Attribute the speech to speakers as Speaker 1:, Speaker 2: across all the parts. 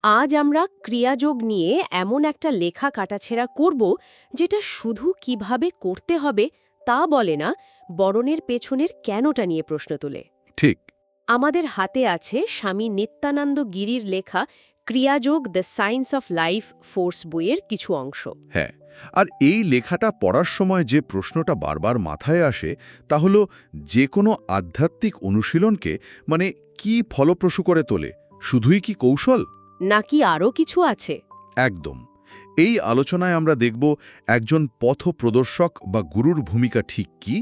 Speaker 1: আজ আমরা ক্রিয়াযোগ নিয়ে এমন একটা লেখা কাটাছেঁড়া করব যেটা শুধু কিভাবে করতে হবে তা বলে না, বরণের পেছনের কেনটা নিয়ে প্রশ্ন তোলে।
Speaker 2: ঠিক।
Speaker 1: আমাদের হাতে আছে স্বামী নিত্যানন্দ গিরির লেখা Kriyayoga the science of life force বইয়ের কিছু অংশ।
Speaker 2: হ্যাঁ, আর এই লেখাটা পড়ার সময় যে প্রশ্নটা বারবার মাথায় আসে তা হলো যে কোনো আধ্যাত্মিক অনুশীলনকে কি ফলপ্রসূ করে তোলে, শুধুই কি কৌশল?
Speaker 1: নাকি আরও কিছু আছে?
Speaker 2: একদম। এই আলোচনায় আমরা দেখব একজন পথপ্রদর্শক বা গুরুর ভূমিকা ঠিক কি,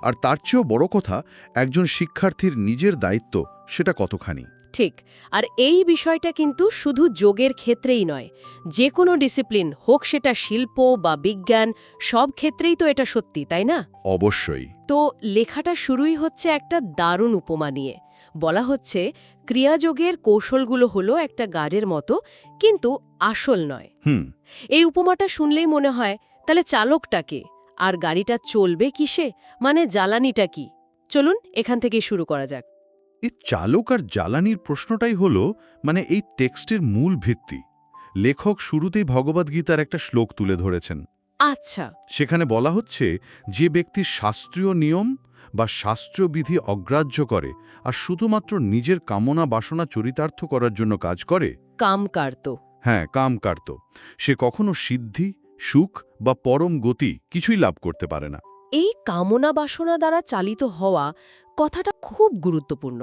Speaker 2: আর তার চেয়েও বড় কথা একজন শিক্ষার্থীর নিজের দায়িত্ব সেটা কতখানি।
Speaker 1: ঠিক। আর এই বিষয়টা কিন্তু শুধু যোগের ক্ষেত্রেই নয়, যে কোনো ডিসিপ্লিন হোক, সেটা শিল্প বা বিজ্ঞান, সব ক্ষেত্রেই তো এটা সত্যি, তাই না?
Speaker 2: অবশ্যই।
Speaker 1: তো লেখাটা শুরুই হচ্ছে একটা দারুণ উপমা নিয়ে। বলা হচ্ছে ক্রিয়াযোগের কৌশলগুলো হলো একটা গাড়ির মতো, কিন্তু আসল নয়। এই উপমাটা শুনলেই মনে হয় তাহলে চালকটাকে আর গাড়িটা চলবে কিসে, মানে জ্বালানিটা কি? চলুন এখান থেকেই শুরু করা যাক।
Speaker 2: এই চালক আর জ্বালানির প্রশ্নটাই হলো এই টেক্সটের মূল ভিত্তি। লেখক শুরুতেই ভগবদ্গীতার একটা শ্লোক তুলে ধরেছেন।
Speaker 1: আচ্ছা।
Speaker 2: সেখানে বলা হচ্ছে, যে ব্যক্তি শাস্ত্রীয় নিয়ম বা শাস্ত্রবিধি অগ্রাহ্য করে আর শুধুমাত্র নিজের কামনা বাসনা চরিতার্থ করার জন্য কাজ করে,
Speaker 1: কাম কার্ত।
Speaker 2: হ্যাঁ, কাম কার্ত, সে কখনো সিদ্ধি, সুখ বা পরম গতি কিছুই লাভ করতে পারে না।
Speaker 1: এই কামনা বাসনা দ্বারা চালিত হওয়া কথাটা খুব গুরুত্বপূর্ণ।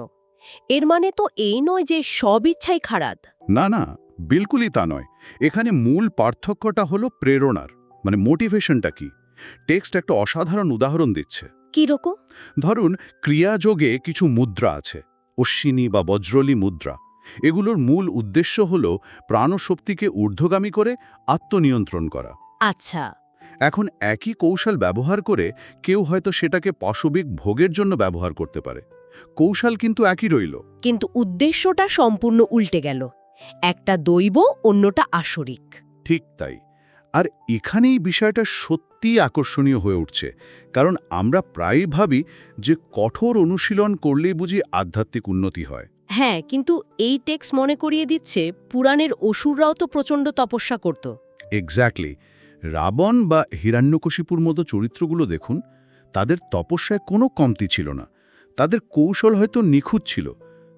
Speaker 1: এর মানে তো এই নয় যে সব ইচ্ছাই খারাপ।
Speaker 2: না না, বিলকুলই তা নয়। এখানে মূল পার্থক্যটা হলো প্রেরণার, মোটিভেশনটা কি। টেক্সট একটা অসাধারণ উদাহরণ দিচ্ছে।
Speaker 1: কিরকম?
Speaker 2: ধরুন, ক্রিয়াযোগে কিছু মুদ্রা আছে, অশ্বিনী বা বজ্রলি মুদ্রা। এগুলোর মূল উদ্দেশ্য হল প্রাণশক্তিকে ঊর্ধ্বগামী করে আত্মনিয়ন্ত্রণ করা।
Speaker 1: আচ্ছা।
Speaker 2: এখন একই কৌশল ব্যবহার করে কেউ হয়তো সেটাকে পাশবিক ভোগের জন্য ব্যবহার করতে পারে। কৌশল কিন্তু একই রইল,
Speaker 1: কিন্তু উদ্দেশ্যটা সম্পূর্ণ উল্টে গেল। একটা দৈব, অন্যটা আসরিক।
Speaker 2: ঠিক তাই। আর এখানেই বিষয়টা সত্যিই আকর্ষণীয় হয়ে উঠছে, কারণ আমরা প্রায়ই ভাবি যে কঠোর অনুশীলন করলেই বুঝি আধ্যাত্মিক উন্নতি হয়।
Speaker 1: হ্যাঁ, কিন্তু এই টেক্সট মনে করিয়ে দিচ্ছে পুরাণের অসুররাও তো প্রচণ্ড তপস্যা করত।
Speaker 2: এক্স্যাক্টলি। রাবণ বা হিরণ্যকশিপুর মতো চরিত্রগুলো দেখুন, তাদের তপস্যায় কোনো কমতি ছিল না। তাদের কৌশল হয়তো নিখুঁত ছিল,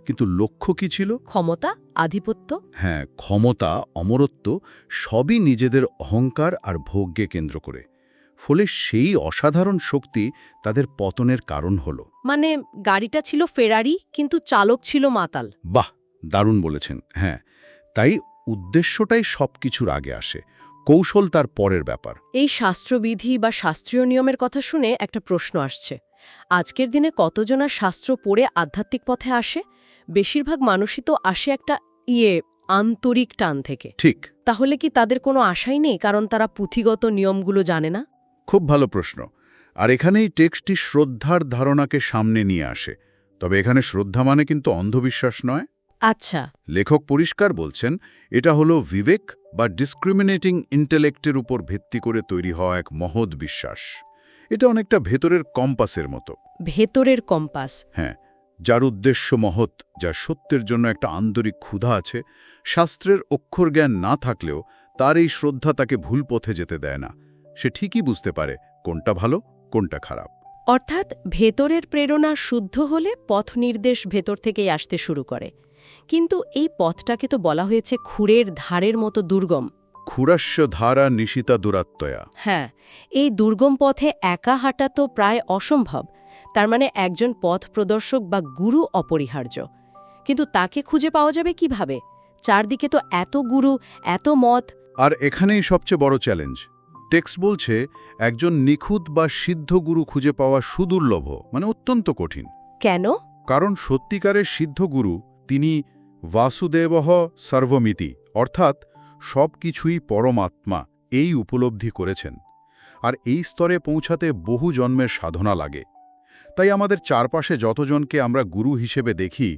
Speaker 2: কিন্তু লক্ষ্য কি ছিল?
Speaker 1: ক্ষমতা, আধিপত্য।
Speaker 2: হ্যাঁ, ক্ষমতা, অমরত্ব, সবই নিজেদের অহংকার আর ভোগকে কেন্দ্র করে। ফলে সেই অসাধারণ শক্তি তাদের পতনের কারণ হল।
Speaker 1: মানে গাড়িটা ছিল ফেরারি, কিন্তু চালক ছিল মাতাল।
Speaker 2: বাহ, দারুণ বলেছেন। হ্যাঁ, তাই উদ্দেশ্যটাই সব কিছুর আগে আসে, কৌশল তার পরের ব্যাপার।
Speaker 1: এই শাস্ত্রবিধি বা শাস্ত্রীয় নিয়মের কথা শুনে একটা প্রশ্ন আসছে। আজকের দিনে কতজনা শাস্ত্র পড়ে আধ্যাত্মিক পথে আসে? বেশিরভাগ মানুষই তো আসে একটা আন্তরিক টান থেকে।
Speaker 2: ঠিক।
Speaker 1: তাহলে কি তাদের কোনো আশাই নেই, কারণ তারা পুঁথিগত নিয়মগুলো জানে না?
Speaker 2: খুব ভালো প্রশ্ন। আর এখানেই টেক্সটটি শ্রদ্ধার ধারণাকে সামনে নিয়ে আসে। তবে এখানে শ্রদ্ধা মানে কিন্তু অন্ধবিশ্বাস নয়।
Speaker 1: আচ্ছা।
Speaker 2: লেখক পরিষ্কার বলছেন, এটা হলো বিবেক বা ডিসক্রিমিনেটিং ইন্টেলেক্টের উপর ভিত্তি করে তৈরি হওয়া এক মহৎ বিশ্বাস। এটা অনেকটা ভেতরের কম্পাসের মতো।
Speaker 1: ভেতরের কম্পাস।
Speaker 2: হ্যাঁ, যার উদ্দেশ্য মহৎ, যার সত্যের জন্য একটা আন্তরিক ক্ষুধা আছে। শাস্ত্রের অক্ষর জ্ঞান না থাকলেও তার এই শ্রদ্ধা তাকে ভুল পথে যেতে দেয় না। সে ঠিকই বুঝতে পারে কোনটা ভালো, কোনটা খারাপ।
Speaker 1: অর্থাৎ ভেতরের প্রেরণা শুদ্ধ হলে পথ নির্দেশ ভেতর থেকেই আসতে শুরু করে। কিন্তু এই পথটাকে তো বলা হয়েছে খুরের ধারের মতো দুর্গম।
Speaker 2: ক্ষুরাস্য ধারা নিশিতা দুরাত্ময়া।
Speaker 1: হ্যাঁ, এই দুর্গম পথে একা হাঁটা তো প্রায় অসম্ভব। তার মানে একজন পথ প্রদর্শক বা গুরু অপরিহার্য। কিন্তু তাকে খুঁজে পাওয়া যাবে কিভাবে? চারদিকে তো এত গুরু, এত মত।
Speaker 2: আর এখানেই সবচেয়ে বড় চ্যালেঞ্জ। টেক্সট বলছে একজন নিখুঁত বা সিদ্ধ গুরু খুঁজে পাওয়া সুদুর্লভ, অত্যন্ত কঠিন।
Speaker 1: কেন?
Speaker 2: কারণ সত্যিকারের সিদ্ধ গুরু তিনি বাসুদেবঃ সর্বমিতি, অর্থাৎ সব কিছুই পরমাত্মা, এই উপলব্ধি করেছেন। আর এই স্তরে পৌঁছাতে বহু জন্মের সাধনা লাগে। তাই আমাদের চারপাশে যতজনকে আমরা গুরু হিসেবে দেখি,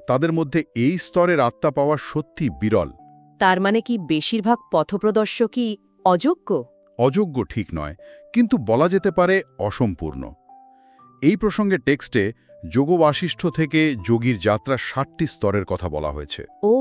Speaker 2: তাদের মধ্যে এই স্তরের আত্মা পাওয়া সত্যি বিরল।
Speaker 1: তার মানে কি বেশিরভাগ পথপ্রদর্শকই অযোগ্য?
Speaker 2: অযোগ্য ঠিক নয়, কিন্তু বলা যেতে পারে অসম্পূর্ণ। এই প্রসঙ্গে টেক্সটে যোগবাশিষ্ঠ থেকে যোগীর যাত্রার 7টি স্তরের কথা বলা হয়েছে।
Speaker 1: ও।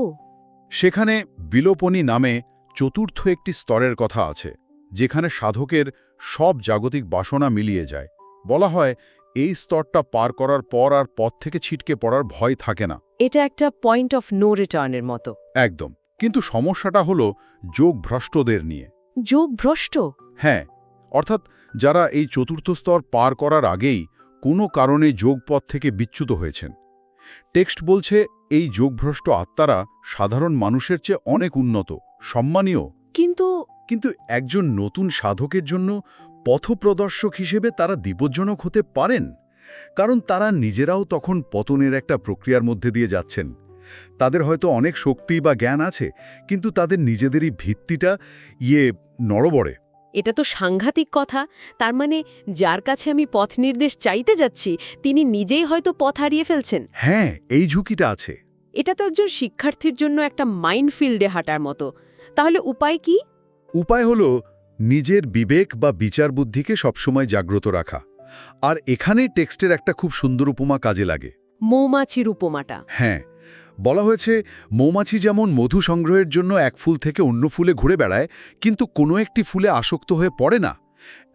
Speaker 2: সেখানে বিলোপনী নামে চতুর্থ একটি স্তরের কথা আছে, যেখানে সাধকের সব জাগতিক বাসনা মিলিয়ে যায়। বলা হয় এই স্তরটা পার করার পর আর পথ থেকে ছিটকে পড়ার ভয় থাকে না।
Speaker 1: এটা একটা পয়েন্ট অফ নো রিটার্নের মতো।
Speaker 2: একদম। কিন্তু সমস্যাটা হলো যোগভ্রষ্টদের নিয়ে।
Speaker 1: যোগভ্রষ্ট?
Speaker 2: হ্যাঁ, অর্থাৎ যারা এই চতুর্থ স্তর পার করার আগেই কোনো কারণে যোগপথ থেকে বিচ্যুত হয়েছেন। টেক্সট বলছে এই যোগভ্রষ্ট আত্মারা সাধারণ মানুষের চেয়ে অনেক উন্নত, সম্মানীয়। কিন্তু একজন নতুন সাধকের জন্য পথপ্রদর্শক হিসেবে তারা বিপজ্জনক হতে পারেন, কারণ তারা নিজেরাও তখন পতনের একটা প্রক্রিয়ার মধ্যে দিয়ে যাচ্ছেন। তাদের হয়তো অনেক শক্তি বা জ্ঞান আছে, কিন্তু তাদের নিজেদেরই ভিত্তিটা নড়বড়ে।
Speaker 1: এটা তো সাংঘাতিক কথা। তার মানে যার কাছে আমি পথ নির্দেশ চাইতে যাচ্ছি তিনি নিজেই হয়তো পথ হারিয়ে ফেলছেন।
Speaker 2: হ্যাঁ, এই ঝুঁকিটা আছে।
Speaker 1: এটা তো একজন শিক্ষার্থীর জন্য একটা মাইনফিল্ডে হাঁটার মতো। তাহলে উপায় কি?
Speaker 2: উপায় হলো নিজের বিবেক বা বিচার বুদ্ধিকে সবসময় জাগ্রত রাখা। আর এখানে টেক্সটের একটা খুব সুন্দর উপমা কাজে লাগে।
Speaker 1: মৌমাছির উপমাটা।
Speaker 2: হ্যাঁ, বলা হয়েছে মৌমাছি যেমন মধু সংগ্রহের জন্য এক ফুল থেকে অন্য ফুলে ঘুরে বেড়ায়, কিন্তু কোনো একটি ফুলে আসক্ত হয়ে পড়ে না।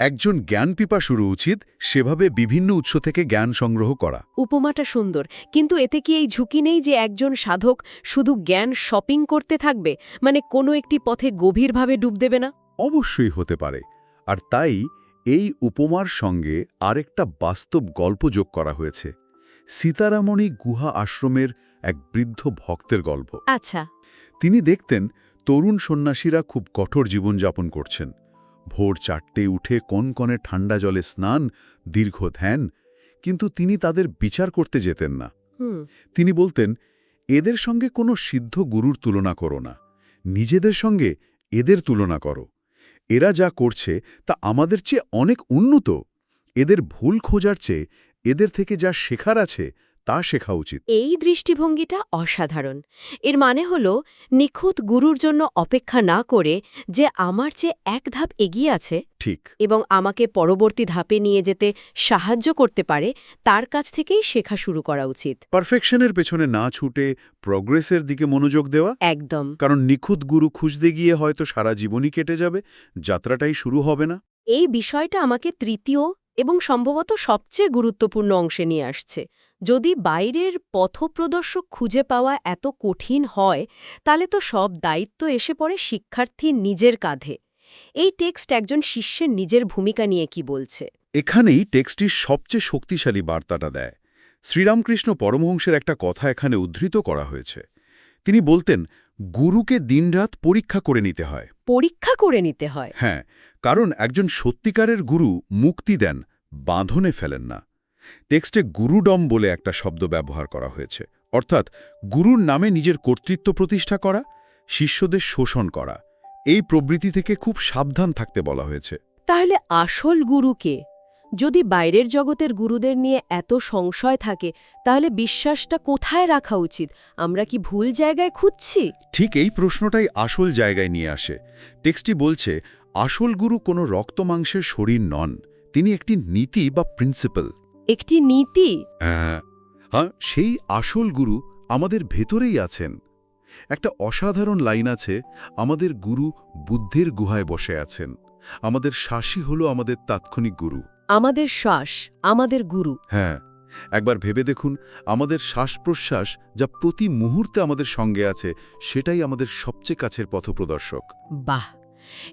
Speaker 2: একজন জ্ঞান পিপাসুর উচিত সেভাবে বিভিন্ন উৎস থেকে জ্ঞান সংগ্রহ করা।
Speaker 1: উপমাটা সুন্দর, কিন্তু এতে কি এই ঝুঁকি নেই যে একজন সাধক শুধু জ্ঞান শপিং করতে থাকবে, মানে কোনো একটি পথে গভীরভাবে ডুব দেবে না?
Speaker 2: অবশ্যই হতে পারে। আর তাই এই উপমার সঙ্গে আরেকটা বাস্তব গল্প যোগ করা হয়েছে। সীতারামণি গুহা আশ্রমের এক বৃদ্ধ ভক্তের গল্প।
Speaker 1: আচ্ছা।
Speaker 2: তিনি দেখতেন তরুণ সন্ন্যাসীরা খুব কঠোর জীবনযাপন করছেন। ভোর 4টে উঠে কনকনে ঠান্ডা জলে স্নান, দীর্ঘ ধ্যান, কিন্তু তিনি তাদের বিচার করতে যেতেন না। তিনি বলতেন, এদের সঙ্গে কোনো সিদ্ধ গুরুর তুলনা করো না, নিজেদের সঙ্গে এদের তুলনা করো। এরা যা করছে তা আমাদের চেয়ে অনেক উন্নত। এদের ভুল খোঁজার চেয়ে এদের থেকে যা শেখার আছে তা শেখা উচিত।
Speaker 1: এই দৃষ্টিভঙ্গিটা অসাধারণ। এর মানে হলো নিখুঁত গুরুর জন্য অপেক্ষা না করে যে আমার চেয়ে এক ধাপ এগিয়ে আছে
Speaker 2: ঠিক,
Speaker 1: এবং আমাকে পরবর্তী ধাপে নিয়ে যেতে সাহায্য করতে পারে, তার কাছ থেকেই শেখা শুরু করা উচিত।
Speaker 2: পারফেকশনের পেছনে না ছুটে প্রগ্রেসের দিকে মনোযোগ দেওয়া।
Speaker 1: একদম।
Speaker 2: কারণ নিখুঁত গুরু খুঁজতে গিয়ে হয়তো সারা জীবনই কেটে যাবে, যাত্রাটাই শুরু হবে না।
Speaker 1: এই বিষয়টা আমাকে তৃতীয় এবং সম্ভবত সবচেয়ে গুরুত্বপূর্ণ অংশে নিয়ে আসছে। যদি বাইরের পথপ্রদর্শক খুঁজে পাওয়া এত কঠিন হয়, তাহলে তো সব দায়িত্ব এসে পড়ে শিক্ষার্থীর নিজের কাঁধে। এই টেক্সট একজন শিষ্যের নিজের ভূমিকা নিয়ে কি বলছে?
Speaker 2: এখানেই টেক্সটির সবচেয়ে শক্তিশালী বার্তাটা দেয়। শ্রীরামকৃষ্ণ পরমহংসের একটা কথা এখানে উদ্ধৃত করা হয়েছে। তিনি বলতেন, গুরুকে দিনরাত পরীক্ষা করে নিতে হয়।
Speaker 1: পরীক্ষা করে নিতে হয়?
Speaker 2: হ্যাঁ, কারণ একজন সত্যিকারের গুরু মুক্তি দেন, বাঁধনে ফেলেন না। টেক্সটে গুরুডম বলে একটা শব্দ ব্যবহার করা হয়েছে, অর্থাৎ গুরুর নামে নিজের কর্তৃত্ব প্রতিষ্ঠা করা, শিষ্যদের শোষণ করা। এই প্রবৃত্তি থেকে খুব সাবধান থাকতে বলা হয়েছে।
Speaker 1: তাহলে আসল গুরু কে? যদি বাইরের জগতের গুরুদের নিয়ে এত সংশয় থাকে, তাহলে বিশ্বাসটা কোথায় রাখা উচিত? আমরা কি ভুল জায়গায় খুঁজছি?
Speaker 2: ঠিক এই প্রশ্নটাই আসল জায়গায় নিয়ে আসে। টেক্সটটি বলছে, আসল গুরু কোনো রক্তমাংসের শরীর নন, তিনি একটি নীতি বা প্রিন্সিপাল।
Speaker 1: একটি নীতি?
Speaker 2: হ্যাঁ, সেই আসল গুরু আমাদের ভেতরেই আছেন। একটা অসাধারণ লাইন আছে, আমাদের গুরু বুদ্ধির গুহায় বসে আছেন। আমাদের শ্বাসই হলো আমাদের তাৎক্ষণিক গুরু।
Speaker 1: আমাদের শ্বাস আমাদের গুরু?
Speaker 2: হ্যাঁ, একবার ভেবে দেখুন, আমাদের শ্বাস-প্রশ্বাস যা প্রতি মুহূর্তে আমাদের সঙ্গে আছে, সেটাই আমাদের সবচেয়ে কাছের পথপ্রদর্শক।
Speaker 1: বাহ,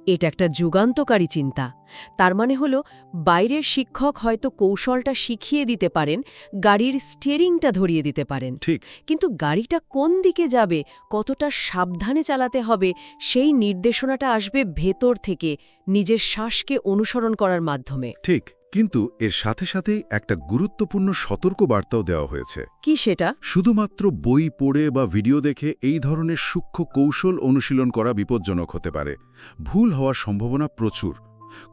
Speaker 1: এটা একটা যুগান্তকারী চিন্তা। তার মানে হলো বাইরের শিক্ষক হয়তো কৌশলটা শিখিয়ে দিতে পারেন, গাড়ির স্টিয়ারিংটা ধরিয়ে দিতে পারেন,
Speaker 2: ঠিক,
Speaker 1: কিন্তু গাড়িটা কোন দিকে যাবে, কতটা সাবধানে চালাতে হবে, সেই নির্দেশনাটা আসবে ভেতর থেকে, নিজের শ্বাসকে অনুসরণ করার মাধ্যমে।
Speaker 2: ঠিক। কিন্তু এর সাথে সাথেই একটা গুরুত্বপূর্ণ সতর্কবার্তাও দেওয়া হয়েছে।
Speaker 1: কি সেটা?
Speaker 2: শুধুমাত্র বই পড়ে বা ভিডিও দেখে এই ধরনের সূক্ষ্ম কৌশল অনুশীলন করা বিপজ্জনক হতে পারে। ভুল হওয়ার সম্ভাবনা প্রচুর।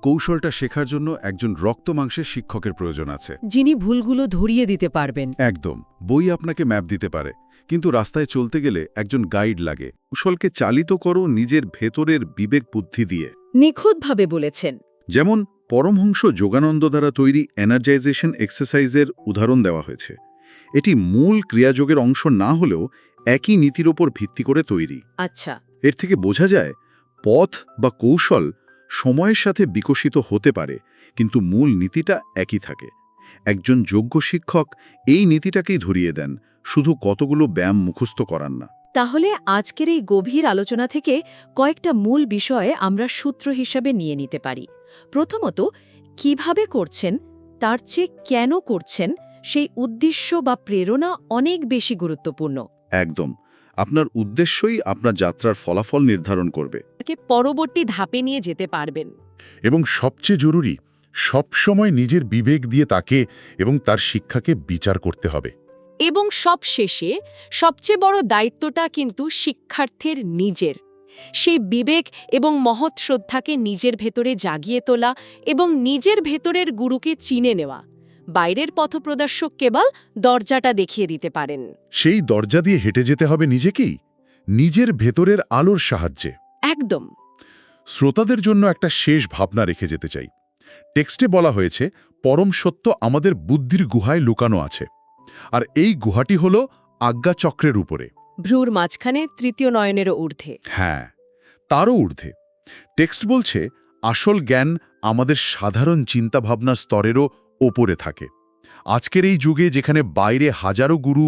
Speaker 2: কৌশলটা শেখার জন্য একজন রক্তমাংসের শিক্ষকের প্রয়োজন আছে,
Speaker 1: যিনি ভুলগুলো ধরিয়ে দিতে পারবেন।
Speaker 2: একদম। বই আপনাকে ম্যাপ দিতে পারে, কিন্তু রাস্তায় চলতে গেলে একজন গাইড লাগে। কৌশলকে চালিত করো নিজের ভেতরের বিবেক বুদ্ধি দিয়ে।
Speaker 1: নিখুঁতভাবে বলেছেন।
Speaker 2: যেমন পরমহংস যোগানন্দ দ্বারা তৈরি এনার্জাইজেশন এক্সারসাইজের উদাহরণ দেওয়া হয়েছে। এটি মূল ক্রিয়াযোগের অংশ না হলেও একই নীতির ওপর ভিত্তি করে তৈরি।
Speaker 1: আচ্ছা।
Speaker 2: এর থেকে বোঝা যায় পথ বা কৌশল সময়ের সাথে বিকশিত হতে পারে, কিন্তু মূল নীতিটা একই থাকে। একজন যোগ্য শিক্ষক এই নীতিটাকেই ধরিয়ে দেন, শুধু কতগুলো ব্যায়াম মুখস্থ করান না।
Speaker 1: তাহলে আজকের এই গভীর আলোচনা থেকে কয়েকটা মূল বিষয়ে আমরা সূত্র হিসাবে নিয়ে নিতে পারি। প্রথমত, কিভাবে করছেন তার চেয়ে কেন করছেন সেই উদ্দেশ্য বা প্রেরণা অনেক বেশি গুরুত্বপূর্ণ।
Speaker 2: একদম, আপনার উদ্দেশ্যই আপনার যাত্রার ফলাফল নির্ধারণ করবে।
Speaker 1: তাকে পরবর্তী ধাপে নিয়ে যেতে পারবেন।
Speaker 3: এবং সবচেয়ে জরুরি, সবসময় নিজের বিবেক দিয়ে তাকে এবং তার শিক্ষাকে বিচার করতে হবে।
Speaker 1: এবং সবশেষে সবচেয়ে বড় দায়িত্বটা কিন্তু শিক্ষার্থীর নিজের। সেই বিবেক এবং মহৎ শ্রদ্ধাকে নিজের ভেতরে জাগিয়ে তোলা এবং নিজের ভেতরের গুরুকে চিনে নেওয়া। বাইরের পথপ্রদর্শক কেবল দরজাটা দেখিয়ে দিতে পারেন।
Speaker 3: সেই দরজা দিয়ে হেঁটে যেতে হবে নিজেকেই, নিজের ভেতরের আলোর সাহায্যে।
Speaker 1: একদম।
Speaker 3: শ্রোতাদের জন্য একটা শেষ ভাবনা রেখে যেতে চাই। টেক্সটে বলা হয়েছে পরম সত্য আমাদের বুদ্ধির গুহায় লুকানো আছে, আর এই গুহাটি হল আজ্ঞাচক্রের উপরে,
Speaker 1: ভ্রুর মাঝখানে তৃতীয় নয়নেরও ঊর্ধ্বে।
Speaker 3: হ্যাঁ, তারও ঊর্ধ্বে। টেক্সট বলছে আসল জ্ঞান আমাদের সাধারণ চিন্তাভাবনার স্তরেরও ওপরে থাকে। আজকের এই যুগে যেখানে বাইরে হাজারো গুরু,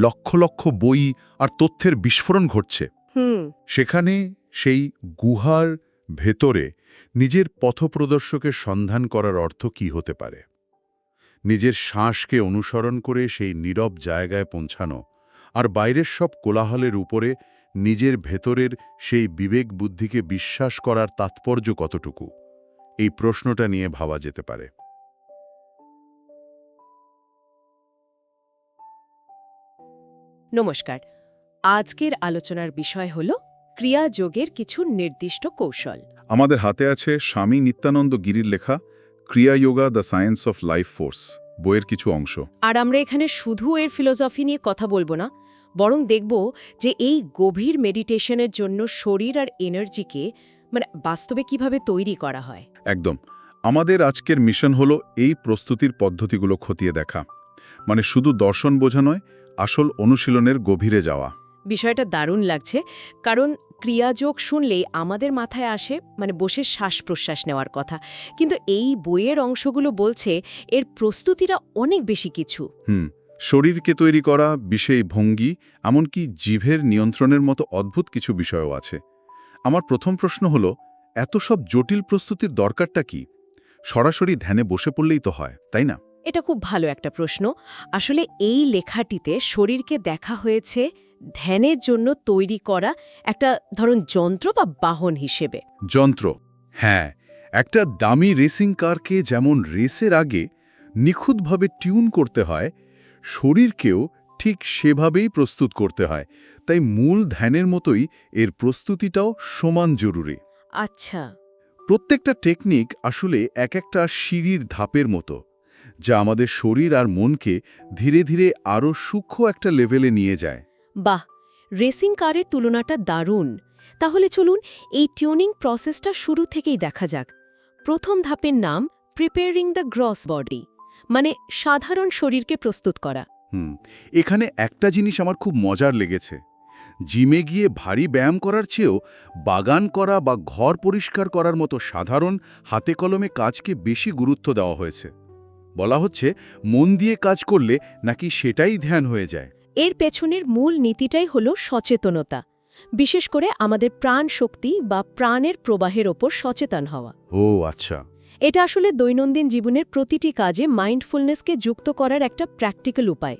Speaker 3: লক্ষ লক্ষ বই আর তথ্যের বিস্ফোরণ ঘটছে, সেখানে সেই গুহার ভেতরে নিজের পথপ্রদর্শকের সন্ধান করার অর্থ কি হতে পারে? নিজের শ্বাসকে অনুসরণ করে সেই নীরব জায়গায় পৌঁছানো, আর বাইরের সব কোলাহলের উপরে নিজের ভেতরের সেই বিবেক বুদ্ধিকে বিশ্বাস করার তাৎপর্য কতটুকু? এই প্রশ্নটা নিয়ে ভাবা যেতে পারে।
Speaker 1: নমস্কার। আজকের আলোচনার বিষয় হল ক্রিয়াযোগের কিছু নির্দিষ্ট কৌশল।
Speaker 2: আমাদের হাতে আছে স্বামী নিত্যানন্দ গিরির লেখা ক্রিয়া yoga the science of life force বইয়ের কিছু অংশ।
Speaker 1: আর আমরা এখানে শুধু এর ফিলোসফি নিয়ে কথা বলবো না, বরং দেখব যে এই গভীর মেডিটেশনের জন্য শরীর আর এনার্জিকে বাস্তবে কিভাবে তৈরি করা হয়।
Speaker 2: একদম। আমাদের আজকের মিশন হলো এই প্রস্তুতির পদ্ধতিগুলো খতিয়ে দেখা, শুধু দর্শন বোঝা নয়, আসল অনুশীলনের গভীরে যাওয়া।
Speaker 1: বিষয়টা দারুণ লাগছে, কারণ ক্রিয়াযোগ শুনলেই আমাদের মাথায় আসে বসে শ্বাস প্রশ্বাস নেওয়ার কথা, কিন্তু এই বইয়ের অংশগুলো বলছে এর প্রস্তুতিটা অনেক বেশি কিছু।
Speaker 2: শরীরকে তৈরি করা, বিশেষ ভঙ্গি, এমনকি জিভের নিয়ন্ত্রণের মতো অদ্ভুত কিছু বিষয়ও আছে। আমার প্রথম প্রশ্ন হলো, এত সব জটিল প্রস্তুতির দরকারটা কি? সরাসরি ধ্যানে বসে পড়লেই তো হয়, তাই না?
Speaker 1: এটা খুব ভালো একটা প্রশ্ন। আসলে এই লেখাটিতে শরীরকে দেখা হয়েছে ধ্যানের জন্য তৈরি করা একটা যন্ত্র বা বাহন হিসেবে।
Speaker 2: যন্ত্র, হ্যাঁ। একটা দামি রেসিং কারকে যেমন রেসের আগে নিখুঁতভাবে টিউন করতে হয়, শরীরকেও ঠিক সেভাবেই প্রস্তুত করতে হয়। তাই মূল ধ্যানের মতোই এর প্রস্তুতিটাও সমান জরুরি।
Speaker 1: আচ্ছা।
Speaker 2: প্রত্যেকটা টেকনিক আসলে এক একটা সিঁড়ির ধাপের মতো, যা আমাদের শরীর আর মনকে ধীরে ধীরে আরও সূক্ষ্ম একটা লেভেলে নিয়ে যায়।
Speaker 1: বাহ, রেসিং কারের তুলনাটা দারুণ। তাহলে চলুন এই টিউনিং প্রসেসটা শুরু থেকেই দেখা যাক। প্রথম ধাপের নাম প্রিপেয়ারিং দ্য গ্রস বডি, সাধারণ শরীরকে প্রস্তুত করা।
Speaker 2: এখানে একটা জিনিস আমার খুব মজার লেগেছে। জিমে গিয়ে ভারী ব্যায়াম করার চেয়েও বাগান করা বা ঘর পরিষ্কার করার মতো সাধারণ হাতে কলমে কাজকে বেশি গুরুত্ব দেওয়া হয়েছে। বলা হচ্ছে মন দিয়ে কাজ করলে নাকি সেটাই ধ্যান হয়ে যায়।
Speaker 1: এর পেছনের মূল নীতিটাই হল সচেতনতা, বিশেষ করে আমাদের প্রাণ শক্তি বা প্রাণের প্রবাহের ওপর সচেতন হওয়া।
Speaker 2: ও আচ্ছা।
Speaker 1: এটা আসলে দৈনন্দিন জীবনের প্রতিটি কাজে মাইন্ডফুলনেসকে যুক্ত করার একটা প্র্যাকটিক্যাল উপায়।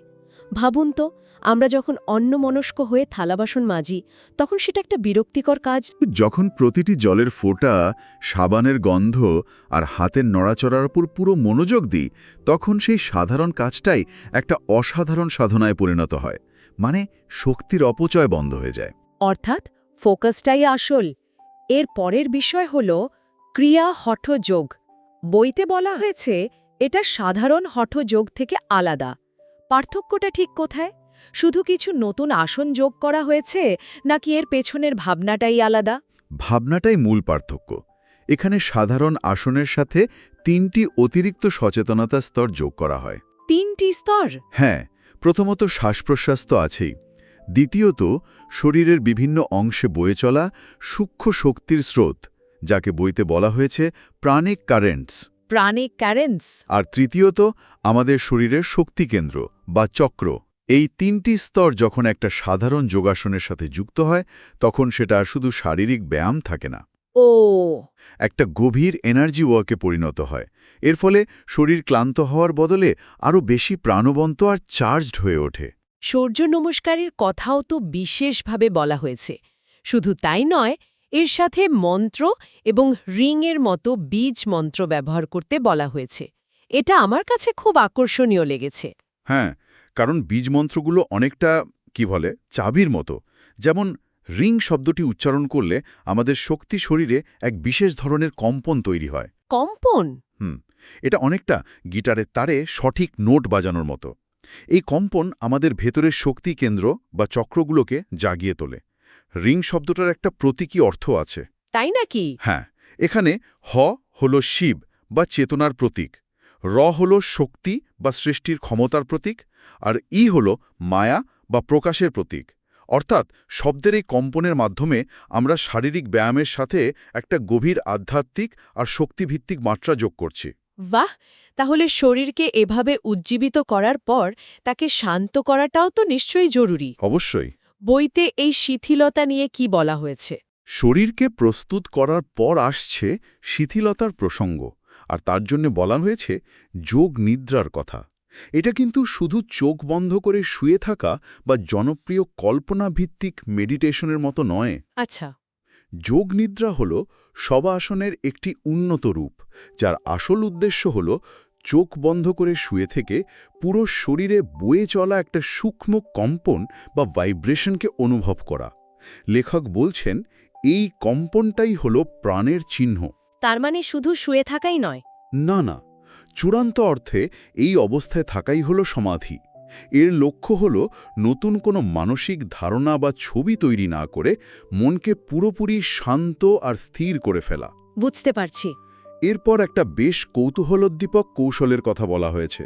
Speaker 1: ভাবুন তো, আমরা যখন অন্যমনস্ক হয়ে থালাবাসন মাজি, তখন সেটা একটা বিরক্তিকর কাজ।
Speaker 2: যখন প্রতিটি জলের ফোঁটা, সাবানের গন্ধ আর হাতের নড়াচড়ার উপর পুরো মনোযোগ দিই, তখন সেই সাধারণ কাজটাই একটা অসাধারণ সাধনায় পরিণত হয়। শক্তির অপচয় বন্ধ হয়ে যায়।
Speaker 1: অর্থাৎ ফোকাসটাই আসল। এর পরের বিষয় হল ক্রিয়া হঠযোগ। বইতে বলা হয়েছে এটা সাধারণ হঠযোগ থেকে আলাদা। পার্থক্যটা ঠিক কোথায়? শুধু কিছু নতুন আসন যোগ করা হয়েছে, নাকি এর পেছনের ভাবনাটাই আলাদা?
Speaker 2: ভাবনাটাই মূল পার্থক্য। এখানে সাধারণ আসনের সাথে 3টি অতিরিক্ত সচেতনতা স্তর যোগ করা হয়।
Speaker 1: 3টি স্তর?
Speaker 2: হ্যাঁ। প্রথমত শ্বাস প্রশ্বাস তো আছেই।
Speaker 3: দ্বিতীয়ত শরীরের বিভিন্ন অংশে বয়ে চলা সূক্ষ্ম শক্তির স্রোত, যাকে বইতে বলা হয়েছে প্রাণিক কারেন্টস।
Speaker 1: প্রাণিক কারেন্টস।
Speaker 3: আর তৃতীয়ত আমাদের শরীরের শক্তিকেন্দ্র বা চক্র। এই তিনটি স্তর যখন একটা সাধারণ যোগাসনের সাথে যুক্ত হয়, তখন সেটা শুধু শারীরিক ব্যায়াম থাকে না,
Speaker 1: ও
Speaker 3: একটা গভীর এনার্জি ওয়ার্কে পরিণত হয়। এর ফলে শরীর ক্লান্ত হওয়ার বদলে আরও বেশি প্রাণবন্ত আর চার্জড হয়ে ওঠে।
Speaker 1: সূর্য নমস্কারের কথাও তো বিশেষভাবে বলা হয়েছে। শুধু তাই নয়, এর সাথে মন্ত্র এবং রিংয়ের মতো বীজ মন্ত্র ব্যবহার করতে বলা হয়েছে। এটা আমার কাছে খুব আকর্ষণীয় লেগেছে।
Speaker 3: হ্যাঁ, কারণ বীজমন্ত্রগুলো অনেকটা চাবির মতো। যেমন রিং শব্দটি উচ্চারণ করলে আমাদের শক্তি শরীরে এক বিশেষ ধরনের কম্পন তৈরি হয়।
Speaker 1: কম্পন?
Speaker 3: এটা অনেকটা গিটারের তারে সঠিক নোট বাজানোর মতো। এই কম্পন আমাদের ভেতরের শক্তি কেন্দ্র বা চক্রগুলোকে জাগিয়ে তোলে। রিং শব্দটার একটা প্রতীকী অর্থ আছে।
Speaker 1: তাই নাকি?
Speaker 3: হ্যাঁ, এখানে হ হল শিব বা চেতনার প্রতীক, র হল শক্তি বা সৃষ্টির ক্ষমতার প্রতীক, আর ই হল মায়া বা প্রকাশের প্রতীক। অর্থাৎ শব্দের এই কম্পনের মাধ্যমে আমরা শারীরিক ব্যায়ামের সাথে একটা গভীর আধ্যাত্মিক আর শক্তিভিত্তিক মাত্রা যোগ করছি।
Speaker 1: বাহ! তাহলে শরীরকে এভাবে উজ্জীবিত করার পর তাকে শান্ত করাটাও তো নিশ্চয়ই জরুরি।
Speaker 3: অবশ্যই।
Speaker 1: বইতে এই শিথিলতা নিয়ে কি বলা হয়েছে?
Speaker 3: শরীরকে প্রস্তুত করার পর আসছে শিথিলতার প্রসঙ্গ, আর তার জন্য বলা হয়েছে যোগ নিদ্রার কথা। এটা কিন্তু শুধু চোখ বন্ধ করে শুয়ে থাকা বা জনপ্রিয় কল্পনাভিত্তিক মেডিটেশনের মতো নয়।
Speaker 1: আচ্ছা।
Speaker 3: যোগ নিদ্রা হল শবাসনের একটি উন্নত রূপ, যার আসল উদ্দেশ্য হল চোখ বন্ধ করে শুয়ে থেকে পুরো শরীরে বয়ে চলা একটা সূক্ষ্ম কম্পন বা ভাইব্রেশনকে অনুভব করা। লেখক বলছেন এই কম্পনটাই হল প্রাণের চিহ্ন।
Speaker 1: তার মানে শুধু শুয়ে থাকাই নয়?
Speaker 3: না না, চূড়ান্ত অর্থে এই অবস্থায় থাকাই হল সমাধি। এর লক্ষ্য হল নতুন কোনো মানসিক ধারণা বা ছবি তৈরি না করে মনকে পুরোপুরি শান্ত আর স্থির করে ফেলা।
Speaker 1: বুঝতে পারছি।
Speaker 3: এরপর একটা বেশ কৌতূহলোদ্দীপক কৌশলের কথা বলা হয়েছে,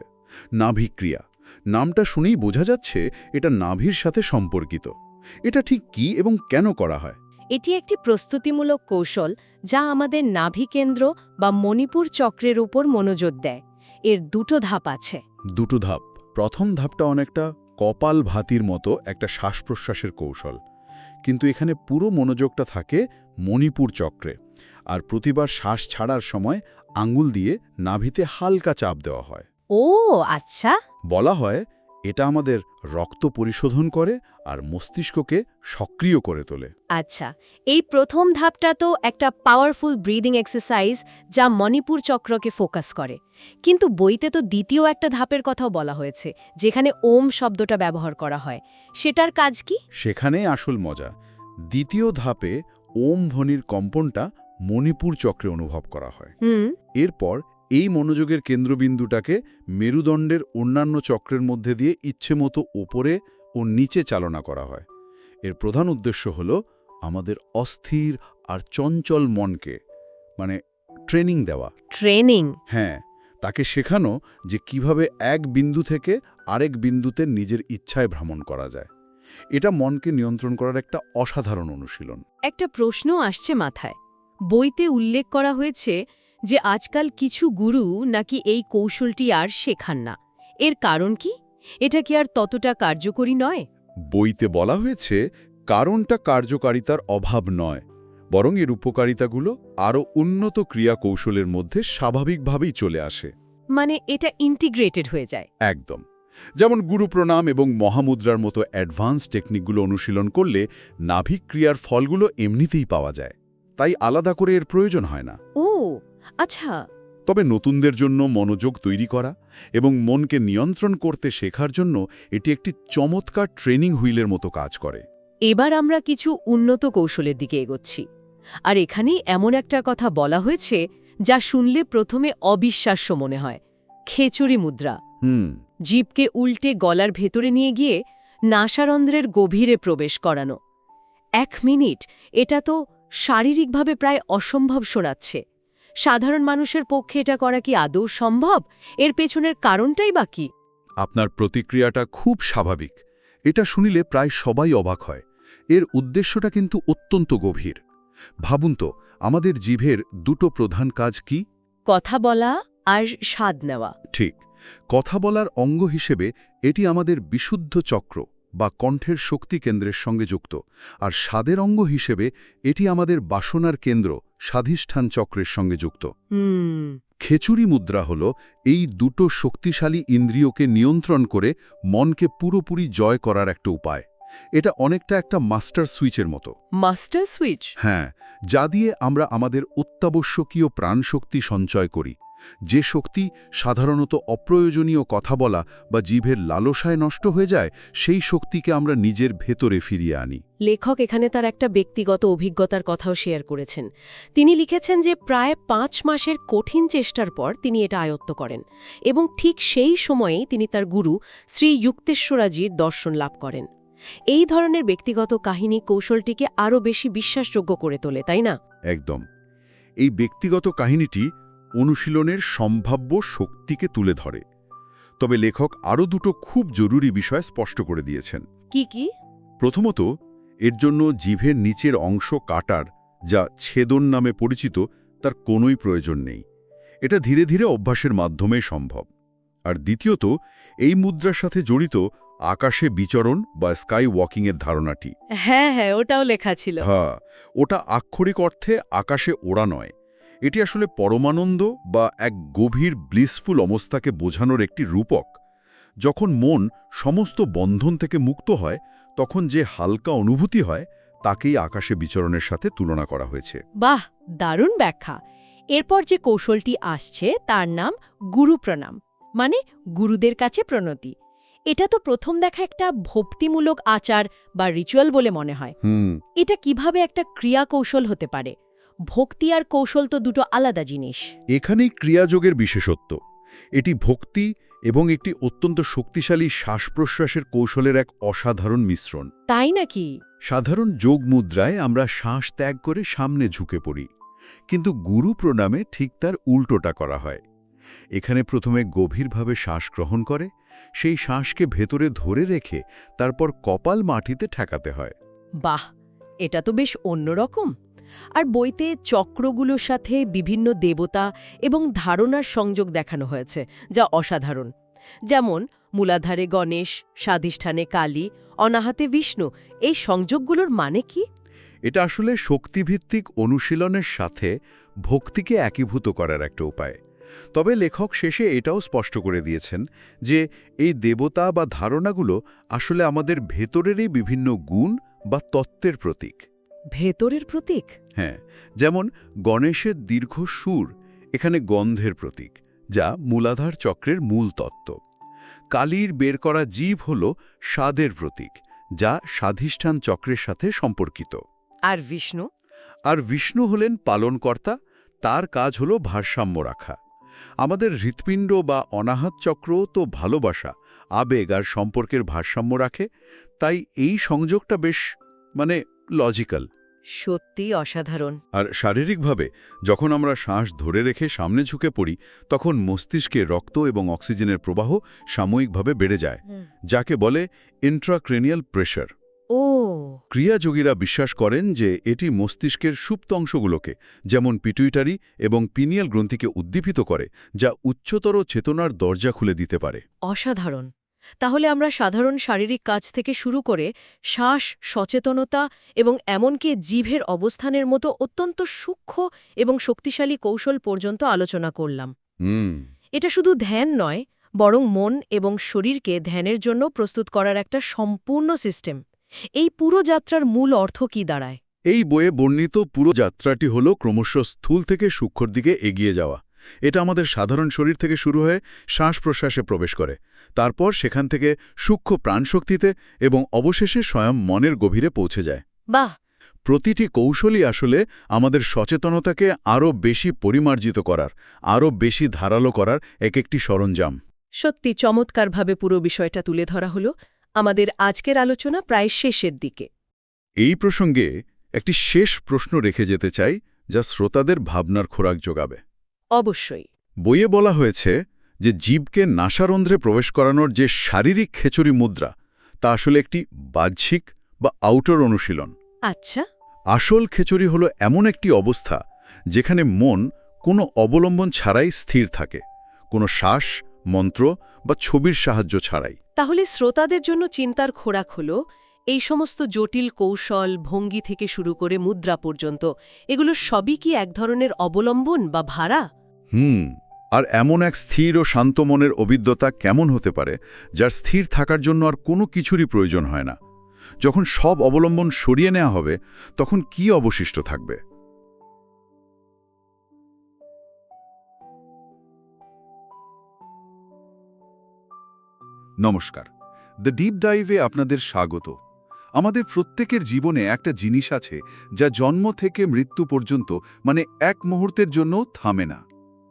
Speaker 3: নাভিক্রিয়া। নামটা শুনেই বোঝা যাচ্ছে এটা নাভির সাথে সম্পর্কিত। এটা ঠিক কি এবং কেন করা হয়?
Speaker 1: এটি একটি প্রস্তুতিমূলক কৌশল যা আমাদের নাভিকেন্দ্র বা মণিপুর চক্রের উপর মনোযোগ দেয়। এর দুটো ধাপ আছে।
Speaker 3: দুটো ধাপ। প্রথম ধাপটা অনেকটা কপাল ভাতির মতো একটা শ্বাস-প্রশ্বাসের কৌশল, কিন্তু এখানে পুরো মনোযোগটা থাকে মণিপুর চক্রে। আর প্রতিবার শ্বাস ছাড়ার সময় আঙ্গুল দিয়ে নাভিতে হালকা চাপ দেওয়া হয়।
Speaker 1: ও আচ্ছা।
Speaker 3: বলা হয় এটা আমাদের রক্ত পরিশোধন করে আর মস্তিষ্ককে সক্রিয় করে তোলে।
Speaker 1: আচ্ছা, এই প্রথম ধাপটা তো একটা পাওয়ারফুল ব্রিদিং এক্সারসাইজ যা মণিপুর চক্রকে ফোকাস করে। কিন্তু বইতে তো দ্বিতীয় একটা ধাপের কথাও বলা হয়েছে, যেখানে ওম শব্দটা ব্যবহার করা হয়। সেটার কাজ কি?
Speaker 3: সেখানেই আসল মজা। দ্বিতীয় ধাপে ওম ধ্বনির কম্পনটা মণিপুর চক্রে অনুভব করা হয়। এরপর এই মনোযোগের কেন্দ্রবিন্দুটাকে মেরুদণ্ডের অন্যান্য চক্রের মধ্যে দিয়ে ইচ্ছেমতো ওপরে ও নিচে চালনা করা হয়। এর প্রধান উদ্দেশ্য হল আমাদের অস্থির আর চঞ্চল মনকে ট্রেনিং দেওয়া।
Speaker 1: ট্রেনিং?
Speaker 3: হ্যাঁ, তাকে শেখানো যে কিভাবে এক বিন্দু থেকে আরেক বিন্দুতে নিজের ইচ্ছায় ভ্রমণ করা যায়। এটা মনকে নিয়ন্ত্রণ করার একটা অসাধারণ অনুশীলন।
Speaker 1: একটা প্রশ্ন আসছে মাথায়। বইতে উল্লেখ করা হয়েছে যে আজকাল কিছু গুরু নাকি এই কৌশলটি আর শেখান না। এর কারণ কি? এটা কি আর ততটা কার্যকরী নয়?
Speaker 3: বইতে বলা হয়েছে কারণটা কার্যকারিতার অভাব নয়, বরং এর উপকারিতাগুলো আরও উন্নত ক্রিয়া কৌশলের মধ্যে স্বাভাবিকভাবেই চলে আসে।
Speaker 1: মানে এটা ইন্টিগ্রেটেড হয়ে যায়।
Speaker 3: একদম। যেমন গুরু প্রণাম এবং মহামুদ্রার মতো অ্যাডভান্স টেকনিকগুলো অনুশীলন করলে নাভিক ক্রিয়ার ফলগুলো এমনিতেই পাওয়া যায়, তাই আলাদা করে এর প্রয়োজন হয় না।
Speaker 1: ও আচ্ছা।
Speaker 3: তবে নতুনদের জন্য মনোযোগ তৈরি করা এবং মনকে নিয়ন্ত্রণ করতে শেখার জন্য এটি একটি চমৎকার ট্রেনিং হুইলের মতো কাজ করে।
Speaker 1: এবার আমরা কিছু উন্নত কৌশলের দিকে এগোচ্ছি। আর এখানেই এমন একটা কথা বলা হয়েছে যা শুনলে প্রথমে অবিশ্বাস্য মনে হয়, খেচুড়ি মুদ্রা। জিভকে উল্টে গলার ভেতরে নিয়ে গিয়ে নাসারন্ধ্রের গভীরে প্রবেশ করানো। 1 মিনিট, এটা তো শারীরিকভাবে প্রায় অসম্ভব শোনাচ্ছে। সাধারণ মানুষের পক্ষে এটা করা কি আদৌ সম্ভব? এর পেছনের কারণটাই বা কি?
Speaker 3: আপনার প্রতিক্রিয়াটা খুব স্বাভাবিক।
Speaker 2: এটা শুনিলে প্রায় সবাই অবাক হয়। এর উদ্দেশ্যটা কিন্তু অত্যন্ত গভীর। ভাবুন তো, আমাদের জিভের দুটো প্রধান কাজ কি?
Speaker 1: কথা বলা আর স্বাদ নেওয়া।
Speaker 2: ঠিক, কথা বলার অঙ্গ হিসেবে এটি আমাদের বিশুদ্ধ চক্র বা কণ্ঠের শক্তি কেন্দ্রের সঙ্গে যুক্ত, আর স্বাদের অঙ্গ হিসেবে এটি আমাদের বাসনার কেন্দ্র স্বাধিষ্ঠান চক্রের সঙ্গে যুক্ত। খেচুড়ি মুদ্রা হল এই দুটো শক্তিশালী ইন্দ্রিয়কে নিয়ন্ত্রণ করে মনকে পুরোপুরি জয় করার একটা উপায়। এটা অনেকটা একটা মাস্টার সুইচের মতো।
Speaker 1: Master switch?
Speaker 2: হ্যাঁ, যা দিয়ে আমরা আমাদের অত্যাবশ্যকীয় প্রাণশক্তি সঞ্চয় করি, যে শক্তি সাধারণত অপ্রয়োজনীয় কথা বলা বা জিভের লালসায় নষ্ট হয়ে যায়, সেই শক্তিকে আমরা নিজের ভেতরে ফিরিয়ে আনি।
Speaker 1: লেখক এখানে তার একটা ব্যক্তিগত অভিজ্ঞতার কথাও শেয়ার করেছেন। তিনি লিখেছেন যে প্রায় 5 মাসের কঠিন চেষ্টার পর তিনি এটা আয়ত্ত করেন, এবং ঠিক সেই সময়েই তিনি তার গুরু শ্রী যুক্তেশ্বরাজির দর্শন লাভ করেন। এই ধরনের ব্যক্তিগত কাহিনী কৌশলটিকে আরও বেশি বিশ্বাসযোগ্য করে তোলে, তাই না?
Speaker 2: একদম। এই ব্যক্তিগত কাহিনীটি অনুশীলনের সম্ভাব্য শক্তিকে তুলে ধরে। তবে লেখক আরও দুটো খুব জরুরি বিষয় স্পষ্ট করে দিয়েছেন।
Speaker 1: কি কি?
Speaker 2: প্রথমত, এর জন্য জিভের নিচের অংশ কাটার, যা ছেদন নামে পরিচিত, তার কোনোই প্রয়োজন নেই। এটা ধীরে ধীরে অভ্যাসের মাধ্যমে সম্ভব। আর দ্বিতীয়ত, এই মুদ্রার সাথে জড়িত আকাশে বিচরণ বা স্কাই ওয়াকিংয়ের ধারণাটি।
Speaker 1: হ্যাঁ হ্যাঁ, ওটাও লেখা ছিল।
Speaker 2: হ্যাঁ, ওটা আক্ষরিক অর্থে আকাশে ওড়া নয়। এটি আসলে পরমানন্দ বা এক গভীর ব্লিসফুল অবস্থাকে বোঝানোর একটি রূপক। যখন মন সমস্ত বন্ধন থেকে মুক্ত হয়, তখন যে হালকা অনুভূতি হয়, তাকেই আকাশে বিচরণের সাথে তুলনা করা হয়েছে।
Speaker 1: বাহ, দারুণ ব্যাখ্যা। এরপর যে কৌশলটি আসছে তার নাম গুরু প্রণাম, মানে গুরুদের কাছে প্রণতি। এটা তো প্রথম দেখা একটা ভক্তিমূলক আচার বা রিচুয়াল বলে মনে হয়। এটা কিভাবে একটা ক্রিয়া কৌশল হতে পারে? ভক্তি আর কৌশল তো দুটো আলাদা জিনিস।
Speaker 2: এখানেই ক্রিয়াযোগের বিশেষত্ব। এটি ভক্তি এবং একটি অত্যন্ত শক্তিশালী শ্বাস-প্রশ্বাসের কৌশলের এক অসাধারণ মিশ্রণ।
Speaker 1: তাই নাকি?
Speaker 2: সাধারণ যোগ মুদ্রায় আমরা শ্বাস ত্যাগ করে সামনে ঝুঁকে পড়ি, কিন্তু গুরু প্রণামে ঠিক তার উল্টোটা করা হয়। এখানে প্রথমে গভীরভাবে শ্বাস গ্রহণ করে, সেই শ্বাসকে ভেতরে ধরে রেখে তারপর কপাল মাটিতে ঠেকাতে হয়।
Speaker 1: বাহ, এটা তো বেশ অন্যরকম। আর বইতে চক্রগুলোর সাথে বিভিন্ন দেবতা এবং ধারণার সংযোগ দেখানো হয়েছে, যা অসাধারণ। যেমন মূলাধারে গণেশ, স্বাধিষ্ঠানে কালী, অনাহাতে বিষ্ণু। এই সংযোগগুলোর মানে কি?
Speaker 2: এটা আসলে শক্তিভিত্তিক অনুশীলনের সাথে ভক্তিকে একীভূত করার একটা উপায়। তবে লেখক শেষে এটাও স্পষ্ট করে দিয়েছেন যে এই দেবতা বা ধারণাগুলো আসলে আমাদের ভেতরেরই বিভিন্ন গুণ বা তত্ত্বের প্রতীক।
Speaker 1: ভেতরের প্রতীক?
Speaker 2: হ্যাঁ, যেমন গণেশের দীর্ঘ সুর এখানে গন্ধের প্রতীক, যা মূলাধার চক্রের মূল তত্ত্ব। কালীর বের করা জীব হল স্বাদের প্রতীক, যা স্বাধিষ্ঠান চক্রের সাথে সম্পর্কিত।
Speaker 1: আর বিষ্ণু?
Speaker 2: আর বিষ্ণু হলেন পালনকর্তা, তার কাজ হল ভারসাম্য রাখা। আমাদের হৃৎপিণ্ড বা অনাহত চক্র তো ভালোবাসা, আবেগ আর সম্পর্কের ভারসাম্য রাখে। তাই এই সংযোগটা বেশ লজিক্যাল।
Speaker 1: সত্যি অসাধারণ।
Speaker 2: আর শারীরিকভাবে যখন আমরা শ্বাস ধরে রেখে সামনে ঝুঁকে পড়ি, তখন মস্তিষ্কে রক্ত এবং অক্সিজেনের প্রবাহ সাময়িকভাবে বেড়ে যায়, যাকে বলে ইন্ট্রাক্রেনিয়াল প্রেশার।
Speaker 1: ও,
Speaker 2: ক্রিয়াযোগীরা বিশ্বাস করেন যে এটি মস্তিষ্কের সুপ্ত অংশগুলোকে, যেমন পিটুইটারি এবং পিনিয়াল গ্রন্থিকে উদ্দীপিত করে, যা উচ্চতর চেতনার দরজা খুলে দিতে পারে।
Speaker 1: অসাধারণ। তাহলে আমরা সাধারণ শারীরিক কাজ থেকে শুরু করে শ্বাস, সচেতনতা এবং এমনকি জিভের অবস্থানের মতো অত্যন্ত সূক্ষ্ম এবং শক্তিশালী কৌশল পর্যন্ত আলোচনা করলাম। এটা শুধু ধ্যান নয়, বরং মন এবং শরীরকে ধ্যানের জন্য প্রস্তুত করার একটা সম্পূর্ণ সিস্টেম। এই পুরো যাত্রার মূল অর্থ কি দাঁড়ায়?
Speaker 2: এই বইয়ে বর্ণিত পুরো যাত্রাটি হল ক্রমশ স্থূল থেকে সূক্ষ্মর দিকে এগিয়ে যাওয়া। এটা আমাদের সাধারণ শরীর থেকে শুরু হয়ে শ্বাস-প্রশ্বাসে প্রবেশ করে, তারপর সেখান থেকে সূক্ষ্ম প্রাণশক্তিতে এবং অবশেষে স্বয়ং মনের গভীরে পৌঁছে যায়।
Speaker 1: বাহ!
Speaker 2: প্রতিটি কৌশলই আসলে আমাদের সচেতনতাকে আরও বেশি পরিমার্জিত করার, আরও বেশি ধারালো করার একটি সরঞ্জাম।
Speaker 1: সত্যি চমৎকারভাবে পুরো বিষয়টা তুলে ধরা হলো। আমাদের আজকের আলোচনা প্রায় শেষের দিকে।
Speaker 2: এই প্রসঙ্গে একটি শেষ প্রশ্ন রেখে যেতে চাই, যা শ্রোতাদের ভাবনার খোরাক যোগাবে।
Speaker 1: অবশ্যই।
Speaker 2: বইয়ে বলা হয়েছে যে জীবকে নাসারন্ধ্রে প্রবেশ করানোর যে শারীরিক খেচুরি মুদ্রা, তা আসলে একটি বাহ্যিক বা আউটার অনুশীলন।
Speaker 1: আচ্ছা।
Speaker 2: আসল খেচুড়ি হলো এমন একটি অবস্থা যেখানে মন কোনো অবলম্বন ছাড়াই স্থির থাকে, কোনো শ্বাস, মন্ত্র বা ছবির সাহায্য ছাড়াই।
Speaker 1: তাহলে শ্রোতাদের জন্য চিন্তার খোরাক হলো এই সমস্ত জটিল কৌশল, ভঙ্গি থেকে শুরু করে মুদ্রা পর্যন্ত, এগুলো সবই কি এক ধরনের অবলম্বন বা ভাড়া?
Speaker 2: আর এমন এক স্থির ও শান্ত মনের অভিজ্ঞতা কেমন হতে পারে যার স্থির থাকার জন্য আর কোনো কিছুরই প্রয়োজন হয় না? যখন সব অবলম্বন সরিয়ে নেওয়া হবে তখন কি অবশিষ্ট থাকবে?
Speaker 3: নমস্কার, দ্য ডিপ ডাইভে আপনাদের স্বাগত। আমাদের প্রত্যেকের জীবনে একটা জিনিস আছে যা জন্ম থেকে মৃত্যু পর্যন্ত, মানে এক মুহূর্তের জন্য থামে না।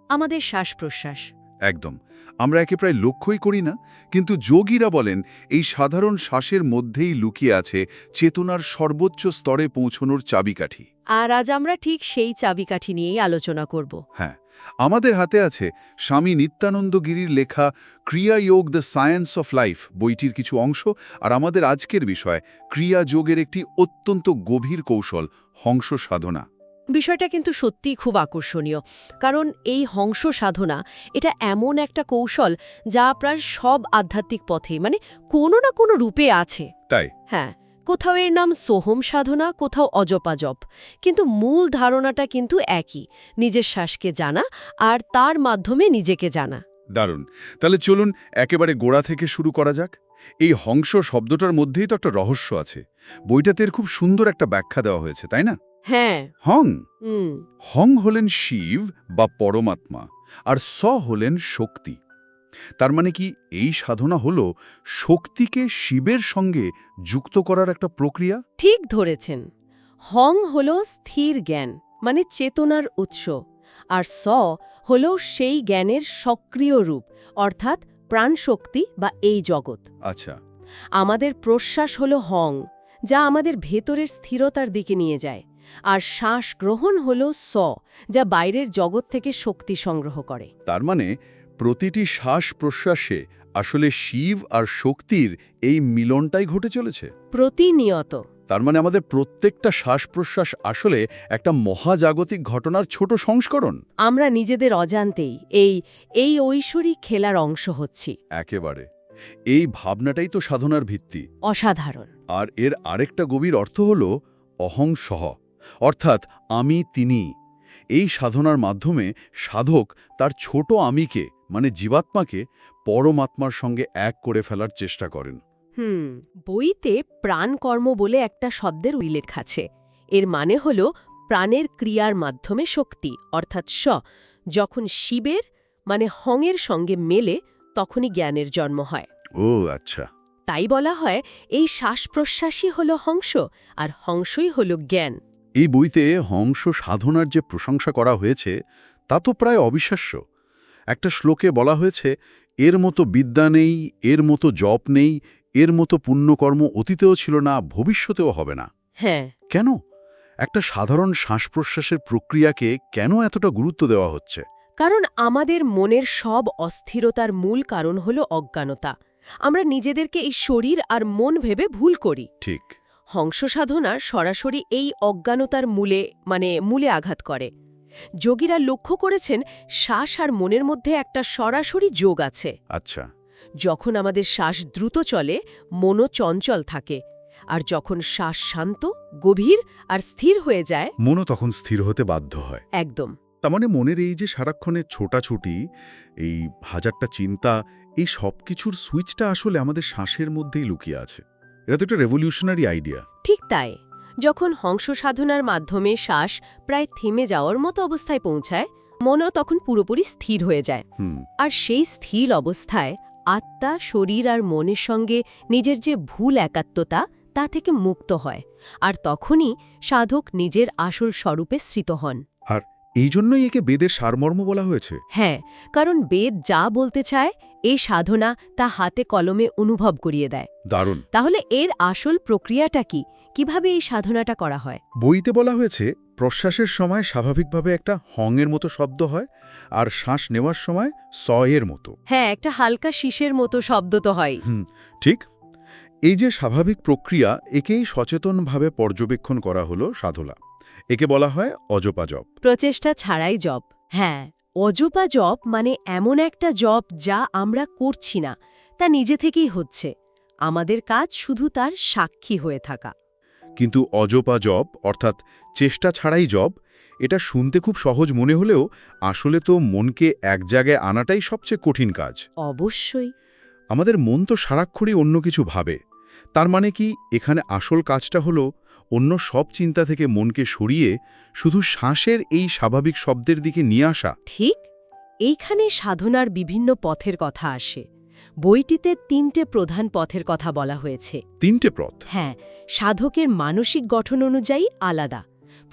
Speaker 1: আমাদের শ্বাস-প্রশ্বাস।
Speaker 3: একদম। আমরা একে প্রায় লক্ষ্যই করি না, কিন্তু যোগীরা বলেন এই সাধারণ শ্বাসের মধ্যেই লুকিয়ে আছে চেতনার সর্বোচ্চ স্তরে পৌঁছনোর চাবিকাঠি।
Speaker 1: আর আজ আমরা ঠিক সেই চাবিকাঠি নিয়েই আলোচনা করব।
Speaker 3: হ্যাঁ, আমাদের হাতে আছে স্বামী নিত্যানন্দ গিরির লেখা Kriyayoga the science of life বইটির কিছু অংশ, আর আমাদের আজকের বিষয় ক্রিয়াযোগের একটি অত্যন্ত গভীর কৌশল, হংস সাধনা।
Speaker 1: বিষয়টা কিন্তু সত্যিই খুব আকর্ষণীয়, কারণ এই হংস সাধনা এটা এমন একটা কৌশল যা প্রায় সব আধ্যাত্মিক পথে, মানে কোনো না কোনো রূপে আছে।
Speaker 3: তাই?
Speaker 1: হ্যাঁ, কোথাও এর নাম সোহম সাধনা, কোথাও অজপা জপ, কিন্তু মূল ধারণাটা কিন্তু একই, নিজের শ্বাসকে জানা আর তার মাধ্যমে নিজেকে জানা।
Speaker 3: দারুণ। তাহলে চলুন একেবারে গোড়া থেকে শুরু করা যাক। এই হংস শব্দটার মধ্যেই তো একটা রহস্য আছে। বইটাতে এর খুব সুন্দর একটা ব্যাখ্যা দেওয়া হয়েছে, তাই না?
Speaker 1: হ্যাঁ।
Speaker 3: হং
Speaker 1: হুম।
Speaker 3: হং হলেন শিব বা পরমাত্মা, আর স হলেন শক্তি। তার মানে কি এই সাধনা হলো শক্তিকে শিবের সঙ্গে যুক্ত করার একটা প্রক্রিয়া?
Speaker 1: ঠিক ধরেছেন। হং হল স্থির জ্ঞান, মানে চেতনার উৎস, আর স হল সেই জ্ঞানের সক্রিয় রূপ, অর্থাৎ প্রাণশক্তি বা এই জগৎ।
Speaker 3: আচ্ছা।
Speaker 1: আমাদের প্রশ্বাস হল হং, যা আমাদের ভেতরের স্থিরতার দিকে নিয়ে যায়, আর শ্বাস গ্রহণ হল স, যা বাইরের জগৎ থেকে শক্তি সংগ্রহ করে।
Speaker 3: তার মানে প্রতিটি শ্বাস প্রশ্বাসে আসলে শিব আর শক্তির এই মিলনটাই ঘটে চলেছে
Speaker 1: প্রতিনিয়ত।
Speaker 3: তার মানে আমাদের প্রত্যেকটা শ্বাস প্রশ্বাস আসলে একটা মহাজাগতিক ঘটনার ছোট সংস্করণ।
Speaker 1: আমরা নিজেদের অজান্তেই এই ঐশ্বরিক খেলার অংশ হচ্ছি।
Speaker 3: একেবারে। এই ভাবনাটাই তো সাধনার ভিত্তি।
Speaker 1: অসাধারণ।
Speaker 3: আর এর আরেকটা গভীর অর্থ হল অহংসহ, অর্থাৎ আমি তিনি। এই সাধনার মাধ্যমে সাধক তার ছোট আমিকে, মানে জীবাত্মাকে, পরমাত্মার সঙ্গে এক করে ফেলার চেষ্টা করেন।
Speaker 1: বইতে প্রাণকর্ম বলে একটা শব্দের উল্লেখ আছে। এর মানে হল প্রাণের ক্রিয়ার মাধ্যমে শক্তি, অর্থাৎ যখন শিবের, মানে হংয়ের সঙ্গে মেলে তখনই জ্ঞানের জন্ম হয়।
Speaker 3: ও আচ্ছা।
Speaker 1: তাই বলা হয় এই শ্বাস-প্রশ্বাসই হল হংস, আর হংসই হল জ্ঞান।
Speaker 3: এই বইতে হংস সাধনার যে প্রশংসা করা হয়েছে তা তো প্রায় অবিশ্বাস্য। একটা শ্লোকে বলা হয়েছে, এর মতো বিদ্যা নেই, এর মতো জপ নেই, এর মতো পুণ্যকর্ম অতীতেও ছিল না, ভবিষ্যতেও হবে না।
Speaker 1: হ্যাঁ।
Speaker 3: কেন? একটা সাধারণ শ্বাস-প্রশ্বাসের প্রক্রিয়াকে কেন এতটা গুরুত্ব দেওয়া হচ্ছে?
Speaker 1: কারণ আমাদের মনের সব অস্থিরতার মূল কারণ হল অজ্ঞানতা। আমরা নিজেদেরকে এই শরীর আর মন ভেবে ভুল করি।
Speaker 3: ঠিক।
Speaker 1: হংস সাধনা সরাসরি এই অজ্ঞানতার মূলে আঘাত করে। যোগীরা লক্ষ্য করেছেন শ্বাস আর মনের মধ্যে একটা সরাসরি যোগ আছে।
Speaker 3: আচ্ছা।
Speaker 1: যখন আমাদের শ্বাস দ্রুত চলে, মনও চঞ্চল থাকে, আর যখন শ্বাস শান্ত, গভীর আর স্থির হয়ে যায়,
Speaker 3: মনও তখন স্থির হতে বাধ্য হয়।
Speaker 1: একদম।
Speaker 3: তার মানে মনের এই যে সারাক্ষণের ছোটাছুটি, এই হাজারটা চিন্তা, এই সব কিছুর সুইচটা আসলে আমাদের শ্বাসের মধ্যেই লুকিয়ে আছে। এটা তো একটা রেভলিউশনারি আইডিয়া।
Speaker 1: ঠিক তাই। যখন হংস সাধনার মাধ্যমে শ্বাস প্রায় থেমে যাওয়ার মতো অবস্থায় পৌঁছায়, মনও তখন পুরোপুরি স্থির হয়ে যায়। আর সেই স্থির অবস্থায় আত্মা, শরীর আর মনের সঙ্গে নিজের যে ভুল একাত্মতা, তা থেকে মুক্ত হয়, আর তখনই সাধক নিজের আসল স্বরূপে স্থিত হন।
Speaker 3: আর এই জন্যই একে বেদের সারমর্ম বলা হয়েছে।
Speaker 1: হ্যাঁ, কারণ বেদ যা বলতে চায় এই সাধনা তা হাতে কলমে অনুভব করিয়ে দেয়।
Speaker 3: দারুণ।
Speaker 1: তাহলে এর আসল প্রক্রিয়াটা কি? কিভাবে এই সাধনাটা করা হয়?
Speaker 3: বইতে বলা হয়েছে প্রশ্বাসের সময় স্বাভাবিকভাবে একটা হংয়ের মতো শব্দ হয়, আর শ্বাস নেওয়ার সময় স এর মতো।
Speaker 1: হ্যাঁ, একটা হালকা শীষের মতো শব্দ তো হয়।
Speaker 3: ঠিক।
Speaker 2: এই যে স্বাভাবিক প্রক্রিয়া, একেই সচেতনভাবে পর্যবেক্ষণ করা হলো সাধনা। একে বলা হয় অজপা জপ।
Speaker 1: প্রচেষ্টা ছাড়াই জপ। হ্যাঁ, অজপা জপ মানে এমন একটা জপ যা আমরা করছি না, তা নিজে থেকেই হচ্ছে। আমাদের কাজ শুধু তার সাক্ষী হয়ে থাকা।
Speaker 2: কিন্তু অজপা জপ অর্থাৎ চেষ্টা ছাড়াই জপ, এটা শুনতে খুব সহজ মনে হলেও আসলে তো মনকে এক জায়গায় আনাটাই সবচেয়ে কঠিন কাজ।
Speaker 1: অবশ্যই।
Speaker 2: আমাদের মন তো সারাক্ষণই অন্য কিছু ভাবে। তার মানে কি এখানে আসল কাজটা হলো অন্য সব চিন্তা থেকে মনকে সরিয়ে শুধু শ্বাসের এই স্বাভাবিক শব্দের দিকে নিয়ে আসা?
Speaker 1: ঠিক এইখানে সাধনার বিভিন্ন পথের কথা আসে। বইটিতে ৩টে প্রধান পথের কথা বলা হয়েছে।
Speaker 2: 3টে পথ?
Speaker 1: হ্যাঁ, সাধকের মানসিক গঠন অনুযায়ী আলাদা।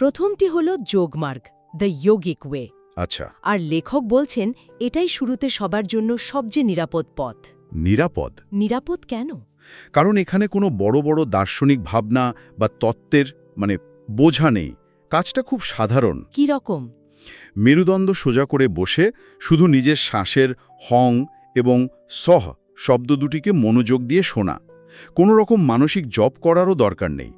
Speaker 1: প্রথমটি হল যোগমার্গ, দ্য যোগিক ওয়ে।
Speaker 2: আচ্ছা।
Speaker 1: আর লেখক বলছেন এটাই শুরুতে সবার জন্য সবচেয়ে নিরাপদ পথ।
Speaker 2: নিরাপদ?
Speaker 1: নিরাপদ কেন?
Speaker 2: কারণ এখানে কোনো বড় বড় দার্শনিক ভাবনা বা তত্ত্বের বোঝা নেই। কাজটা খুব সাধারণ।
Speaker 1: কি রকম?
Speaker 2: মেরুদণ্ড সোজা করে বসে শুধু নিজের শ্বাসের হং এবং সহ শব্দ দুটিকে মনোযোগ দিয়ে শোনা। কোনো রকম মানসিক জপ করারও দরকার নেই,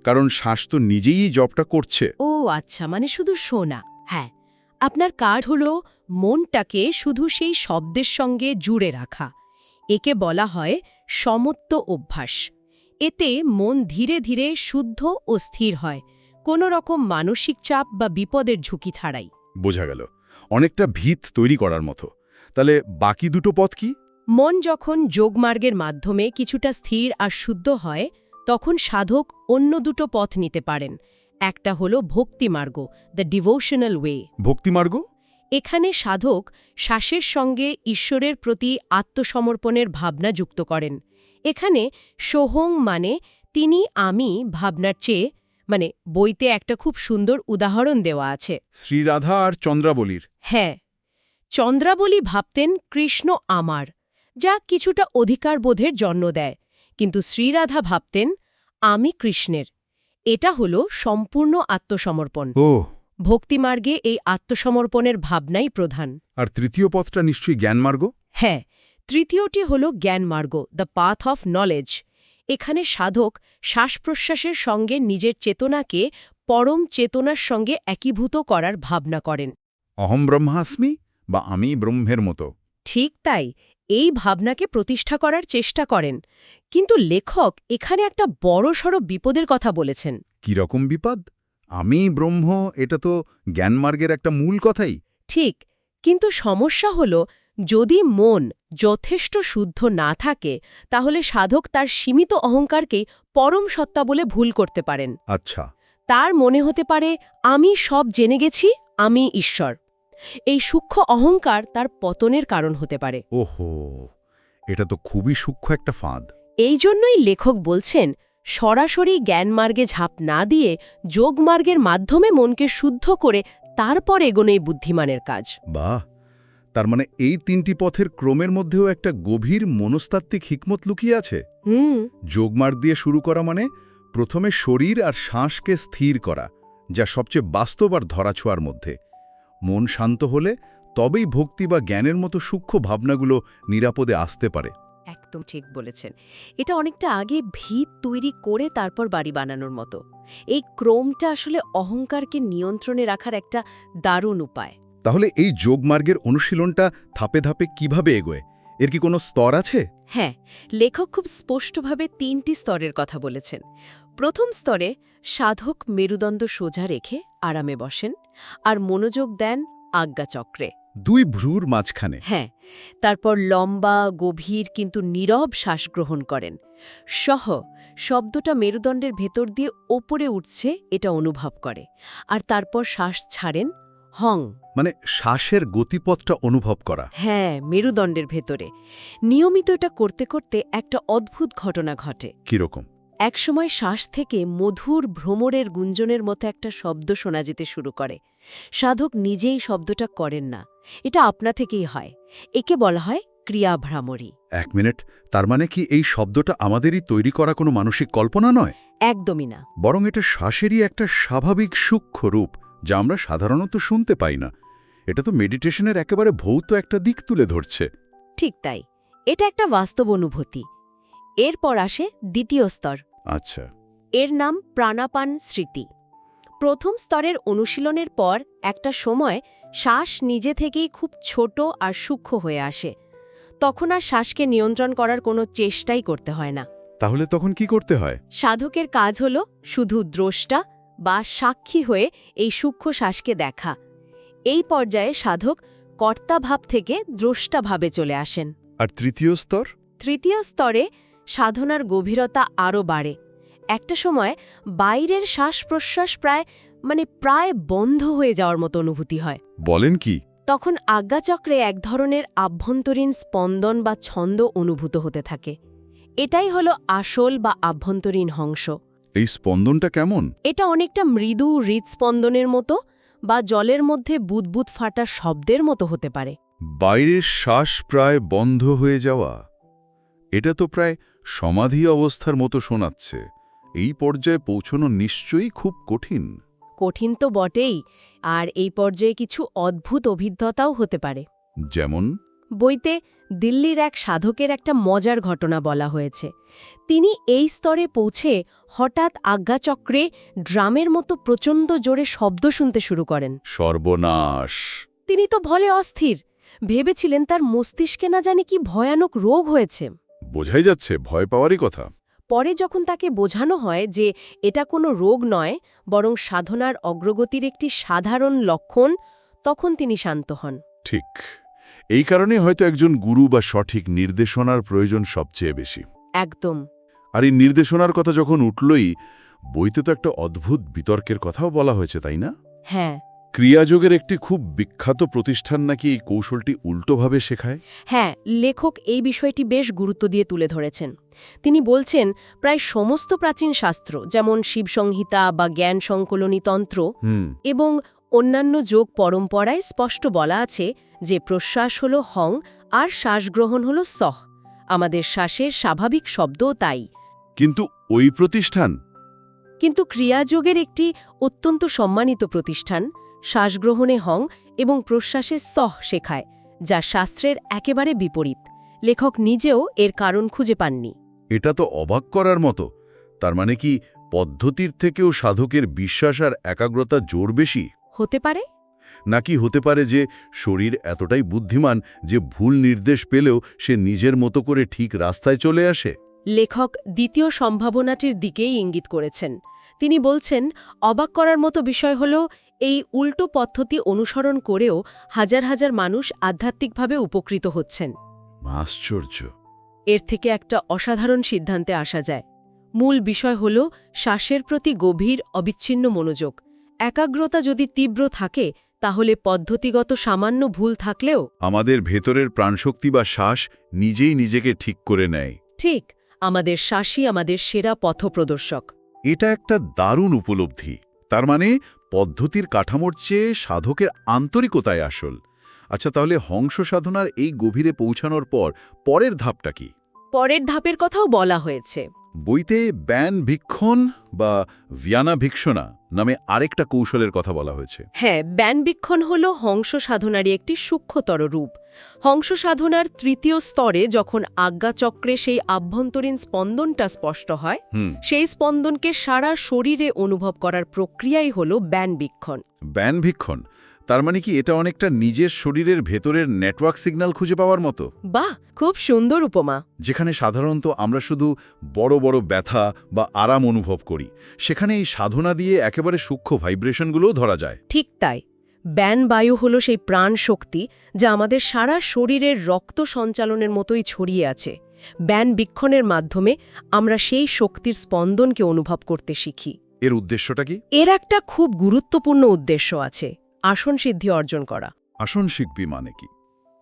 Speaker 2: কারণ শ্বাস তো নিজেই জপটা করছে।
Speaker 1: ও আচ্ছা, মানে শুধু শোনা। হ্যাঁ, আপনার কাজ হলো মনটাকে শুধু সেই শব্দের সঙ্গে জুড়ে রাখা। একে বলা হয় সমত্ব অভ্যাস। এতে মন ধীরে ধীরে শুদ্ধ ও স্থির হয়, কোনো রকম মানসিক চাপ বা বিপদের ঝুঁকি ছাড়াই।
Speaker 2: বোঝা গেল, অনেকটা ভিত তৈরি করার মতো। তাহলে বাকি দুটো পথ কি?
Speaker 1: মন যখন যোগমার্গের মাধ্যমে কিছুটা স্থির আর শুদ্ধ হয়, তখন সাধক অন্য দুটো পথ নিতে পারেন। একটা হলো Bhaktimarg, the devotional way.
Speaker 2: Bhaktimarg?
Speaker 1: এখানে সাধক শ্বাসের সঙ্গে ঈশ্বরের প্রতি আত্মসমর্পণের ভাবনা যুক্ত করেন। এখানে সোহং মানে তিনি আমি ভাবনার চেয়ে, মানে বইতে একটা খুব সুন্দর উদাহরণ দেওয়া আছে।
Speaker 2: শ্রীরাধা আর চন্দ্রাবলীর?
Speaker 1: হ্যাঁ, চন্দ্রাবলী ভাবতেন কৃষ্ণ আমার, যা কিছুটা অধিকারবোধের জন্ম দেয়, কিন্তু শ্রীরাধা ভাবতেন আমি কৃষ্ণের। এটা হলো সম্পূর্ণ আত্মসমর্পণ।
Speaker 2: ও,
Speaker 1: ভক্তিমার্গে এই আত্মসমর্পণের ভাবনাই প্রধান।
Speaker 2: আর তৃতীয় পথটা নিশ্চয়ই জ্ঞানমার্গ?
Speaker 1: হ্যাঁ, তৃতীয়টি হল জ্ঞানমার্গ, দ্য পাথ অফ নলেজ। এখানে সাধক শ্বাস-প্রশ্বাসের সঙ্গে নিজের চেতনাকে পরম চেতনার সঙ্গে একীভূত করার ভাবনা করেন।
Speaker 2: অহম ব্রহ্মাস্মি, বা আমি ব্রহ্মের মতো।
Speaker 1: ঠিক তাই, এই ভাবনাকে প্রতিষ্ঠা করার চেষ্টা করেন। কিন্তু লেখক এখানে একটা বড়সড় বিপদের কথা বলেছেন।
Speaker 2: কি রকম বিপদ? আমি ব্রহ্ম, এটা তো জ্ঞানমার্গের একটা মূল কথাই।
Speaker 1: ঠিক, কিন্তু সমস্যা হল যদি মন যথেষ্ট শুদ্ধ না থাকে, তাহলে সাধক তার সীমিত অহংকারকেই পরম সত্তা বলে ভুল করতে পারেন।
Speaker 2: আচ্ছা।
Speaker 1: তার মনে হতে পারে আমি সব জেনে গেছি, আমি ঈশ্বর। এই সূক্ষ্ম অহংকার তার পতনের কারণ হতে পারে।
Speaker 2: ওহো, এটা তো খুবই সূক্ষ্ম একটা ফাঁদ।
Speaker 1: এই জন্যই লেখক বলছেন সরাসরি জ্ঞানমার্গে ঝাঁপ না দিয়ে যোগমার্গের মাধ্যমে মনকে শুদ্ধ করে তারপর এগোনোই বুদ্ধিমানের কাজ।
Speaker 2: বাহ, তার মানে এই 3টি পথের ক্রমের মধ্যেও একটা গভীর মনস্তাত্ত্বিক হিকমত লুকিয়ে আছে। যোগমার্গ দিয়ে শুরু করা মানে প্রথমে শরীর আর শ্বাসকে স্থির করা, যা সবচেয়ে বাস্তব আর ধরাছোঁয়ার মধ্যে। মন শান্ত হলে তবেই ভক্তি বা জ্ঞানের মতো সূক্ষ্ম ভাবনাগুলো নিরাপদে আসতে পারে।
Speaker 1: একদম ঠিক বলেছেন। এটা অনেকটা আগে ভিত তৈরি করে তারপর বাড়ি বানানোর মতো। এই ক্রমটা আসলে অহংকারকে নিয়ন্ত্রণে রাখার একটা দারুণ উপায়।
Speaker 2: তাহলে এই যোগমার্গের অনুশীলনটা ধাপে ধাপে কিভাবে এগোয়? এর কি কোনো স্তর আছে?
Speaker 1: হ্যাঁ, লেখক খুব স্পষ্টভাবে 3টি স্তরের কথা বলেছেন। প্রথম স্তরে সাধক মেরুদণ্ড সোজা রেখে আরামে বসেন আর মনোযোগ দেন আজ্ঞাচক্রে।
Speaker 2: 2 ভ্রুর মাঝখানে?
Speaker 1: হ্যাঁ, তারপর লম্বা গভীর কিন্তু নীরব শ্বাস গ্রহণ করেন। শব্দটা মেরুদণ্ডের ভেতর দিয়ে ওপরে উঠছে এটা অনুভব করে, আর তারপর শ্বাস ছাড়েন হং,
Speaker 2: মানে শ্বাসের গতিপথটা অনুভব করা।
Speaker 1: হ্যাঁ, মেরুদণ্ডের ভেতরে। নিয়মিত এটা করতে করতে একটা অদ্ভুত ঘটনা ঘটে।
Speaker 2: কিরকম?
Speaker 1: একসময় শ্বাস থেকে মধুর ভ্রমরের গুঞ্জনের মতো একটা শব্দ শোনা যেতে শুরু করে। সাধক নিজেই শব্দটা করেন না, এটা আপনা থেকেই হয়। একে বলা হয় ক্রিয়াভ্রামরী।
Speaker 2: 1 মিনিট, তার মানে কি এই শব্দটা আমাদেরই তৈরি করা কোনো মানসিক কল্পনা নয়?
Speaker 1: একদমই না।
Speaker 2: বরং এটা শ্বাসেরই একটা স্বাভাবিক সূক্ষ্ম রূপ, যা আমরা সাধারণত শুনতে পাই না। এটা তো মেডিটেশনের একেবারে ভৌত একটা দিক তুলে ধরছে।
Speaker 1: ঠিক তাই, এটা একটা বাস্তব অনুভূতি। এরপর আসে দ্বিতীয় স্তর।
Speaker 2: আচ্ছা।
Speaker 1: এর নাম প্রাণাপান স্মৃতি। প্রথম স্তরের অনুশীলনের পর একটা সময় শ্বাস নিজে থেকেই খুব ছোট আর সূক্ষ্ম হয়ে আসে। তখন আর শ্বাসকে নিয়ন্ত্রণ করার কোনো চেষ্টাই করতে হয় না।
Speaker 2: তাহলে তখন কি করতে হয়?
Speaker 1: সাধকের কাজ হল শুধু দ্রষ্টা বা সাক্ষী হয়ে এই সূক্ষ্ম শ্বাসকে দেখা। এই পর্যায়ে সাধক কর্তাভাব থেকে দ্রষ্টাভাবে চলে আসেন।
Speaker 2: আর তৃতীয় স্তর?
Speaker 1: তৃতীয় স্তরে সাধনার গভীরতা আরও বাড়ে। একটা সময় বাইরের শ্বাস-প্রশ্বাস প্রায় বন্ধ হয়ে যাওয়ার মতো অনুভূতি হয়।
Speaker 2: বলেন কি?
Speaker 1: তখন আজ্ঞাচক্রে এক ধরনের আভ্যন্তরীণ স্পন্দন বা ছন্দ অনুভূত হতে থাকে। এটাই হলো আসল বা আভ্যন্তরীণ হংস।
Speaker 2: এই স্পন্দনটা কেমন?
Speaker 1: এটা অনেকটা মৃদু হৃৎস্পন্দনের মতো বা জলের মধ্যে বুদবুদ ফাটা শব্দের মতো হতে পারে।
Speaker 2: বাইরের শ্বাস প্রায় বন্ধ হয়ে যাওয়া, এটা তো প্রায় সমাধি অবস্থার মতো শোনাচ্ছে। এই পর্যায়ে পৌঁছানো নিশ্চয়ই খুব কঠিন।
Speaker 1: কঠিন তো বটেই, আর এই পর্যায়ে কিছু অদ্ভুত অভিজ্ঞতাও হতে পারে।
Speaker 2: যেমন?
Speaker 1: বইতে দিল্লির এক সাধকের একটা মজার ঘটনা বলা হয়েছে। তিনি এই স্তরে পৌঁছে হঠাৎ আজ্ঞাচক্রে ড্রামের মতো প্রচণ্ড জোরে শব্দ শুনতে শুরু করেন।
Speaker 2: সর্বনাশ!
Speaker 1: তিনি তো ভয়ে অস্থির, ভেবেছিলেন তার মস্তিষ্কে না জানি কি ভয়ানক রোগ হয়েছে।
Speaker 2: বোঝাই যাচ্ছে ভয় পাওয়ারই কথা।
Speaker 1: পরে যখন তাকে বোঝানো হয় যে এটা কোনো রোগ নয়, বরং সাধনার অগ্রগতির একটি সাধারণ লক্ষণ, তখন তিনি শান্ত হন।
Speaker 2: ঠিক। এই কারণে হয়তো একজন গুরু বা সঠিক নির্দেশনার প্রয়োজন সবচেয়ে বেশি।
Speaker 1: একদম।
Speaker 2: আর এই নির্দেশনার কথা যখন উঠলই, বইতে তো একটা অদ্ভুত বিতর্কের কথাও বলা হয়েছে, তাই না?
Speaker 1: হ্যাঁ।
Speaker 2: ক্রিয়াযোগের একটি খুব বিখ্যাত প্রতিষ্ঠান নাকি এই কৌশলটি উল্টোভাবে শেখায়?
Speaker 1: হ্যাঁ, লেখক এই বিষয়টি বেশ গুরুত্ব দিয়ে তুলে ধরেছেন। তিনি বলছেন, প্রায় সমস্ত প্রাচীন শাস্ত্র, যেমন শিবসংহিতা বা জ্ঞান সংকলনী তন্ত্র এবং অন্যান্য যোগ পরম্পরায় স্পষ্ট বলা আছে যে প্রশ্বাস হল হং আর শ্বাসগ্রহণ হল সহ। আমাদের শ্বাসের স্বাভাবিক শব্দও তাই।
Speaker 2: কিন্তু ওই প্রতিষ্ঠান?
Speaker 1: কিন্তু ক্রিয়াযোগের একটি অত্যন্ত সম্মানিত প্রতিষ্ঠান শ্বাসগ্রহণে হং এবং প্রশ্বাসে সহ শেখায়, যা শাস্ত্রের একেবারে বিপরীত। লেখক নিজেও এর কারণ খুঁজে পাননি।
Speaker 2: এটা তো অবাক করার মতো। তার মানে কি পদ্ধতির থেকেও সাধকের বিশ্বাস আর একাগ্রতা জোর বেশি?
Speaker 1: হতে পারে।
Speaker 2: নাকি হতে পারে যে শরীর এতটাই বুদ্ধিমান যে ভুল নির্দেশ পেলেও সে নিজের মতো করে ঠিক রাস্তায় চলে আসে?
Speaker 1: লেখক দ্বিতীয় সম্ভাবনাটির দিকেই ইঙ্গিত করেছেন। তিনি বলছেন, অবাক করার মতো বিষয় হল এই উল্টো পদ্ধতি অনুসরণ করেও হাজার হাজার মানুষ আধ্যাত্মিকভাবে উপকৃত হচ্ছেন।
Speaker 2: আশ্চর্য!
Speaker 1: এর থেকে একটা অসাধারণ সিদ্ধান্তে আসা যায়। মূল বিষয় হল শ্বাসের প্রতি গভীর অবিচ্ছিন্ন মনোযোগ। একাগ্রতা যদি তীব্র থাকে, তাহলে পদ্ধতিগত সামান্য ভুল থাকলেও
Speaker 2: আমাদের ভেতরের প্রাণশক্তি বা শ্বাস নিজেই নিজেকে ঠিক করে নেয়।
Speaker 1: ঠিক, আমাদের শ্বাসই আমাদের সেরা পথপ্রদর্শক।
Speaker 2: এটা একটা দারুণ উপলব্ধি। তার মানে পদ্ধতির কাঠামোর চেয়ে সাধকের আন্তরিকতায় আসল। আচ্ছা, তাহলে হংস সাধনার এই গভীরে পৌঁছানোর পর পরের ধাপটা কি?
Speaker 1: পরের ধাপের কথাও বলা হয়েছে।
Speaker 2: বইতে ব্যান ভিক্ষণ বা ভিয়ানা ভিক্ষণা নামে আরেকটা কৌশলের কথা বলা হয়েছে।
Speaker 1: হ্যাঁ, ব্যানবিক্ষণ হল হংস সাধনারই একটি সূক্ষ্মতর রূপ। হংস সাধনার তৃতীয় স্তরে যখন আজ্ঞাচক্রে সেই আভ্যন্তরীণ স্পন্দনটা স্পষ্ট হয়, সেই স্পন্দনকে সারা শরীরে অনুভব করার প্রক্রিয়াই হল ব্যানবিক্ষণ।
Speaker 2: ব্যান ভিক্ষণ, তার মানে কি এটা অনেকটা নিজের শরীরের ভেতরের নেটওয়ার্ক সিগন্যাল খুঁজে পাওয়ার মতো?
Speaker 1: বাহ, খুব সুন্দর উপমা।
Speaker 2: যেখানে সাধারণত আমরা শুধু বড় বড় ব্যথা বা আরাম অনুভব করি, সেখানে এই সাধনা দিয়ে একেবারে সূক্ষ্ম ভাইব্রেশনগুলোও ধরা যায়।
Speaker 1: ঠিক তাই। ব্যানবায়ু হল সেই প্রাণ শক্তি যা আমাদের সারা শরীরের রক্ত সঞ্চালনের মতোই ছড়িয়ে আছে। ব্যানবিক্ষণের মাধ্যমে আমরা সেই শক্তির স্পন্দনকে অনুভব করতে শিখি।
Speaker 2: এর উদ্দেশ্যটা কি?
Speaker 1: এর একটা খুব গুরুত্বপূর্ণ উদ্দেশ্য আছে, আসন সিদ্ধি অর্জন করা।
Speaker 2: আসন শিখবি মানে কি?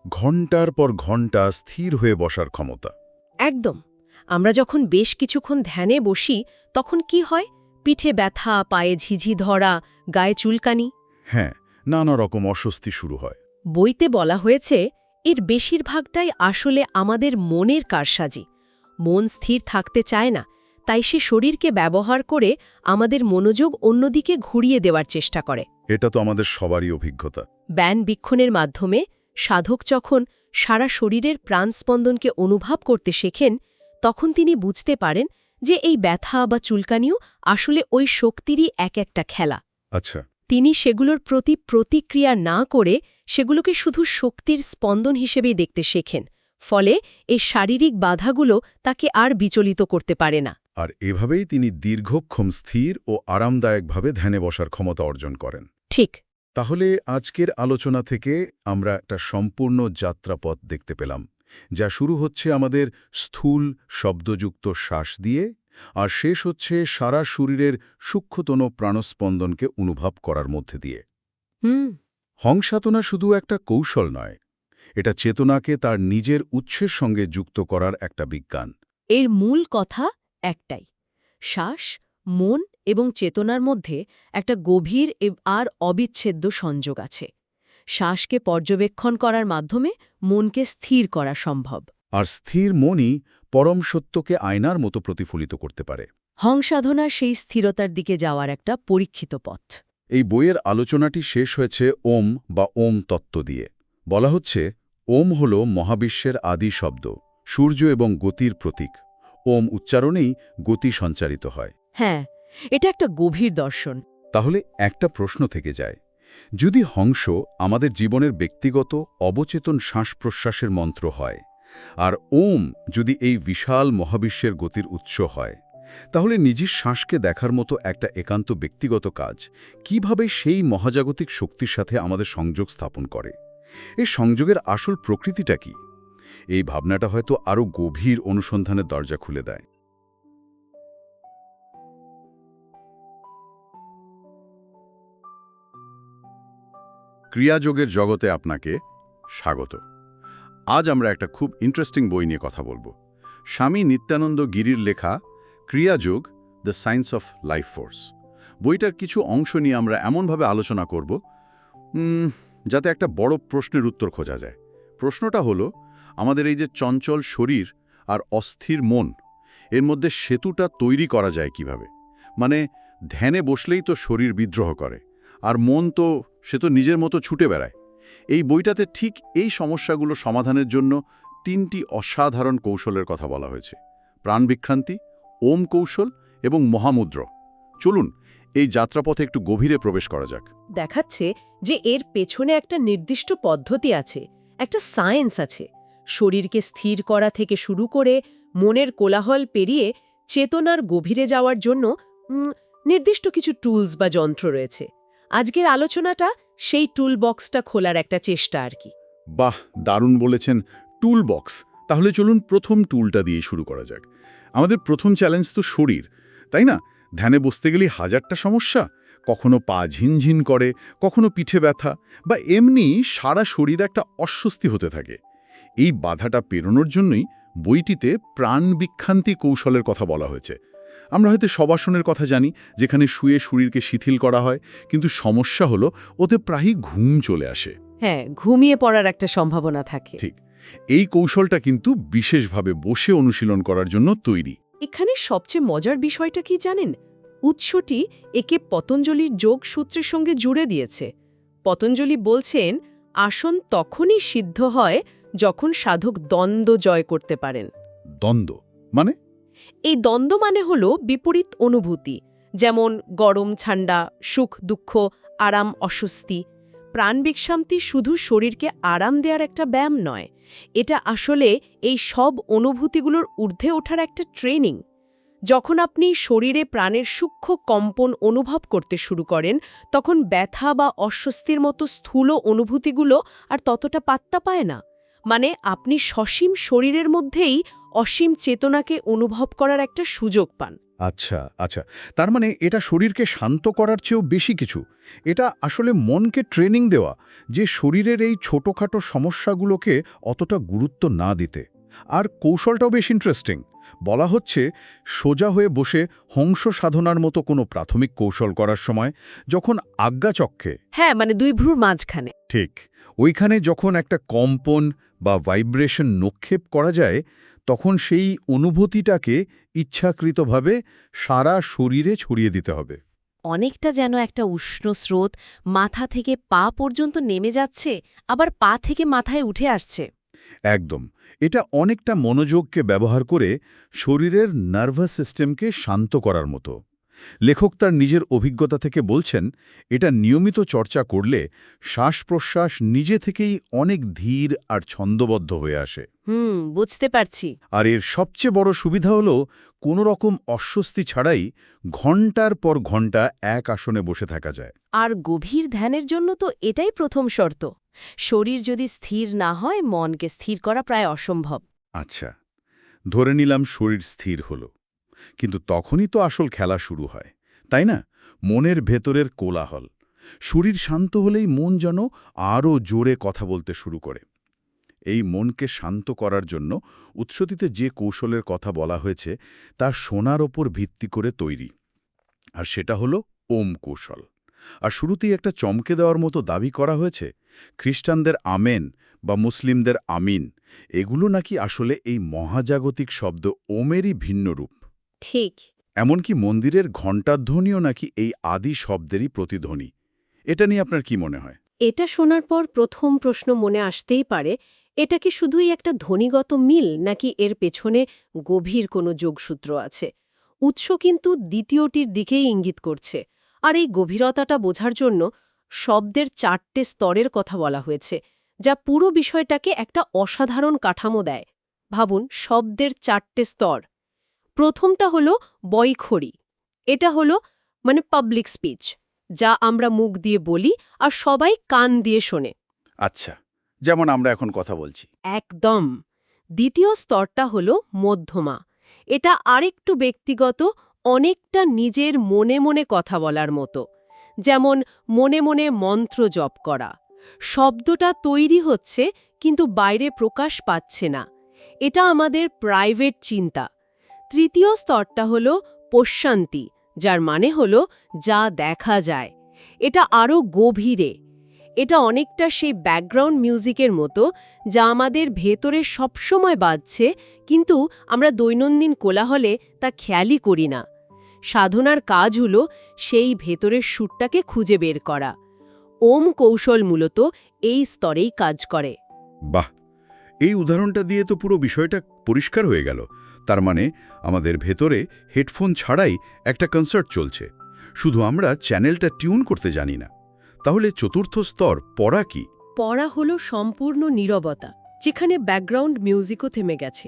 Speaker 2: ঘণ্টার পর ঘণ্টা স্থির হয়ে বসার ক্ষমতা।
Speaker 1: একদম। আমরা যখন বেশ কিছুক্ষণ ধ্যানে বসি, তখন কি হয়? পিঠে ব্যথা, পায়ে ঝিঝি ধরা, গায়ে চুলকানি।
Speaker 2: হ্যাঁ, নানা রকম অস্বস্তি শুরু হয়।
Speaker 1: বইতে বলা হয়েছে, এর বেশিরভাগটাই আসলে আমাদের মনের কারসাজি। মন স্থির থাকতে চায় না, তাই সে শরীরকে ব্যবহার করে আমাদের মনোযোগ অন্যদিকে ঘুরিয়ে দেওয়ার চেষ্টা করে।
Speaker 2: এটা তো আমাদের সবারই অভিজ্ঞতা।
Speaker 1: ব্যানবিক্ষণের মাধ্যমে সাধক যখন সারা শরীরের প্রাণস্পন্দনকে অনুভব করতে শেখেন, তখন তিনি বুঝতে পারেন যে এই ব্যথা বা চুলকানিও আসলে ওই শক্তিরই একটা খেলা।
Speaker 2: আচ্ছা।
Speaker 1: তিনি সেগুলোর প্রতি প্রতিক্রিয়া না করে সেগুলোকে শুধু শক্তির স্পন্দন হিসেবেই দেখতে শেখেন। ফলে এই শারীরিক বাধাগুলো তাকে আর বিচলিত করতে পারে না।
Speaker 2: আর এভাবেই তিনি দীর্ঘক্ষণ স্থির ও আরামদায়কভাবে ধ্যানে বসার ক্ষমতা অর্জন করেন।
Speaker 1: ঠিক।
Speaker 2: তাহলে আজকের আলোচনা থেকে আমরা একটা সম্পূর্ণ যাত্রাপথ দেখতে পেলাম, যা শুরু হচ্ছে আমাদের স্থূল শব্দযুক্ত শ্বাস দিয়ে আর শেষ হচ্ছে সারা শরীরের সূক্ষ্মতম প্রাণস্পন্দনকে অনুভব করার মধ্যে দিয়ে। হংসাধনা শুধু একটা কৌশল নয়, এটা চেতনাকে তার নিজের উৎসের সঙ্গে যুক্ত করার একটা বিজ্ঞান।
Speaker 1: এর মূল কথা একটাই, শ্বাস, মন এবং চেতনার মধ্যে একটা গভীর আর অবিচ্ছেদ্য সংযোগ আছে। শ্বাসকে পর্যবেক্ষণ করার মাধ্যমে মনকে স্থির করা সম্ভব।
Speaker 2: আর স্থির মনই পরম সত্যকে আয়নার মতো প্রতিফলিত করতে পারে।
Speaker 1: হংসাধনা সেই স্থিরতার দিকে যাওয়ার একটা পরীক্ষিত পথ।
Speaker 2: এই বইয়ের আলোচনাটি শেষ হয়েছে ওম বা ওম তত্ত্ব দিয়ে। বলা হচ্ছে, ওম হল মহাবিশ্বের আদি শব্দ, সূর্য এবং গতির প্রতীক। ওম উচ্চারণেই গতি সঞ্চারিত হয়।
Speaker 1: হ্যাঁ, এটা একটা গভীর দর্শন।
Speaker 2: তাহলে একটা প্রশ্ন থেকে যায়, যদি হংস আমাদের জীবনের ব্যক্তিগত অবচেতন শ্বাস-প্রশ্বাসের মন্ত্র হয়, আর ওম যদি এই বিশাল মহাবিশ্বের গতির উৎস হয়, তাহলে নিজের শ্বাসকে দেখার মতো একটা একান্ত ব্যক্তিগত কাজ কিভাবে সেই মহাজাগতিক শক্তির সাথে আমাদের সংযোগ স্থাপন করে? এই সংযোগের আসল প্রকৃতিটা কি? এই ভাবনাটা হয়তো আরও গভীর অনুসন্ধানের দরজা খুলে দেয়। ক্রিয়াযোগের জগতে আপনাকে স্বাগত। আজ আমরা একটা খুব ইন্টারেস্টিং বই নিয়ে কথা বলবো। স্বামী নিত্যানন্দ গিরির লেখা Kriyayoga, the science of life force. বইটার কিছু অংশ নিয়ে আমরা এমনভাবে আলোচনা করব যাতে একটা বড় প্রশ্নের উত্তর খোঁজা যায়। প্রশ্নটা হলো, আমাদের এই যে চঞ্চল শরীর আর অস্থির মন, এর মধ্যে সেতুটা তৈরি করা যায় কিভাবে? মানে ধ্যানে বসলেই তো শরীর বিদ্রোহ করে, আর মন তো সে তো নিজের মতো ছুটে বেড়ায়। এই বইটাতে ঠিক এই সমস্যাগুলো সমাধানের জন্য 3টি অসাধারণ কৌশলের কথা বলা হয়েছে: প্রাণবিক্ষান্তি, ওম কৌশল এবং মহামুদ্র। চলুন এই যাত্রাপথে একটু গভীরে প্রবেশ করা যাক।
Speaker 1: দেখাচ্ছে যে এর পেছনে একটা নির্দিষ্ট পদ্ধতি আছে, একটা সায়েন্স আছে। শরীরকে স্থির করা থেকে শুরু করে মনের কোলাহল পেরিয়ে চেতনার গভীরে যাওয়ার জন্য নির্দিষ্ট কিছু টুলস বা যন্ত্র রয়েছে। আজকের আলোচনাটা সেই টুল বক্সটা খোলার একটা চেষ্টা আর কি।
Speaker 2: বাহ, দারুণ বলেছেন, টুল বক্স। তাহলে চলুন প্রথম টুলটা দিয়ে শুরু করা যাক। আমাদের প্রথম চ্যালেঞ্জ তো শরীর, তাই না? ধ্যানে বসতে গেলে হাজারটা সমস্যা, কখনো পা ঝিনঝিন করে, কখনো পিঠে ব্যথা, বা এমনি সারা শরীর একটা অস্বস্তি হতে থাকে। এই বাধাটা পেরোনোর জন্যই বইটিতে প্রাণবিক্ষান্তি কৌশলের কথা বলা হয়েছে। আমরা হয়তো শবাসনের কথা জানি, যেখানে শুয়ে শরীরকে শিথিল করা হয়, কিন্তু সমস্যা হলো ওতে প্রায়ই ঘুম চলে আসে।
Speaker 1: হ্যাঁ, ঘুমিয়ে পড়ার একটা সম্ভাবনা থাকে।
Speaker 2: ঠিক। এই কৌশলটা কিন্তু বিশেষভাবে বসে অনুশীলন করার জন্য তৈরি।
Speaker 1: এখানে সবচেয়ে মজার বিষয়টা কি জানেন? উৎসটি একে পতঞ্জলির যোগ সূত্রের সঙ্গে জুড়ে দিয়েছে। পতঞ্জলি বলছেন, আসন তখনই সিদ্ধ হয় যখন সাধক দ্বন্দ্ব জয় করতে পারেন।
Speaker 2: দ্বন্দ্ব মানে?
Speaker 1: এই দ্বন্দ্ব মানে হল বিপরীত অনুভূতি, যেমন গরম ঠান্ডা, সুখ দুঃখ, আরাম অস্বস্তি। প্রাণবিক্ষান্তি শুধু শরীরকে আরাম দেওয়ার একটা ব্যায়াম নয়, এটা আসলে এই সব অনুভূতিগুলোর ঊর্ধ্বে ওঠার একটা ট্রেনিং। যখন আপনি শরীরে প্রাণের সূক্ষ্ম কম্পন অনুভব করতে শুরু করেন, তখন ব্যথা বা অস্বস্তির মতো স্থূল অনুভূতিগুলো আর ততটা পাত্তা পায় না। মানে আপনি সসীম শরীরের মধ্যেই অসীম চেতনাকে অনুভব করার একটা সুযোগ পান।
Speaker 2: আচ্ছা আচ্ছা, তার মানে এটা শরীরকে শান্ত করার চেয়েও বেশি কিছু। এটা আসলে মনকে ট্রেনিং দেওয়া, যে শরীরের এই ছোটোখাটো সমস্যাগুলোকে অতটা গুরুত্ব না দিতে। আর কৌশলটাও বেশ ইন্টারেস্টিং। বলা হচ্ছে, সোজা হয়ে বসে হংস সাধনার মতো কোনো প্রাথমিক কৌশল করার সময় যখন আজ্ঞাচক্রে,
Speaker 1: হ্যাঁ, মানে দুই ভ্রুর মাঝখানে,
Speaker 2: ঠিক ওইখানে যখন একটা কম্পন বা ভাইব্রেশন নিক্ষেপ করা যায়, তখন সেই অনুভূতিটাকে ইচ্ছাকৃতভাবে সারা শরীরে ছড়িয়ে দিতে হবে।
Speaker 1: অনেকটা যেন একটা উষ্ণ স্রোত মাথা থেকে পা পর্যন্ত নেমে যাচ্ছে, আবার পা থেকে মাথায় উঠে আসছে।
Speaker 3: একদম। এটা অনেকটা মনোযোগকে ব্যবহার করে শরীরের নার্ভাস সিস্টেমকে শান্ত করার মতো। লেখক তার নিজের অভিজ্ঞতা থেকে বলছেন, এটা নিয়মিত চর্চা করলে শ্বাস-প্রশ্বাস নিজে থেকেই অনেক ধীর আর ছন্দবদ্ধ হয়ে আসে।
Speaker 1: বুঝতে পারছি।
Speaker 3: আর এর সবচেয়ে বড় সুবিধা হলো কোনো রকম অস্বস্তি ছাড়াই ঘন্টার পর ঘন্টা এক আসনে বসে থাকা যায়।
Speaker 1: আর গভীর ধ্যানের জন্য তো এটাই প্রথম শর্ত। শরীর যদি স্থির না হয়, মনকে স্থির করা প্রায় অসম্ভব।
Speaker 3: আচ্ছা, ধরে নিলাম শরীর স্থির হলো, কিন্তু তখনই তো আসল খেলা শুরু হয়, তাই না? মনের ভেতরের কোলাহল। শরীর শান্ত হলেই মন যেন আরও জোরে কথা বলতে শুরু করে। এই মনকে শান্ত করার জন্য উৎসটিতে যে কৌশলের কথা বলা হয়েছে তা শোনার ওপর ভিত্তি করে তৈরি, আর সেটা হলো ওম কৌশল। আর শুরুতেই একটা চমকে দেওয়ার মতো দাবি করা হয়েছে, খ্রিস্টানদের আমেন বা মুসলিমদের আমিন, এগুলো নাকি আসলে এই মহাজাগতিক শব্দ ওমেরই ভিন্ন রূপ।
Speaker 1: ঠিক।
Speaker 3: এমনকি মন্দিরের ঘণ্টাধ্বনিও নাকি এই আদি শব্দেরই প্রতিধ্বনি। এটা নিয়ে আপনার কি মনে হয়?
Speaker 1: এটা শোনার পর প্রথম প্রশ্ন মনে আসতেই পারে, এটা কি শুধুই একটা ধ্বনিগত মিল, নাকি এর পেছনে গভীর কোনো যোগসূত্র আছে? উৎস কিন্তু দ্বিতীয়টির দিকেই ইঙ্গিত করছে। আর এই গভীরতাটা বোঝার জন্য শব্দের 4টে স্তরের কথা বলা হয়েছে, যা পুরো বিষয়টাকে একটা অসাধারণ কাঠামো দেয়। ভাবুন, শব্দের 4টে স্তর। প্রথমটা হলো বৈখরি। এটা হলো পাবলিক স্পিচ, যা আমরা মুখ দিয়ে বলি আর সবাই কান দিয়ে শোনে।
Speaker 3: আচ্ছা, যেমন আমরা এখন কথা বলছি।
Speaker 1: একদম। দ্বিতীয় স্তরটা হলো মধ্যমা। এটা আরেকটু ব্যক্তিগত, অনেকটা নিজের মনে মনে কথা বলার মতো। যেমন মনে মনে মন্ত্র জপ করা। শব্দটা তৈরি হচ্ছে কিন্তু বাইরে প্রকাশ পাচ্ছে না। এটা আমাদের প্রাইভেট চিন্তা। তৃতীয় স্তরটা হলো পশ্যান্তি, যার মানে হলো যা দেখা যায়। এটা আরও গভীরে। এটা অনেকটা সেই ব্যাকগ্রাউন্ড মিউজিকের মতো, যা আমাদের ভেতরে সবসময় বাজছে, কিন্তু আমরা দৈনন্দিন কোলাহলে তা খেয়ালই করি না। সাধনার কাজ হলো সেই ভেতরের সুরটাকে খুঁজে বের করা। ওম কৌশল মূলত এই স্তরেই কাজ করে।
Speaker 2: বাহ, এই উদাহরণটা দিয়ে তো পুরো বিষয়টা পরিষ্কার হয়ে গেল। তার মানে আমাদের ভেতরে হেডফোন ছাড়াই একটা কনসার্ট চলছে, শুধু আমরা চ্যানেলটা টিউন করতে জানি না। তাহলে চতুর্থ স্তর পড়া কি?
Speaker 1: পড়া হলো সম্পূর্ণ নীরবতা, যেখানে ব্যাকগ্রাউন্ড মিউজিকও থেমে গেছে।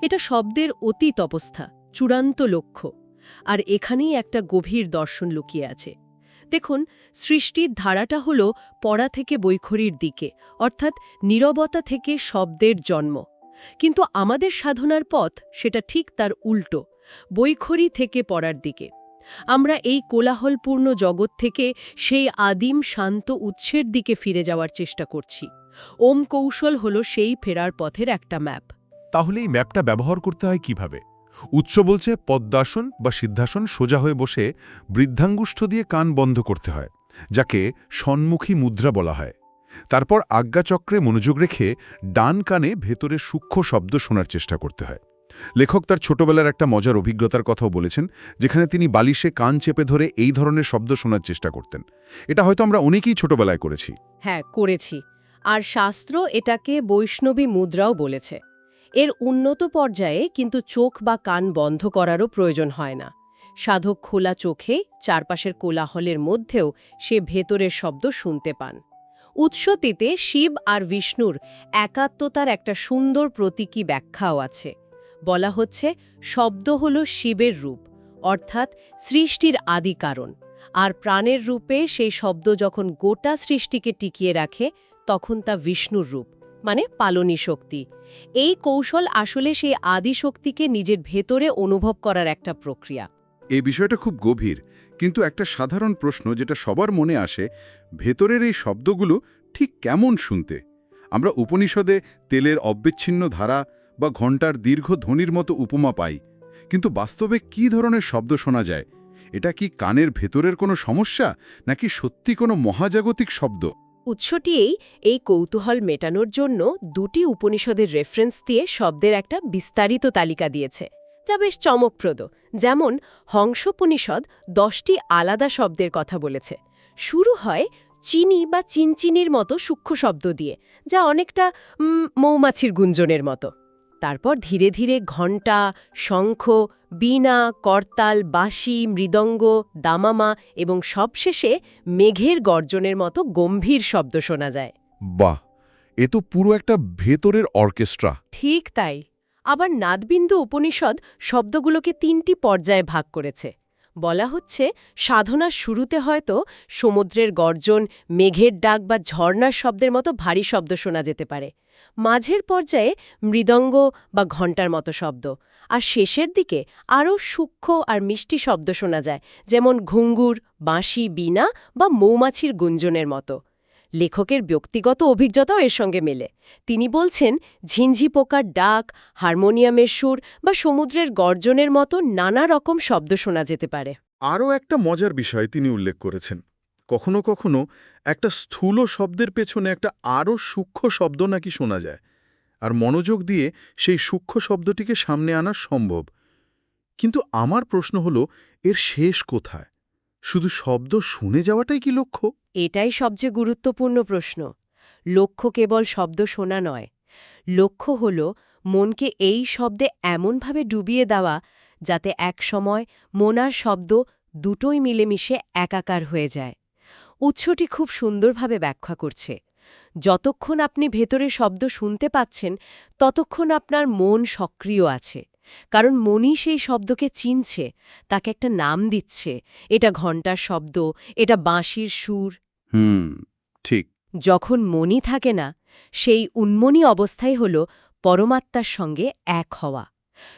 Speaker 1: এটা শব্দের অতীত অবস্থা, চূড়ান্ত লক্ষ্য। আর এখানেই একটা গভীর দর্শন লুকিয়ে আছে। দেখুন, সৃষ্টির ধারাটা হলো পড়া থেকে বৈখরির দিকে, অর্থাৎ নীরবতা থেকে শব্দের জন্ম। কিন্তু আমাদের সাধনার পথ সেটা ঠিক তার উল্টো, বৈখরি থেকে পড়ার দিকে। আমরা এই কোলাহলপূর্ণ জগৎ থেকে সেই আদিম শান্ত উৎসের দিকে ফিরে যাওয়ার চেষ্টা করছি। ওম কৌশল হলো সেই ফেরার পথের একটা ম্যাপ।
Speaker 4: তাহলে এই ম্যাপটা ব্যবহার করতে হয় কিভাবে? উৎস বলছে পদ্মাসন বা সিদ্ধাসন সোজা হয়ে বসে বৃদ্ধাঙ্গুষ্ঠ দিয়ে কান বন্ধ করতে হয়, যাকে সম্মুখী মুদ্রা বলা হয়। তারপর আজ্ঞাচক্রে মনোযোগ রেখে ডান কানে ভেতরে সূক্ষ্ম শব্দ শোনার চেষ্টা করতে হয়। লেখক তার ছোটবেলার একটা মজার অভিজ্ঞতার কথাও বলেছেন, যেখানে তিনি বালিশে কান চেপে ধরে এই ধরনের শব্দ শোনার চেষ্টা করতেন। এটা হয়তো আমরা অনেকেই ছোটবেলায় করেছি।
Speaker 1: হ্যাঁ, করেছি। আর শাস্ত্র এটাকে বৈষ্ণবী মুদ্রাও বলেছে। এর উন্নত পর্যায়ে কিন্তু চোখ বা কান বন্ধ করারও প্রয়োজন হয় না। সাধক খোলা চোখে চারপাশের কোলাহলের মধ্যেও সে ভেতরের শব্দ শুনতে পান। উৎসটিতে শিব আর বিষ্ণুর একাত্মতার একটা সুন্দর প্রতীকী ব্যাখ্যাও আছে। বলা হচ্ছে, শব্দ হল শিবের রূপ, অর্থাৎ সৃষ্টির আদি কারণ। আর প্রাণের রূপে সেই শব্দ যখন গোটা সৃষ্টিকে টিকিয়ে রাখে, তখন তা বিষ্ণুর রূপ, মানে পালনী শক্তি। এই কৌশল আসলে সেই আদি শক্তিকে নিজের ভেতরে অনুভব করার একটা প্রক্রিয়া।
Speaker 2: এই বিষয়টা খুব গভীর, কিন্তু একটা সাধারণ প্রশ্ন যেটা সবার মনে আসে, ভেতরের এই শব্দগুলো ঠিক কেমন শুনতে? আমরা উপনিষদে তেলের অবিচ্ছিন্ন ধারা বা ঘণ্টার দীর্ঘ ধ্বনির মতো উপমা পাই, কিন্তু বাস্তবে কি ধরনের শব্দ শোনা যায়? এটা কি কানের ভেতরের কোনো সমস্যা, নাকি সত্যি কোনো মহাজাগতিক শব্দ?
Speaker 1: উৎসটিই এই কৌতূহল মেটানোর জন্য দুটি উপনিষদের রেফারেন্স দিয়ে শব্দের একটা বিস্তারিত তালিকা দিয়েছে, যা বেশ চমকপ্রদ। যেমন হংসোপনিষদ 10টি আলাদা শব্দের কথা বলেছে। শুরু হয় চিনি বা চিনচিনির মতো সূক্ষ্ম শব্দ দিয়ে, যা অনেকটা মৌমাছির গুঞ্জনের মতো। তারপর ধীরে ধীরে ঘণ্টা, শঙ্খ, বীণা, করতাল, বাঁশি, মৃদঙ্গ, দামামা এবং সবশেষে মেঘের গর্জনের মতো গম্ভীর শব্দ শোনা যায়।
Speaker 3: বাহ, এ তো পুরো একটা ভেতরের অর্কেস্ট্রা।
Speaker 1: ঠিক তাই। আবার নাদবিন্দু উপনিষদ শব্দগুলোকে 3টি পর্যায়ে ভাগ করেছে। বলা হচ্ছে সাধনার শুরুতে হয়তো সমুদ্রের গর্জন, মেঘের ডাক বা ঝর্ণার শব্দের মতো ভারী শব্দ শোনা যেতে পারে। মাঝের পর্যায়ে মৃদঙ্গ বা ঘণ্টার মতো শব্দ, আর শেষের দিকে আরও সূক্ষ্ম আর মিষ্টি শব্দ শোনা যায়, যেমন ঘুঙ্গুর, বাঁশি, বীণা বা মৌমাছির গুঞ্জনের মতো। লেখকের ব্যক্তিগত অভিজ্ঞতাও এর সঙ্গে মেলে। তিনি বলছেন ঝিঞ্ঝি পোকার ডাক, হারমোনিয়ামের সুর বা সমুদ্রের গর্জনের মতো নানা রকম শব্দ শোনা যেতে পারে।
Speaker 5: আরও একটা মজার বিষয় তিনি উল্লেখ করেছেন, কখনো কখনো একটা স্থূল শব্দের পেছনে একটা আরও সূক্ষ্ম শব্দ নাকি শোনা যায়, আর মনোযোগ দিয়ে সেই সূক্ষ্ম শব্দটিকে সামনে আনা সম্ভব। কিন্তু আমার প্রশ্ন হলো, এর শেষ কোথায়? শুধু শব্দ শুনে যাওয়াটাই কি লক্ষ্য?
Speaker 1: এটাই সবচেয়ে গুরুত্বপূর্ণ প্রশ্ন। লক্ষ্য কেবল শব্দ শোনা নয়, লক্ষ্য হল মনকে এই শব্দে এমনভাবে ডুবিয়ে দেওয়া যাতে একসময় মন আর শব্দ দুটোই মিলেমিশে একাকার হয়ে যায়। উৎসটি খুব সুন্দরভাবে ব্যাখ্যা করছে, যতক্ষণ আপনি ভেতরে শব্দ শুনতে পাচ্ছেন ততক্ষণ আপনার মন সক্রিয় আছে, কারণ মনই সেই শব্দকে চিনছে, তাকে একটা নাম দিচ্ছে। এটা ঘণ্টার শব্দ, এটা বাঁশির সুর।
Speaker 3: ঠিক।
Speaker 1: যখন মনই থাকে না, সেই উন্মনি অবস্থাই হল পরমাত্মার সঙ্গে এক হওয়া।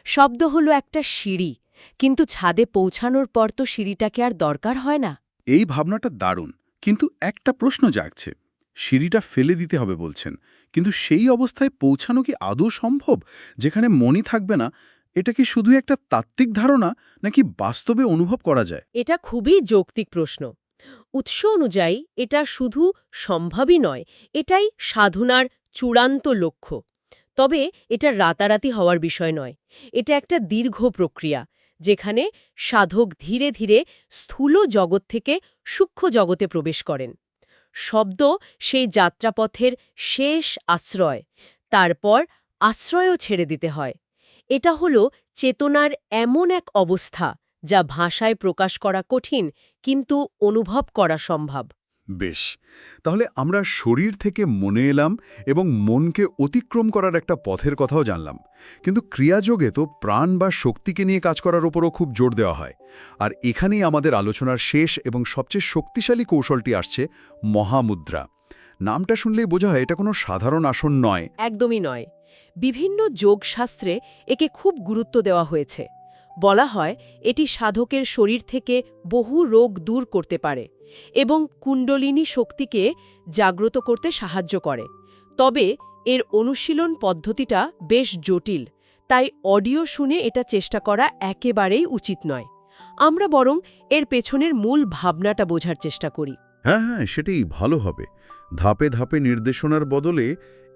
Speaker 1: শব্দ হল একটা সিঁড়ি, কিন্তু ছাদে পৌঁছানোর পর তো সিঁড়িটাকে আর দরকার হয় না।
Speaker 5: এই ভাবনাটা দারুণ, কিন্তু একটা প্রশ্ন জাগছে। সিঁড়িটা ফেলে দিতে হবে বলছেন, কিন্তু সেই অবস্থায় পৌঁছানো কি আদৌ সম্ভব, যেখানে মনই থাকবে না? এটা কি শুধু একটা তাত্ত্বিক ধারণা, নাকি বাস্তবে অনুভব করা যায়?
Speaker 1: এটা খুবই যৌক্তিক প্রশ্ন। উৎস অনুযায়ী এটা শুধু সম্ভবই নয়, এটাই সাধনার চূড়ান্ত লক্ষ্য। তবে এটা রাতারাতি হওয়ার বিষয় নয়। এটা একটা দীর্ঘ প্রক্রিয়া, যেখানে সাধক ধীরে ধীরে স্থূল জগৎ থেকে সূক্ষ্ম জগতে প্রবেশ করেন। শব্দ সেই যাত্রাপথের শেষ আশ্রয়, তারপর আশ্রয়ও ছেড়ে দিতে হয়। এটা হলো চেতনার এমন এক অবস্থা যা ভাষায় প্রকাশ করা কঠিন, কিন্তু অনুভব করা সম্ভব।
Speaker 3: বেশ, তাহলে আমরা শরীর থেকে মনে এলাম এবং মনকে অতিক্রম করার একটা পথের কথাও জানলাম। কিন্তু ক্রিয়াযোগে তো প্রাণ বা শক্তিকে নিয়ে কাজ করার উপরও খুব জোর দেওয়া হয়। আর এখানেই আমাদের আলোচনার শেষ এবং সবচেয়ে শক্তিশালী কৌশলটি আসছে, মহামুদ্রা। নামটা শুনলেই বোঝা হয় এটা কোনো সাধারণ আসন নয়।
Speaker 1: একদমই নয়। বিভিন্ন যোগশাস্ত্রে একে খুব গুরুত্ব দেওয়া হয়েছে। বলা হয় এটি সাধকের শরীর থেকে বহু রোগ দূর করতে পারে এবং কুণ্ডলিনী শক্তিকে জাগ্রত করতে সাহায্য করে। তবে এর অনুশীলন পদ্ধতিটা বেশ জটিল, তাই অডিও শুনে এটা চেষ্টা করা একেবারেই উচিত নয়। আমরা বরং এর পেছনের মূল ভাবনাটা বোঝার চেষ্টা করি।
Speaker 3: হ্যাঁ, সেটাই ভালো হবে। ধাপে ধাপে নির্দেশনার বদলে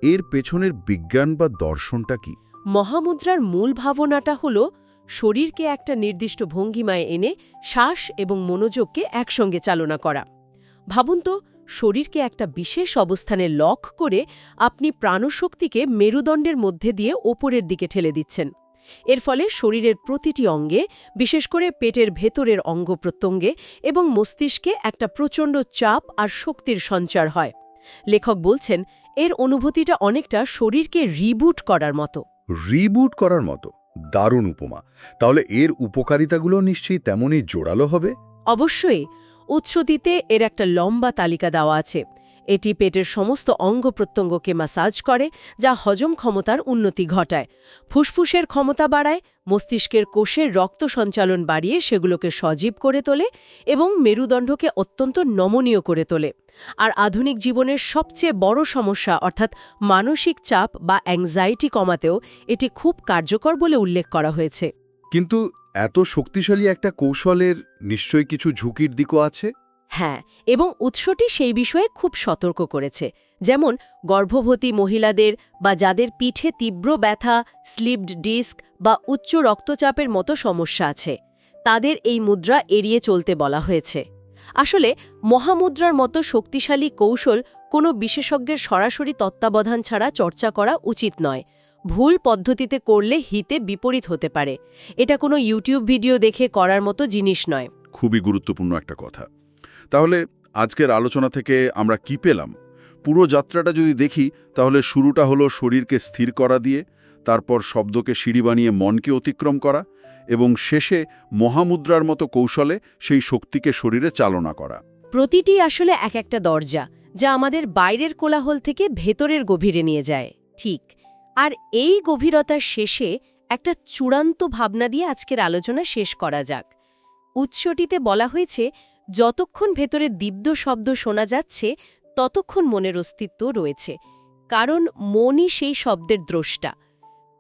Speaker 3: এর পেছনের বিজ্ঞান বা দর্শনটা কি?
Speaker 1: মহামুদ্রার মূল ভাবনাটা হল শরীরকে একটা নির্দিষ্ট ভঙ্গিমায় এনে শ্বাস এবং মনোযোগকে একসঙ্গে চালনা করা। ভাবুন তো, শরীরকে একটা বিশেষ অবস্থানে লক করে আপনি প্রাণশক্তিকে মেরুদণ্ডের মধ্যে দিয়ে ওপরের দিকে ঠেলে দিচ্ছেন। এর ফলে শরীরের প্রতিটি অঙ্গে, বিশেষ করে পেটের ভেতরের অঙ্গ-প্রত্যঙ্গে এবং মস্তিষ্কে একটা প্রচণ্ড চাপ আর শক্তির সঞ্চার হয়। লেখক বলছেন এর অনুভূতিটা অনেকটা শরীরকে রিবুট করার মতো।
Speaker 3: রিবুট করার মতো? দারুণ উপমা। তাহলে এর উপকারিতাগুলো নিশ্চয়ই তেমনই জোরালো হবে।
Speaker 1: অবশ্যই। উৎসটিতে এর একটা লম্বা তালিকা দেওয়া আছে। এটি পেটের সমস্ত অঙ্গ-প্রত্যঙ্গকে ম্যাসাজ করে, যা হজম ক্ষমতার উন্নতি ঘটায়, ফুসফুসের ক্ষমতা বাড়ায়, মস্তিষ্কের কোষের রক্ত সঞ্চালন বাড়িয়ে সেগুলোকে সজীব করে তোলে এবং মেরুদণ্ডকে অত্যন্ত নমনীয় করে তোলে। আর আধুনিক জীবনের সবচেয়ে বড় সমস্যা অর্থাৎ মানসিক চাপ বা অ্যাংজাইটি কমাতেও এটি খুব কার্যকর বলে উল্লেখ করা হয়েছে।
Speaker 3: কিন্তু এত শক্তিশালী একটা কৌশলের নিশ্চয়ই কিছু ঝুঁকির দিকও আছে।
Speaker 1: হ্যাঁ, এবং উৎসটি সেই বিষয়ে খুব সতর্ক করেছে। যেমন গর্ভবতী মহিলাদের বা যাদের পিঠে তীব্র ব্যথা, স্লিপড ডিস্ক বা উচ্চ রক্তচাপের মতো সমস্যা আছে, তাদের এই মুদ্রা এড়িয়ে চলতে বলা হয়েছে। আসলে মহামুদ্রার মতো শক্তিশালী কৌশল কোনো বিশেষজ্ঞের সরাসরি তত্ত্বাবধান ছাড়া চর্চা করা উচিত নয়। ভুল পদ্ধতিতে করলে হিতে বিপরীত হতে পারে। এটা কোনো ইউটিউব ভিডিও দেখে করার মতো জিনিস নয়।
Speaker 2: খুবই গুরুত্বপূর্ণ একটা কথা। তাহলে আজকের আলোচনা থেকে আমরা কি পেলাম? পুরো যাত্রাটা যদি দেখি তাহলে শুরুটা হলো শরীরকে স্থির করা দিয়ে, তারপর শব্দকে সিঁড়ি বানিয়ে মনকে অতিক্রম করা, এবং শেষে মহামুদ্রার মতো কৌশলে সেই শক্তিকে শরীরে চালনা করা।
Speaker 1: প্রতিটি আসলে এক একটা দরজা, যা আমাদের বাইরের কোলাহল থেকে ভেতরের গভীরে নিয়ে যায়। ঠিক। আর এই গভীরতার শেষে একটা চূড়ান্ত ভাবনা দিয়ে আজকের আলোচনা শেষ করা যাক। উৎসটিতে বলা হয়েছে, যতক্ষণ ভেতরে দিব্য শব্দ শোনা যাচ্ছে ততক্ষণ মনের অস্তিত্ব রয়েছে, কারণ মনই সেই শব্দের দ্রষ্টা।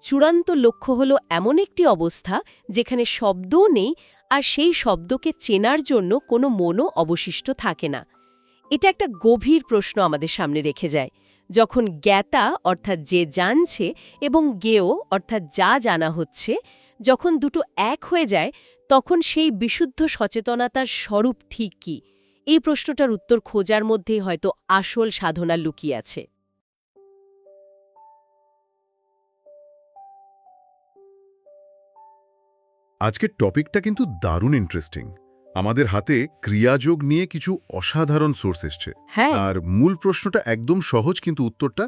Speaker 1: চূড়ান্ত লক্ষ্য হল এমন একটি অবস্থা যেখানে শব্দও নেই, আর সেই শব্দকে চেনার জন্য কোনো মনও অবশিষ্ট থাকে না। এটা একটা গভীর প্রশ্ন আমাদের সামনে রেখে যায়। যখন জ্ঞাতা অর্থাৎ যে জানছে এবং জ্ঞেয় অর্থাৎ যা জানা হচ্ছে, যখন দুটো এক হয়ে যায়, তখন সেই বিশুদ্ধ সচেতনতার স্বরূপ ঠিক কী? এই প্রশ্নটার উত্তর খোঁজার মধ্যেই হয়তো আসল সাধনা লুকিয়ে আছে।
Speaker 3: আজকের টপিকটা কিন্তু দারুণ ইন্টারেস্টিং। আমাদের হাতে ক্রিয়াযোগ নিয়ে কিছু অসাধারণ সোর্স এসছে।
Speaker 1: হ্যাঁ।
Speaker 3: আর মূল প্রশ্নটা একদম সহজ, কিন্তু উত্তরটা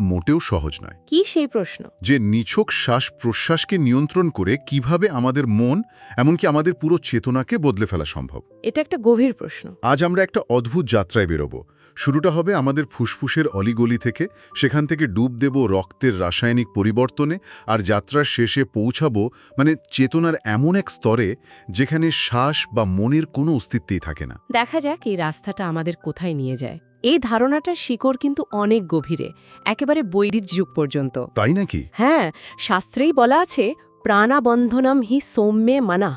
Speaker 3: মোটেও সহজ নয়।
Speaker 1: কি সেই প্রশ্ন?
Speaker 3: যে নিছক শ্বাস প্রশ্বাসকে নিয়ন্ত্রণ করে কিভাবে আমাদের মন, এমনকি আমাদের পুরো চেতনাকে বদলে ফেলা সম্ভব।
Speaker 1: এটা একটা গভীর প্রশ্ন।
Speaker 3: আজ আমরা একটা অদ্ভুত যাত্রায় বেরোব। শুরুটা হবে আমাদের ফুসফুসের অলিগলি থেকে, সেখান থেকে ডুব দেব রক্তের রাসায়নিক পরিবর্তনে, আর যাত্রার শেষে পৌঁছাবো চেতনার এমন এক স্তরে যেখানে শ্বাস বা মনের কোনো অস্তিত্বই থাকে না।
Speaker 1: দেখা যাক এই রাস্তাটা আমাদের কোথায় নিয়ে যায়। এই ধারণাটার শিকড় কিন্তু অনেক গভীরে, একেবারে বৈদিক যুগ পর্যন্ত।
Speaker 3: তাই নাকি?
Speaker 1: হ্যাঁ, শাস্ত্রেই বলা আছে, প্রাণাবন্ধনম হি সৌম্যে মানা,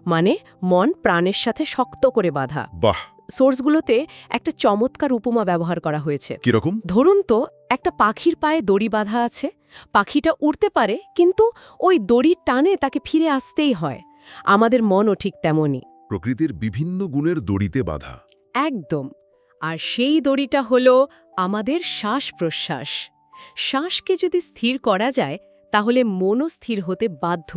Speaker 1: মানে মন প্রাণের সাথে শক্ত করে বাঁধা।
Speaker 3: বাহ!
Speaker 1: সোর্সগুলোতে একটা চমৎকার উপমা ব্যবহার করা হয়েছে।
Speaker 3: কিরকম?
Speaker 1: ধরুন তো, একটা পাখির পায়ে দড়ি বাঁধা আছে। পাখিটা উড়তে পারে, কিন্তু ওই দড়ির টানে তাকে ফিরে আসতেই হয়। আমাদের মনও ঠিক তেমনই,
Speaker 3: প্রকৃতির বিভিন্ন গুণের দড়িতে বাঁধা।
Speaker 1: একদম। আর সেই দড়িটা হল আমাদের শ্বাস-প্রশ্বাস। শ্বাসকে যদি স্থির করা যায়, তাহলে মনও স্থির হতে বাধ্য।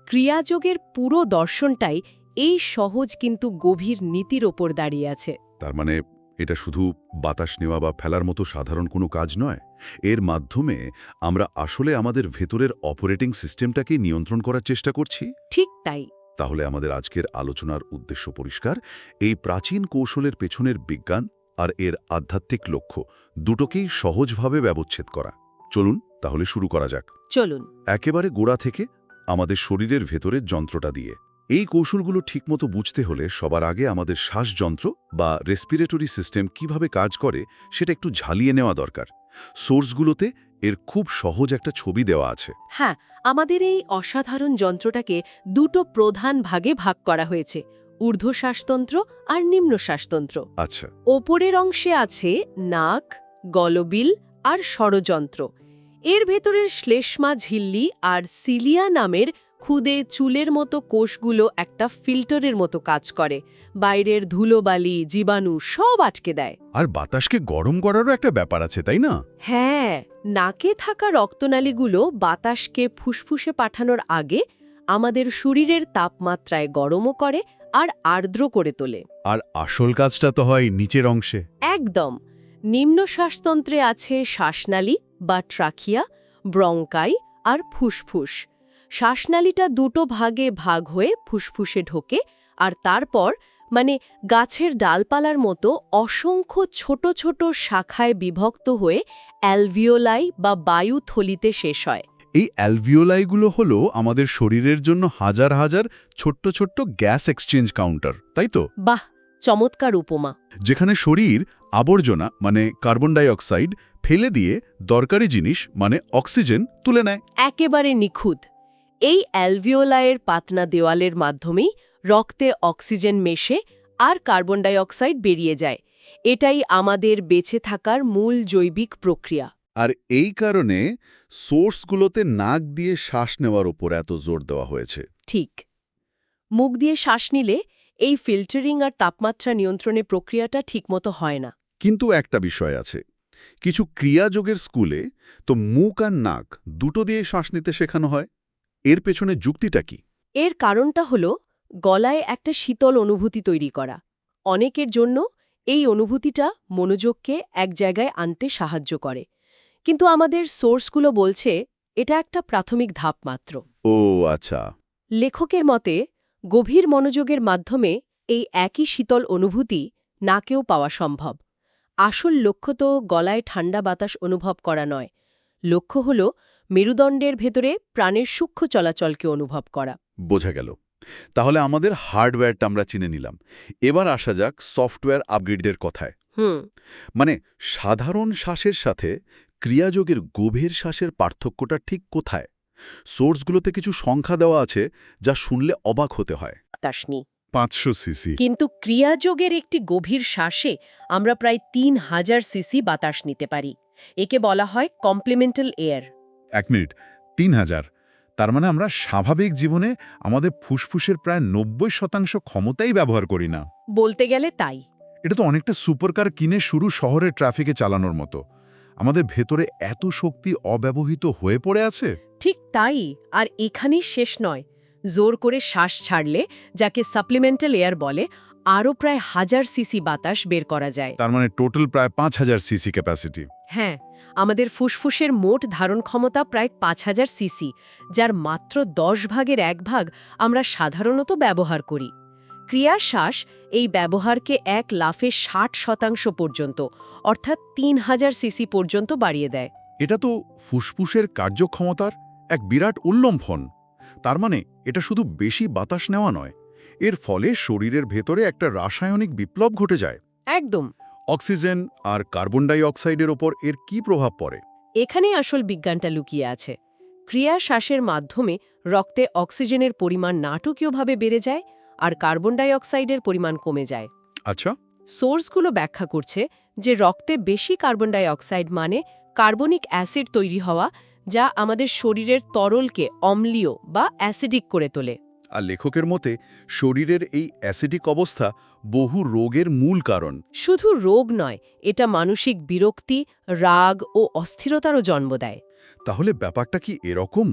Speaker 1: ক্রিয়াযোগের পুরো দর্শনটাই এই সহজ কিন্তু গভীর নীতির ওপর দাঁড়িয়ে আছে।
Speaker 3: তার মানে এটা শুধু বাতাস নেওয়া বা ফেলার মতো সাধারণ কোনো কাজ নয়। এর মাধ্যমে আমরা আসলে আমাদের ভেতরের অপারেটিং সিস্টেমটাকে নিয়ন্ত্রণ করার চেষ্টা করছি।
Speaker 1: ঠিক তাই।
Speaker 3: তাহলে আমাদের আজকের আলোচনার উদ্দেশ্য পরিষ্কার। এই প্রাচীন কৌশলের পেছনের বিজ্ঞান আর এর আধ্যাত্মিক লক্ষ্য দুটোকেই সহজভাবে ব্যবচ্ছেদ করা। চলুন তাহলে শুরু করা যাক।
Speaker 1: চলুন।
Speaker 3: একেবারে গোড়া থেকে, আমাদের শরীরের ভেতরের যন্ত্রটা দিয়ে। এই কৌশলগুলো ঠিকমতো বুঝতে হলে সবার আগে আমাদের শ্বাসযন্ত্র বা রেসপিরেটরি সিস্টেম কিভাবে কাজ করে সেটা একটু ঝালিয়ে নেওয়া দরকার। সোর্সগুলোতে এর খুব সহজ একটা ছবি দেওয়া আছে।
Speaker 1: হ্যাঁ, আমাদের এই অসাধারণ যন্ত্রটাকে দুটো প্রধান ভাগে ভাগ করা হয়েছে, ঊর্ধ্ব শ্বাসতন্ত্র আর নিম্ন শ্বাসতন্ত্র।
Speaker 3: আচ্ছা।
Speaker 1: ওপরের অংশে আছে নাক, গলবিল আর ষড়যন্ত্র। এর ভেতরের শ্লেষ্মা ঝিল্লি আর সিলিয়া নামের খুদে চুলের মতো কোষগুলো একটা ফিল্টারের মতো কাজ করে, বাইরের ধুলোবালি, জীবাণু সব আটকে দেয়।
Speaker 3: আর বাতাসকে গরম করারও একটা ব্যাপার আছে, তাই না?
Speaker 1: হ্যাঁ, নাকে থাকা রক্তনালীগুলো বাতাসকে ফুসফুসে পাঠানোর আগে আমাদের শরীরের তাপমাত্রায় গরমও করে আর আর্দ্র করে তোলে।
Speaker 3: আর আসল কাজটা তো হয় নিচের অংশে।
Speaker 1: একদম। নিম্ন শ্বাসতন্ত্রে আছে শ্বাসনালী বা ট্রাকিয়া, ব্রঙ্কাই আর ফুসফুস। শ্বাসনালীটা দুটো ভাগে ভাগ হয়ে ফুসফুসে ঢোকে, আর তারপর গাছের ডালপালার মতো অসংখ্য ছোট ছোট শাখায় বিভক্ত হয়ে অ্যালভিওলাই বা বায়ুথলিতে শেষ হয়।
Speaker 3: এই অ্যালভিওলাইগুলো হলো আমাদের শরীরের জন্য হাজার হাজার ছোট্ট ছোট্ট গ্যাস এক্সচেঞ্জ কাউন্টার, তাই তো?
Speaker 1: বাহ, চমৎকার উপমা।
Speaker 3: যেখানে শরীর আবর্জনা কার্বন ডাই অক্সাইড ফেলে দিয়ে দরকারি জিনিস অক্সিজেন তুলে নেয়।
Speaker 1: একেবারে নিখুঁত। এই অ্যালভিওলাইয়ের পাতনা দেওয়ালের মাধ্যমেই রক্তে অক্সিজেন মেশে আর কার্বন ডাই অক্সাইড বেরিয়ে যায়। এটাই আমাদের বেঁচে থাকার মূল জৈবিক প্রক্রিয়া।
Speaker 3: আর এই কারণে সোর্সগুলোতে নাক দিয়ে শ্বাস নেওয়ার উপর এত জোর দেওয়া হয়েছে।
Speaker 1: ঠিক। মুখ দিয়ে শ্বাস নিলে এই ফিল্টারিং আর তাপমাত্রা নিয়ন্ত্রণের প্রক্রিয়াটা ঠিকমতো হয় না।
Speaker 2: কিন্তু একটা বিষয় আছে, কিছু ক্রিয়াযোগের স্কুলে তো মুখ আর নাক দুটো দিয়ে শ্বাস নিতে শেখানো হয়। এর পেছনে যুক্তিটা কি?
Speaker 1: এর কারণটা হলো গলায় একটা শীতল অনুভূতি তৈরি করা। অনেকের জন্য এই অনুভূতিটা মনোযোগকে এক জায়গায় আনতে সাহায্য করে, কিন্তু আমাদের সোর্সগুলো বলছে এটা একটা প্রাথমিক ধাপ মাত্র।
Speaker 2: ও আচ্ছা।
Speaker 1: লেখকের মতে গভীর মনোযোগের মাধ্যমে এই একই শীতল অনুভূতি নাকেও পাওয়া সম্ভব। আসল লক্ষ্য তো গলায় ঠান্ডা বাতাস অনুভব করা নয়, লক্ষ্য হল মেরুদণ্ডের ভেতরে প্রাণের সূক্ষ্ম চলাচলকে অনুভব করা।
Speaker 2: বোঝা গেল। তাহলে আমাদের হার্ডওয়্যারটা আমরা চিনে নিলাম, এবার আসা যাক সফটওয়্যার আপগ্রেডের কথায়। মানে সাধারণ শ্বাসের সাথে ক্রিয়াযোগের গভীর শ্বাসের পার্থক্যটা ঠিক কোথায়? সোর্সগুলোতে কিছু সংখ্যা দেওয়া আছে যা শুনলে অবাক হতে হয়।
Speaker 1: বাতাস নিই,
Speaker 2: 500 সিসি।
Speaker 1: কিন্তু ক্রিয়াযোগের একটি গভীর শ্বাসে আমরা প্রায় 3000 সিসি বাতাস নিতে পারি। একে বলা হয় কমপ্লিমেন্টাল এয়ার।
Speaker 3: 1 মিনিট, 3000। তার মানে আমরা স্বাভাবিক জীবনে আমাদের ফুসফুসের প্রায় 90% ক্ষমতাই ব্যবহার করি না।
Speaker 1: বলতে গেলে তাই।
Speaker 3: এটা তো অনেকটা সুপারকার কিনে শুরু শহরের ট্রাফিকে চালানোর মতো। আমাদের ভেতরে এত শক্তি অব্যবহৃত হয়ে পড়ে আছে।
Speaker 1: ঠিক তাই। আর এখানেই শেষ নয়, জোর করে শ্বাস ছাড়লে, যাকে সাপ্লিমেন্টাল এয়ার বলে, আরও প্রায় 1000 সিসি বাতাস বের করা যায়।
Speaker 3: তার মানে টোটাল প্রায় 5000 সিসি ক্যাপাসিটি।
Speaker 1: হ্যাঁ, আমাদের ফুসফুসের মোট ধারণ ক্ষমতা প্রায় 5000 সিসি, যার মাত্র 10 ভাগের 1 ভাগ আমরা সাধারণত ব্যবহার করি। ক্রিয়াশ্বাস এই ব্যবহারকে এক লাফে 60% পর্যন্ত, অর্থাৎ 3000 সিসি পর্যন্ত বাড়িয়ে দেয়।
Speaker 3: এটা তো ফুসফুসের কার্যক্ষমতার এক বিরাট উল্লম্ফন। তার মানে এটা শুধু বেশি বাতাস নেওয়া নয়, এর ফলে শরীরের ভেতরে একটা রাসায়নিক বিপ্লব ঘটে যায়।
Speaker 1: একদম।
Speaker 3: অক্সিজেন আর কার্বন ডাই অক্সাইডের ওপর এর কি প্রভাব পড়ে?
Speaker 1: এখানেই আসল বিজ্ঞানটা লুকিয়ে আছে। ক্রিয়াশ্বাসের মাধ্যমে রক্তে অক্সিজেনের পরিমাণ নাটকীয়ভাবে বেড়ে যায় আর কার্বন ডাই অক্সাইডের পরিমাণ কমে যায়।
Speaker 3: আচ্ছা।
Speaker 1: সোর্সগুলো ব্যাখ্যা করছে যে রক্তে বেশি কার্বন ডাই অক্সাইড মানে কার্বনিক অ্যাসিড তৈরি হওয়া, যা আমাদের শরীরের তরলকে অম্লীয় বা অ্যাসিডিক করে তোলে।
Speaker 2: আর লেখকের মতে শরীরের এই অ্যাসিডিক অবস্থা বহু রোগের মূল কারণ।
Speaker 1: শুধু রোগ নয়, এটা মানসিক বিরক্তি, রাগ ও অস্থিরতারও জন্ম দেয়।
Speaker 2: তাহলে ব্যাপারটা কি এরকম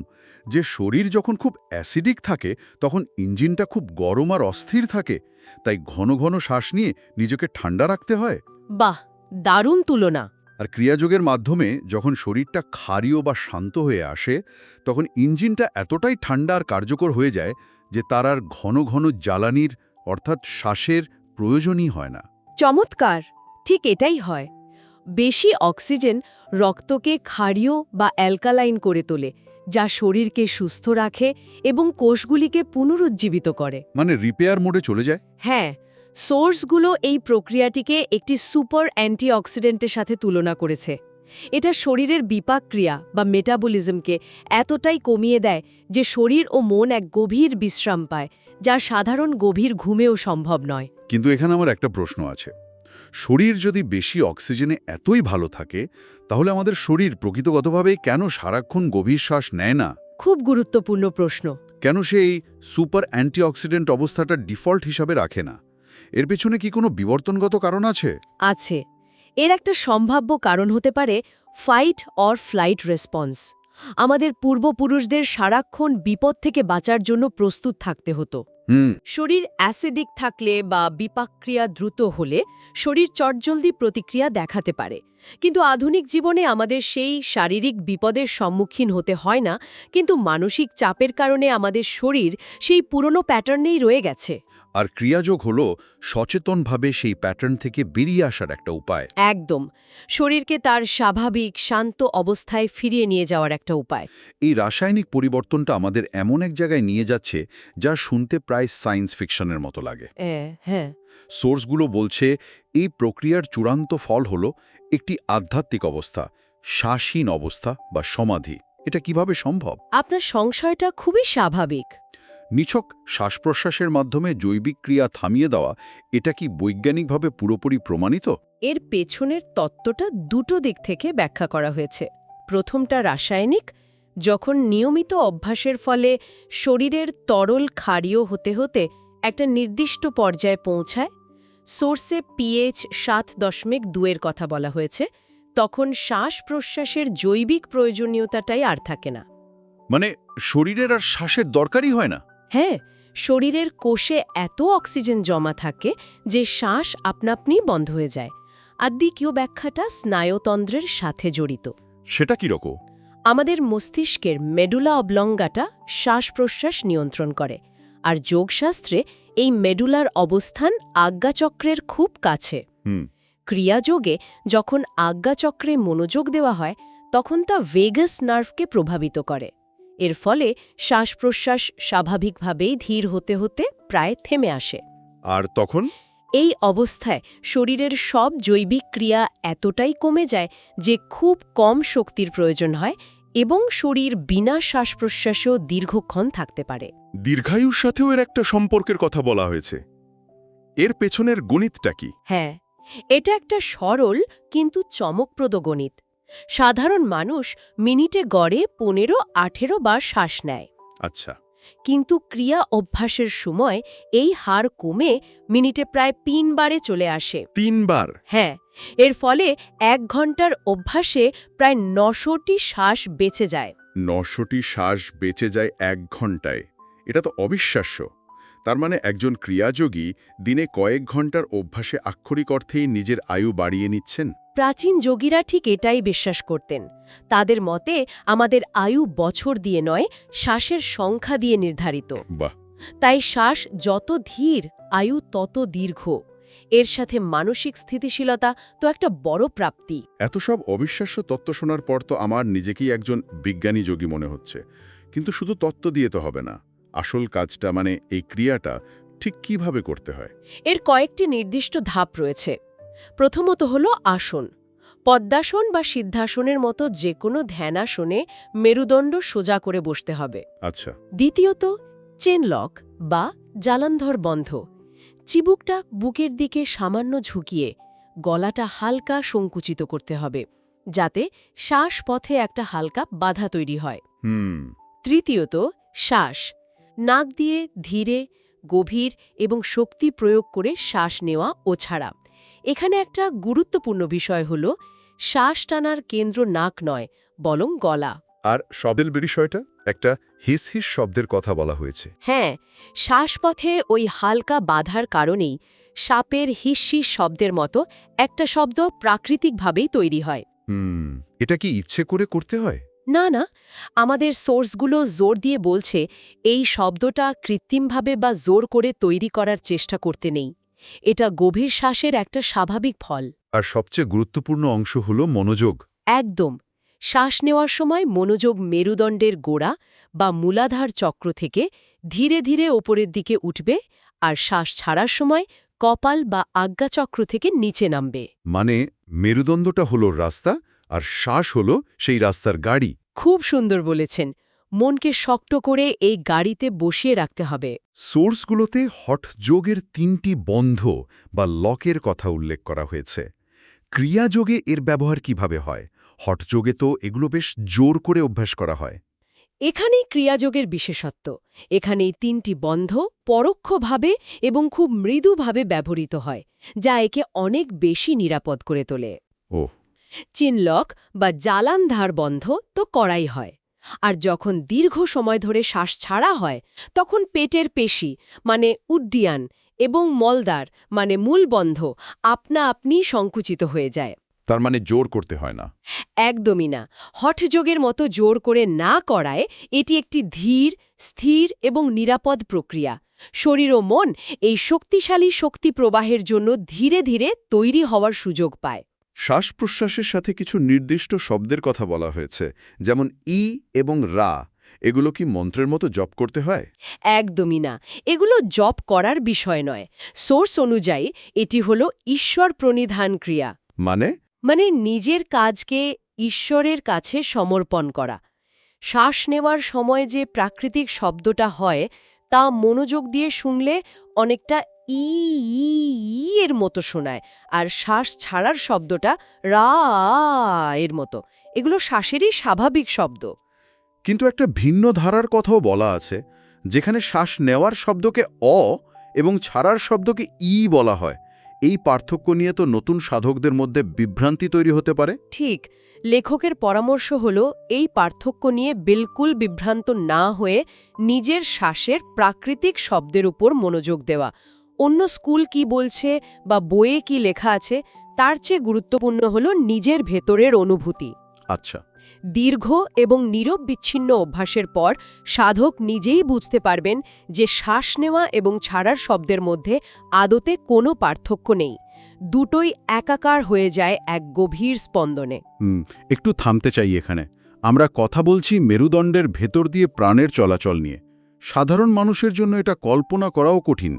Speaker 2: যে শরীর যখন খুব অ্যাসিডিক থাকে তখন ইঞ্জিনটা খুব গরম আর অস্থির থাকে, তাই ঘন ঘন শ্বাস নিয়ে নিজেকে ঠান্ডা রাখতে হয়?
Speaker 1: বাহ, দারুণ তুলনা।
Speaker 2: আর ক্রিয়াযোগের মাধ্যমে যখন শরীরটা ক্ষারীয় বা শান্ত হয়ে আসে, তখন ইঞ্জিনটা এতটাই ঠান্ডা আর কার্যকর হয়ে যায় যে তার আর ঘন ঘন জ্বালানির অর্থাৎ শ্বাসের প্রয়োজনই হয় না।
Speaker 1: চমৎকার, ঠিক এটাই হয়। বেশি অক্সিজেন রক্তকে ক্ষারীয় বা অ্যালকালাইন করে তোলে, যা শরীরকে সুস্থ রাখে এবং কোষগুলিকে পুনরুজ্জীবিত করে।
Speaker 2: মানে রিপেয়ার মোডে চলে যায়।
Speaker 1: হ্যাঁ, সোর্সগুলো এই প্রক্রিয়াটিকে একটি সুপার অ্যান্টিঅক্সিডেন্টের সাথে তুলনা করেছে। এটা শরীরের বিপাক ক্রিয়া বা মেটাবলিজমকে এতটাই কমিয়ে দেয় যে শরীর ও মন এক গভীর বিশ্রাম পায়, যা সাধারণ গভীর ঘুমেও সম্ভব নয়।
Speaker 2: কিন্তু এখানে আমার একটা প্রশ্ন আছে, শরীর যদি বেশি অক্সিজেনে এতই ভালো থাকে, তাহলে আমাদের শরীর প্রকৃতগতভাবে কেন সারাক্ষণ গভীর শ্বাস নেয় না?
Speaker 1: খুব গুরুত্বপূর্ণ প্রশ্ন।
Speaker 2: কেন সেই সুপার অ্যান্টিঅক্সিডেন্ট অবস্থাটা ডিফল্ট হিসাবে রাখে না? এর পেছনে কি কোনো বিবর্তনগত কারণ আছে?
Speaker 1: আছে। এর একটা সম্ভাব্য কারণ হতে পারে ফাইট অর ফ্লাইট রেসপন্স। আমাদের পূর্বপুরুষদের সারাক্ষণ বিপদ থেকে বাঁচার জন্য প্রস্তুত থাকতে হতো। শরীর অ্যাসিডিক থাকলে বা বিপাকক্রিয়া দ্রুত হলে শরীর চটজলদি প্রতিক্রিয়া দেখাতে পারে। কিন্তু আধুনিক জীবনে আমাদের সেই শারীরিক বিপদের সম্মুখীন হতে হয় না, কিন্তু মানসিক চাপের কারণে আমাদের শরীর সেই পুরনো প্যাটার্নেই রয়ে গেছে।
Speaker 2: আর ক্রিয়াযোগ হলো সচেতনভাবে সেই প্যাটার্ন থেকে বেরিয়ে আসার একটা উপায়।
Speaker 1: একদম, শরীরকে তার স্বাভাবিক শান্ত অবস্থায় ফিরিয়ে নিয়ে যাওয়ার একটা উপায়।
Speaker 2: এই রাসায়নিক পরিবর্তনটা আমাদের এমন এক জায়গায় নিয়ে যাচ্ছে যা শুনতে প্রায় সায়েন্স ফিকশনের মতো লাগে।
Speaker 1: হ্যাঁ,
Speaker 2: সোর্সগুলো বলছে এই প্রক্রিয়ার চূড়ান্ত ফল হলো একটি আধ্যাত্মিক অবস্থা, শ্বাসহীন অবস্থা বা সমাধি। এটা কিভাবে সম্ভব?
Speaker 1: আপনার সংশয়টা খুবই স্বাভাবিক।
Speaker 2: নিছক শ্বাস-প্রশ্বাসের মাধ্যমে জৈবিক ক্রিয়া থামিয়ে দেওয়া, এটা কি বৈজ্ঞানিকভাবে পুরোপুরি প্রমাণিত?
Speaker 1: এর পেছনের তত্ত্বটা দুটো দিক থেকে ব্যাখ্যা করা হয়েছে। প্রথমটা রাসায়নিক, যখন নিয়মিত অভ্যাসের ফলে শরীরের তরল ক্ষারীয় হতে হতে একটা নির্দিষ্ট পর্যায়ে পৌঁছায়, সোর্সে পিএইচ 7.2-এর কথা বলা হয়েছে, তখন শ্বাস-প্রশ্বাসের জৈবিক প্রয়োজনীয়তাটাই আর থাকে না।
Speaker 3: মানে শরীরের আর শ্বাসের দরকারই হয় না?
Speaker 1: হ্যাঁ, শরীরের কোষে এত অক্সিজেন জমা থাকে যে শ্বাস আপনা-আপনি বন্ধ হয়ে যায়। আর দ্বিতীয় ব্যাখ্যাটা স্নায়ুতন্ত্রের সাথে জড়িত।
Speaker 3: সেটা কি রকম?
Speaker 1: আমাদের মস্তিষ্কের মেডুলা অবলঙ্গাটা শ্বাস-প্রশ্বাস নিয়ন্ত্রণ করে, আর যোগশাস্ত্রে এই মেডুলার অবস্থান আজ্ঞাচক্রের খুব কাছে। ক্রিয়াযোগে যখন আজ্ঞাচক্রে মনোযোগ দেওয়া হয়, তখন তা ভেগাস নার্ভকে প্রভাবিত করে। এর ফলে শ্বাস-প্রশ্বাস স্বাভাবিকভাবেই ধীর হতে হতে প্রায় থেমে আসে।
Speaker 3: আর তখন?
Speaker 1: এই অবস্থায় শরীরের সব জৈবিক ক্রিয়া এতটাই কমে যায় যে খুব কম শক্তির প্রয়োজন হয় এবং শরীর বিনা শ্বাস-প্রশ্বাসেও দীর্ঘক্ষণ থাকতে পারে।
Speaker 3: দীর্ঘায়ুর সাথেও এর একটা সম্পর্কের কথা বলা হয়েছে। এর পেছনের গণিতটা কি?
Speaker 1: হ্যাঁ, এটা একটা সরল কিন্তু চমকপ্রদ গণিত। সাধারণ মানুষ মিনিটে গড়ে 15-18 বার শ্বাস নেয়।
Speaker 3: আচ্ছা।
Speaker 1: কিন্তু ক্রিয়া অভ্যাসের সময় এই হার কমে মিনিটে প্রায় 3 বারে চলে আসে।
Speaker 3: 3 বার?
Speaker 1: হ্যাঁ, এর ফলে 1 ঘন্টার অভ্যাসে প্রায় 900টি শ্বাস বেঁচে যায়।
Speaker 3: 900টি শ্বাস বেঁচে যায় 1 ঘন্টায়। এটা তো অবিশ্বাস্য। তার মানে একজন ক্রিয়াযোগী দিনে কয়েক ঘন্টার অভ্যাসে আক্ষরিক অর্থেই নিজের আয়ু বাড়িয়ে নিচ্ছেন।
Speaker 1: প্রাচীন যোগীরা ঠিক এটাই বিশ্বাস করতেন। তাদের মতে আমাদের আয়ু বছর দিয়ে নয়, শ্বাসের সংখ্যা দিয়ে নির্ধারিত।
Speaker 3: বাহ!
Speaker 1: তাই শ্বাস যত ধীর, আয়ু তত দীর্ঘ। এর সাথে মানসিক স্থিতিশীলতা তো একটা বড় প্রাপ্তি।
Speaker 3: এত সব অবিশ্বাস্য তত্ত্ব শোনার পর তো আমার নিজেকেই একজন বিজ্ঞানী যোগী মনে হচ্ছে। কিন্তু শুধু তত্ত্ব দিয়ে তো হবে না। আসল কাজটা, মানে এই ক্রিয়াটা ঠিক কিভাবে করতে হয়?
Speaker 1: এর কয়েকটি নির্দিষ্ট ধাপ রয়েছে। প্রথমত হল আসন। পদ্মাসন বা সিদ্ধাসনের মতো যে কোনো ধ্যানাসনে মেরুদণ্ড সোজা করে বসতে হবে।
Speaker 3: আচ্ছা।
Speaker 1: দ্বিতীয়ত চেন লক বা জালান্ধর বন্ধ। চিবুকটা বুকের দিকে সামান্য ঝুঁকিয়ে গলাটা হালকা সংকুচিত করতে হবে, যাতে শ্বাসপথে একটা হালকা বাধা তৈরি হয়। তৃতীয়ত শ্বাস। নাক দিয়ে ধীরে, গভীর এবং শক্তি প্রয়োগ করে শ্বাস নেওয়া ও ছাড়া। এখানে একটা গুরুত্বপূর্ণ বিষয় হল শ্বাস টানার কেন্দ্র নাক নয়, বরং গলা।
Speaker 3: আর শব্দের বিষয়টা? একটা হিস হিস শব্দের কথা বলা হয়েছে।
Speaker 1: হ্যাঁ, শ্বাসপথে ওই হালকা বাধার কারণেই সাপের হিস-হিস শব্দের মতো একটা শব্দ প্রাকৃতিকভাবেই তৈরি হয়।
Speaker 3: এটা কি ইচ্ছে করে করতে হয়?
Speaker 1: না না, আমাদের সোর্সগুলো জোর দিয়ে বলছে এই শব্দটা কৃত্রিমভাবে বা জোর করে তৈরি করার চেষ্টা করতে নেই। এটা গভীর শ্বাসের একটা স্বাভাবিক ফল।
Speaker 3: আর সবচেয়ে গুরুত্বপূর্ণ অংশ হল মনোযোগ।
Speaker 1: একদম। শ্বাস নেওয়ার সময় মনোযোগ মেরুদণ্ডের গোড়া বা মূলাধার চক্র থেকে ধীরে ধীরে ওপরের দিকে উঠবে, আর শ্বাস ছাড়ার সময় কপাল বা আজ্ঞাচক্র থেকে নিচে নামবে।
Speaker 3: মানে মেরুদণ্ডটা হলো রাস্তা, আর শ্বাস হলো সেই রাস্তার গাড়ি।
Speaker 1: খুব সুন্দর বলেছেন। মনকে শক্ত করে এই গাড়িতে বসিয়ে রাখতে হবে।
Speaker 3: সোর্সগুলোতে হঠযোগের 3টি বন্ধ বা লকের কথা উল্লেখ করা হয়েছে। ক্রিয়াযোগে এর ব্যবহার কিভাবে হয়? হঠযোগে তো এগুলো বেশ জোর করে অভ্যাস করা হয়।
Speaker 1: এখানেই ক্রিয়াযোগের বিশেষত্ব। এখানেই 3টি বন্ধ পরোক্ষভাবে এবং খুব মৃদুভাবে ব্যবহৃত হয়, যা একে অনেক বেশি নিরাপদ করে তোলে।
Speaker 3: ওহ।
Speaker 1: চিনলক বা জালানধার বন্ধ তো করাই হয়। আর যখন দীর্ঘ সময় ধরে শ্বাস ছাড়া হয়, তখন পেটের পেশি মানে উড্ডিয়ান এবং মলদ্বার মানে মূলবন্ধ আপনা আপনি সংকুচিত হয়ে যায়।
Speaker 3: তার মানে জোর করতে হয় না?
Speaker 1: একদমই না। হঠযোগের মতো জোর করে না করায় এটি একটি ধীর, স্থির এবং নিরাপদ প্রক্রিয়া। শরীর ও মন এই শক্তিশালী শক্তি প্রবাহের জন্য ধীরে ধীরে তৈরি হওয়ার সুযোগ পায়।
Speaker 3: শ্বাস-প্রশ্বাসের সাথে কিছু নির্দিষ্ট শব্দের কথা বলা হয়েছে, যেমন ই এবং রা। এগুলো কি মন্ত্রের মতো জপ করতে হয়?
Speaker 1: একদমই না। এগুলো জপ করার বিষয় নয়। সোর্স অনুযায়ী এটি হল ঈশ্বর প্রণিধান ক্রিয়া।
Speaker 3: মানে
Speaker 1: নিজের কাজকে ঈশ্বরের কাছে সমর্পণ করা। শ্বাস নেওয়ার সময় যে প্রাকৃতিক শব্দটা হয়, তা মনোযোগ দিয়ে শুনলে অনেকটা ই এর মতো শোনায়, আর শ্বাস ছাড়ার শব্দটা রা এর মতো। এগুলো শ্বাসেরই স্বাভাবিক শব্দ।
Speaker 3: কিন্তু একটা ভিন্ন ধারার কথাও বলা আছে, যেখানে শ্বাস নেওয়ার শব্দকে অ
Speaker 2: এবং ছাড়ার শব্দকে ই বলা হয়। এই পার্থক্য নিয়ে তো নতুন সাধকদের মধ্যে বিভ্রান্তি তৈরি হতে পারে।
Speaker 1: ঠিক, লেখকের পরামর্শ হল এই পার্থক্য নিয়ে বিলকুল বিভ্রান্ত না হয়ে নিজের শ্বাসের প্রাকৃতিক শব্দের উপর মনোযোগ দেওয়া। অন্য স্কুল কি বলছে বা বইয়ে কি লেখা আছে তার চেয়ে গুরুত্বপূর্ণ হল নিজের ভেতরের অনুভূতি।
Speaker 2: আচ্ছা,
Speaker 1: দীর্ঘ এবং নীরব বিচ্ছিন্ন অভ্যাসের পর সাধক নিজেই বুঝতে পারবেন যে শ্বাস নেওয়া এবং ছাড়ার শব্দের মধ্যে আদতে কোনো পার্থক্য নেই, দুটোই একাকার হয়ে যায় এক গভীর স্পন্দনে।
Speaker 2: একটু থামতে চাই এখানে। আমরা কথা বলছি মেরুদণ্ডের ভেতর দিয়ে প্রাণের চলাচল নিয়ে। সাধারণ মানুষের জন্য এটা কল্পনা করাও কঠিন।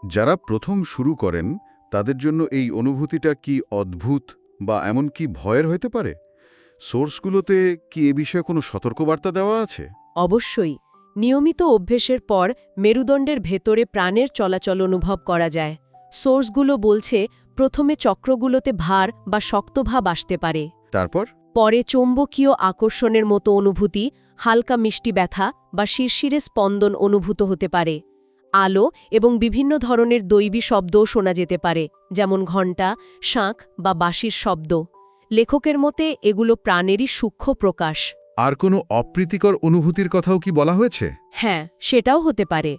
Speaker 2: যারা প্রথম শুরু করেন তাদের জন্য এই অনুভূতিটা কি অদ্ভুত বা এমনকি ভয়ের হতে পারে? সোর্সগুলোতে কি এ বিষয়ে কোনো সতর্কবার্তা দেওয়া আছে?
Speaker 1: অবশ্যই, নিয়মিত অভ্যেসের পর মেরুদণ্ডের ভেতরে প্রাণের চলাচল অনুভব করা যায়। সোর্সগুলো বলছে প্রথমে চক্রগুলোতে ভার বা শক্তভাব আসতে পারে,
Speaker 2: তারপর
Speaker 1: পরে চৌম্বকীয় আকর্ষণের মতো অনুভূতি, হালকা মিষ্টি ব্যথা বা শিরশিরে স্পন্দন অনুভূত হতে পারে। আলো এবং বিভিন্ন ধরনের দৈবী শব্দও শোনা যেতে পারে, যেমন ঘণ্টা, শাঁখ বা বাঁশির শব্দ। লেখকের মতে এগুলো প্রাণেরই সূক্ষ্ম প্রকাশ।
Speaker 2: আর কোনো অপ্রীতিকর অনুভূতির কথাও কি বলা হয়েছে?
Speaker 1: হ্যাঁ, সেটাও হতে পারে।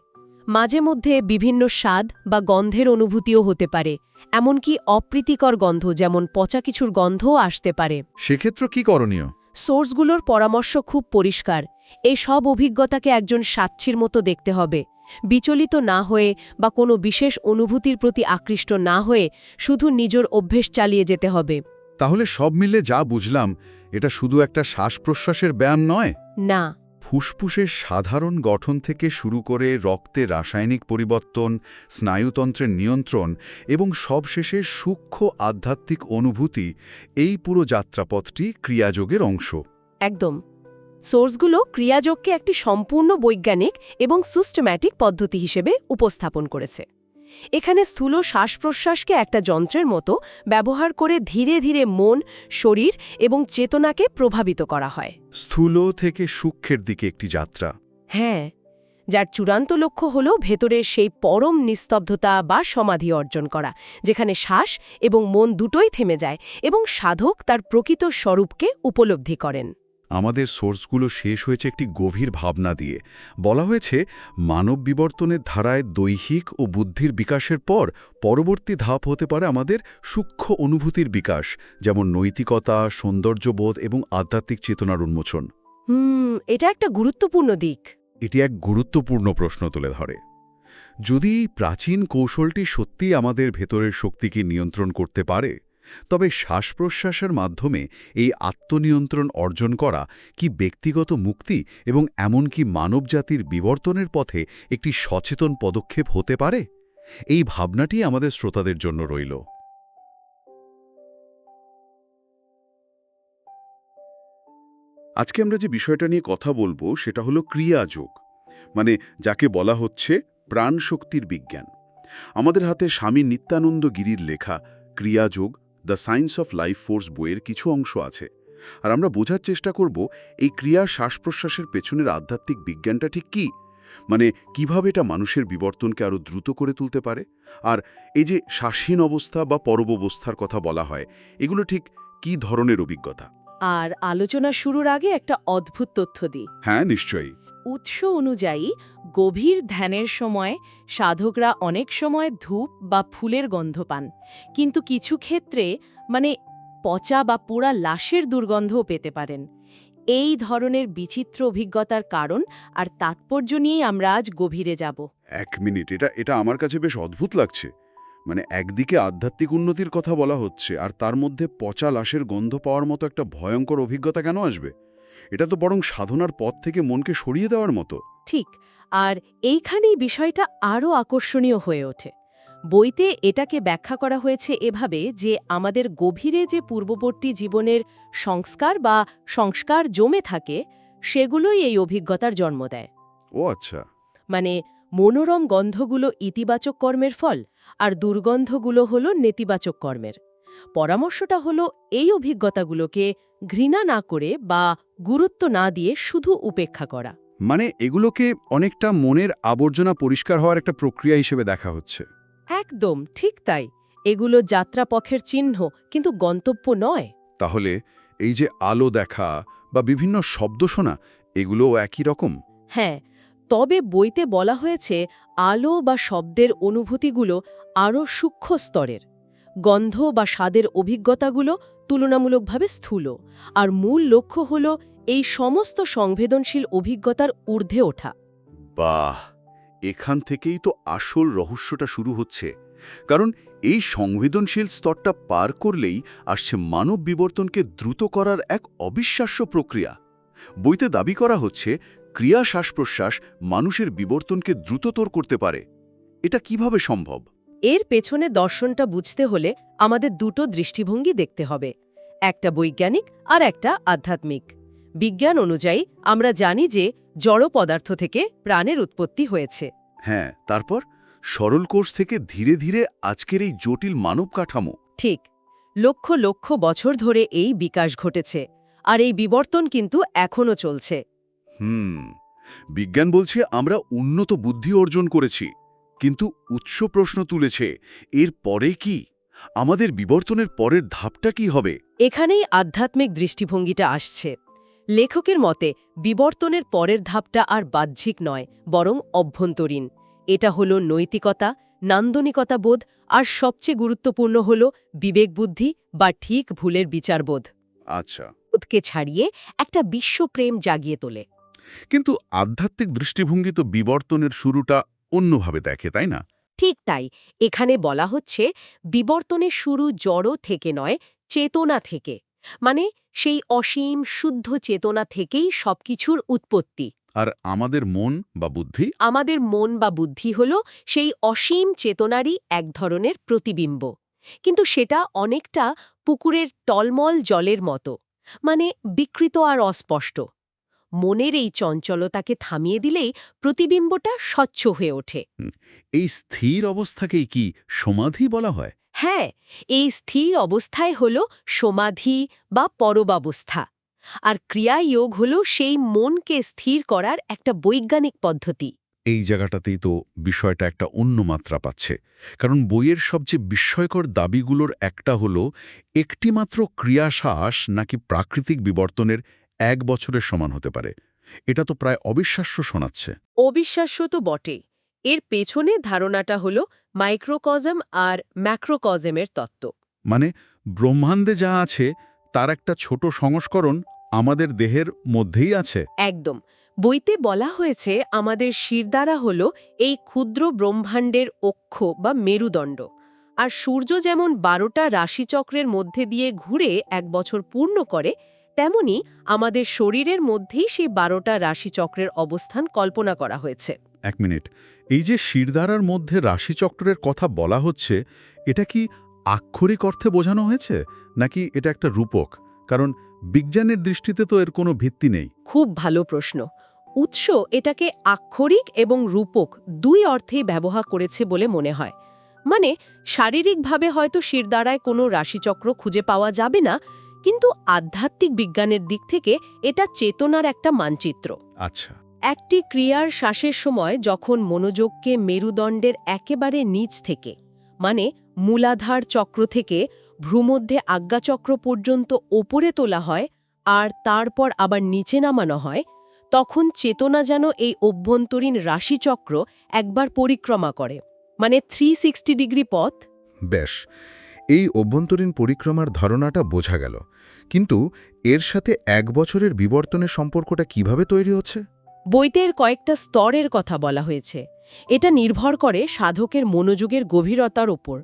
Speaker 1: মাঝে মধ্যে বিভিন্ন স্বাদ বা গন্ধের অনুভূতিও হতে পারে, এমনকি অপ্রীতিকর গন্ধ যেমন পচা কিছুর গন্ধও আসতে পারে।
Speaker 2: সেক্ষেত্রে কি করণীয়?
Speaker 1: সোর্সগুলোর পরামর্শ খুব পরিষ্কার। এই সব অভিজ্ঞতাকে একজন সাক্ষীর মতো দেখতে হবে। বিচলিত না হয়ে বা কোনো বিশেষ অনুভূতির প্রতি আকৃষ্ট না হয়ে শুধু নিজের অভ্যেস চালিয়ে যেতে হবে।
Speaker 2: তাহলে সব মিলে যা বুঝলাম, এটা শুধু একটা শ্বাস-প্রশ্বাসের ব্যায়াম নয়।
Speaker 1: না,
Speaker 2: ফুসফুসের সাধারণ গঠন থেকে শুরু করে রক্তে রাসায়নিক পরিবর্তন, স্নায়ুতন্ত্রের নিয়ন্ত্রণ এবং সবশেষে সূক্ষ্ম আধ্যাত্মিক অনুভূতি, এই পুরো যাত্রাপথটি ক্রিয়াযোগের অংশ।
Speaker 1: একদম। সোর্সগুলো ক্রিয়াযোগকে একটি সম্পূর্ণ বৈজ্ঞানিক এবং সিস্টেম্যাটিক পদ্ধতি হিসেবে উপস্থাপন করেছে। এখানে স্থূল শ্বাস-প্রশ্বাসকে একটা যন্ত্রের মতো ব্যবহার করে ধীরে ধীরে মন, শরীর এবং চেতনাকে প্রভাবিত করা হয়।
Speaker 2: স্থূল থেকে সূক্ষ্মের দিকে একটি যাত্রা।
Speaker 1: হ্যাঁ, যার চূড়ান্ত লক্ষ্য হল ভেতরের সেই পরম নিস্তব্ধতা বা সমাধি অর্জন করা, যেখানে শ্বাস এবং মন দুটোই থেমে যায় এবং সাধক তার প্রকৃত স্বরূপকে উপলব্ধি করেন।
Speaker 2: আমাদের সোর্সগুলো শেষ হয়েছে একটি গভীর ভাবনা দিয়ে। বলা হয়েছে মানব বিবর্তনের ধারায় দৈহিক ও বুদ্ধির বিকাশের পর পরবর্তী ধাপ হতে পারে আমাদের সূক্ষ্ম অনুভূতির বিকাশ, যেমন নৈতিকতা, সৌন্দর্যবোধ এবং আধ্যাত্মিক চেতনার উন্মোচন।
Speaker 1: এটা একটা গুরুত্বপূর্ণ দিক।
Speaker 2: এটি এক গুরুত্বপূর্ণ প্রশ্ন তুলে ধরে। যদি এই প্রাচীন কৌশলটি সত্যিই আমাদের ভেতরের শক্তিকে নিয়ন্ত্রণ করতে পারে, তবে শ্বাস-প্রশ্বাসের মাধ্যমে এই আত্মনিয়ন্ত্রণ অর্জন করা কি ব্যক্তিগত মুক্তি এবং এমনকি মানবজাতির বিবর্তনের পথে একটি সচেতন পদক্ষেপ হতে পারে? এই ভাবনাটি আমাদের শ্রোতাদের জন্য রইল। আজকে আমরা যে বিষয়টা নিয়ে কথা বলবো সেটা হলো ক্রিয়াযোগ, মানে যাকে বলা হচ্ছে প্রাণশক্তির বিজ্ঞান। আমাদের হাতে স্বামী নিত্যানন্দ গিরির লেখা Kriyayoga, the science of life force বইয়ের কিছু অংশ আছে, আর আমরা বোঝার চেষ্টা করব এই ক্রিয়া শ্বাস-প্রশ্বাসের পেছনের আধ্যাত্মিক বিজ্ঞানটা ঠিক কী, মানে কিভাবে এটা মানুষের বিবর্তনকে আরও দ্রুত করে তুলতে পারে। আর এই যে শ্বাসহীন অবস্থা বা পরববস্থার কথা বলা হয়, এগুলো ঠিক কী ধরনের অভিজ্ঞতা?
Speaker 1: আর আলোচনা শুরুর আগে একটা অদ্ভুত তথ্য দিই।
Speaker 2: হ্যাঁ, নিশ্চয়ই।
Speaker 1: উৎস অনুযায়ী গভীর ধ্যানের সময় সাধকরা অনেক সময় ধূপ বা ফুলের গন্ধ পান, কিন্তু কিছু ক্ষেত্রে পচা বা পোড়া লাশের দুর্গন্ধও পেতে পারেন। এই ধরনের বিচিত্র অভিজ্ঞতার কারণ আর তাৎপর্য নিয়েই আমরা আজ গভীরে যাব।
Speaker 2: এক মিনিট, এটা আমার কাছে বেশ অদ্ভুত লাগছে। মানে একদিকে আধ্যাত্মিক উন্নতির কথা বলা হচ্ছে, আর তার মধ্যে পচা লাশের গন্ধ পাওয়ার মতো একটা ভয়ঙ্কর অভিজ্ঞতা কেন আসবে? এটা তো বরং সাধনার পথ থেকে মনকে সরিয়ে দেওয়ার মতো।
Speaker 1: ঠিক, আর এইখানেই বিষয়টা আরও আকর্ষণীয় হয়ে ওঠে। বইতে এটাকে ব্যাখ্যা করা হয়েছে এভাবে যে আমাদের গভীরে যে পূর্ববর্তী জীবনের সংস্কার জমে থাকে, সেগুলোই এই অভিজ্ঞতার জন্ম দেয়।
Speaker 2: ও আচ্ছা।
Speaker 1: মনোরম গন্ধগুলো ইতিবাচক কর্মের ফল, আর দুর্গন্ধগুলো হলো নেতিবাচক কর্মের। পরামর্শটা হলো এই অভিজ্ঞতাগুলোকে ঘৃণা না করে বা গুরুত্ব না দিয়ে শুধু উপেক্ষা করা।
Speaker 2: মানে এগুলোকে অনেকটা মনের আবর্জনা পরিষ্কার হওয়ার একটা প্রক্রিয়া হিসেবে দেখা হচ্ছে।
Speaker 1: একদম ঠিক তাই। এগুলো যাত্রাপথের চিহ্ন, কিন্তু গন্তব্য নয়।
Speaker 2: তাহলে এই যে আলো দেখা বা বিভিন্ন শব্দ শোনা, এগুলোও একই রকম?
Speaker 1: হ্যাঁ, তবে বইতে বলা হয়েছে আলো বা শব্দের অনুভূতিগুলো আরও সূক্ষ্ম স্তরের। গন্ধ বা স্বাদের অভিজ্ঞতাগুলো তুলনামূলকভাবে স্থূল, আর মূল লক্ষ্য হল এই সমস্ত সংবেদনশীল অভিজ্ঞতার ঊর্ধ্বে ওঠা।
Speaker 3: বাহ, এখান থেকেই তো আসল রহস্যটা শুরু হচ্ছে। কারণ এই সংবেদনশীল স্তরটা পার করলেই আসছে মানব বিবর্তনকে দ্রুত করার এক অবিশ্বাস্য প্রক্রিয়া। বইতে দাবি করা হচ্ছে ক্রিয়া শ্বাস-প্রশ্বাস মানুষের বিবর্তনকে দ্রুততর করতে পারে। এটা কিভাবে সম্ভব?
Speaker 1: এর পেছনে দর্শনটা বুঝতে হলে আমাদের দুটো দৃষ্টিভঙ্গি দেখতে হবে, একটা বৈজ্ঞানিক আর একটা আধ্যাত্মিক। বিজ্ঞান অনুযায়ী আমরা জানি যে জড় পদার্থ থেকে প্রাণের উৎপত্তি হয়েছে।
Speaker 3: হ্যাঁ, তারপর সরল কোষ থেকে ধীরে ধীরে আজকের এই জটিল মানব কাঠামো।
Speaker 1: ঠিক, লক্ষ লক্ষ বছর ধরে এই বিকাশ ঘটেছে, আর এই বিবর্তন কিন্তু এখনও চলছে।
Speaker 3: বিজ্ঞান বলছে আমরা উন্নত বুদ্ধি অর্জন করেছি, কিন্তু উৎস প্রশ্ন তুলেছে, এর পরে কি? আমাদের বিবর্তনের পরের ধাপটা কি হবে?
Speaker 1: এখানেই আধ্যাত্মিক দৃষ্টিভঙ্গিটা আসছে। লেখকের মতে বিবর্তনের পরের ধাপটা আর বাহ্যিক নয়, বরং অভ্যন্তরীণ। এটা হলো নৈতিকতা, নান্দনিকতা বোধ, আর সবচেয়ে গুরুত্বপূর্ণ হল বিবেকবুদ্ধি বা ঠিক ভুলের বিচারবোধ।
Speaker 3: আচ্ছা,
Speaker 1: বোধকে ছাড়িয়ে একটা বিশ্বপ্রেম জাগিয়ে তোলে।
Speaker 3: কিন্তু আধ্যাত্মিক দৃষ্টিভঙ্গি তো বিবর্তনের শুরুটা অন্যভাবে দেখে, তাই না?
Speaker 1: ঠিক তাই, এখানে বলা হচ্ছে বিবর্তনের শুরু জড় থেকে নয়, চেতনা থেকে। মানে সেই অসীম শুদ্ধ চেতনা থেকেই সবকিছুর উৎপত্তি।
Speaker 3: আর আমাদের মন বা বুদ্ধি?
Speaker 1: আমাদের মন বা বুদ্ধি হল সেই অসীম চেতনারই এক ধরনের প্রতিবিম্ব, কিন্তু সেটা অনেকটা পুকুরের টলমল জলের মতো, মানে বিকৃত আর অস্পষ্ট। মনের এই চঞ্চলতাকে থামিয়ে দিলেই প্রতিবিম্বটা স্বচ্ছ হয়ে ওঠে।
Speaker 3: এই স্থির অবস্থাকেই কি সমাধি বলা হয়?
Speaker 1: হ্যাঁ, এই স্থির অবস্থায় হল সমাধি বা পরবাবস্থা। আর ক্রিয়ায়োগ হল সেই মনকে স্থির করার একটা বৈজ্ঞানিক পদ্ধতি।
Speaker 3: এই জায়গাটাতেই তো বিষয়টা একটা অন্য মাত্রা পাচ্ছে। কারণ বইয়ের সবচেয়ে বিস্ময়কর দাবিগুলোর একটা হলো একটিমাত্র ক্রিয়াশ্বাস নাকি প্রাকৃতিক বিবর্তনের 1 বছরের সমান হতে পারে। এটা তো প্রায় অবিশ্বাস্য শোনাচ্ছে।
Speaker 1: অবিশ্বাস্য তো বটে। এর পেছনে ধারণাটা হল মাইক্রোকজম আর ম্যাক্রোকজমের তত্ত্ব।
Speaker 3: মানে ব্রহ্মাণ্ডে যা আছে তার একটা ছোট সংস্করণ আমাদের দেহের মধ্যেই আছে।
Speaker 1: একদম। বইতে বলা হয়েছে আমাদের শিরদাঁড়া হল এই ক্ষুদ্র ব্রহ্মাণ্ডের অক্ষ বা মেরুদণ্ড। আর সূর্য যেমন 12টা রাশিচক্রের মধ্যে দিয়ে ঘুরে 1 বছর পূর্ণ করে, তেমনি আমাদের শরীরের মধ্যেই সেই 12টা রাশিচক্রের অবস্থান কল্পনা করা হয়েছে।
Speaker 3: 1 মিনিট, এই যে শিরদাঁড়ার মধ্যে রাশিচক্রের কথা বলা হচ্ছে, এটা কি আক্ষরিক অর্থে বোঝানো হয়েছে নাকি এটা একটা রূপক? কারণ বিজ্ঞানের দৃষ্টিতে তো এর কোনো ভিত্তি নেই।
Speaker 1: খুব ভালো প্রশ্ন। উৎস এটাকে আক্ষরিক এবং রূপক 2 অর্থেই ব্যবহার করেছে বলে মনে হয়। মানে শারীরিকভাবে হয়তো শিরদাঁড়ায় কোনো রাশিচক্র খুঁজে পাওয়া যাবে না, কিন্তু আধ্যাত্মিক বিজ্ঞানের দিক থেকে এটা চেতনার একটা মানচিত্র।
Speaker 3: আচ্ছা,
Speaker 1: একটি ক্রিয়ার শ্বাসের সময় যখন মনোযোগকে মেরুদণ্ডের একেবারে নিচ থেকে, মানে মূলাধার চক্র থেকে ভ্রূমধ্যে আজ্ঞাচক্র পর্যন্ত ওপরে তোলা হয় আর তারপর আবার নিচে নামানো হয়, তখন চেতনা যেন এই অভ্যন্তরীণ রাশিচক্র একবার পরিক্রমা করে, মানে 360 ডিগ্রি পথ।
Speaker 3: বেশ, এই অভ্যন্তরীণ পরিক্রমার ধারণাটা বোঝা গেল, কিন্তু এর সাথে 1 বছরের বিবর্তনের সম্পর্কটা কিভাবে তৈরি হচ্ছে?
Speaker 1: বইতে এর কয়েকটা স্তরের কথা বলা হয়েছে। এটা নির্ভর করে সাধকের মনোযোগের গভীরতার উপর।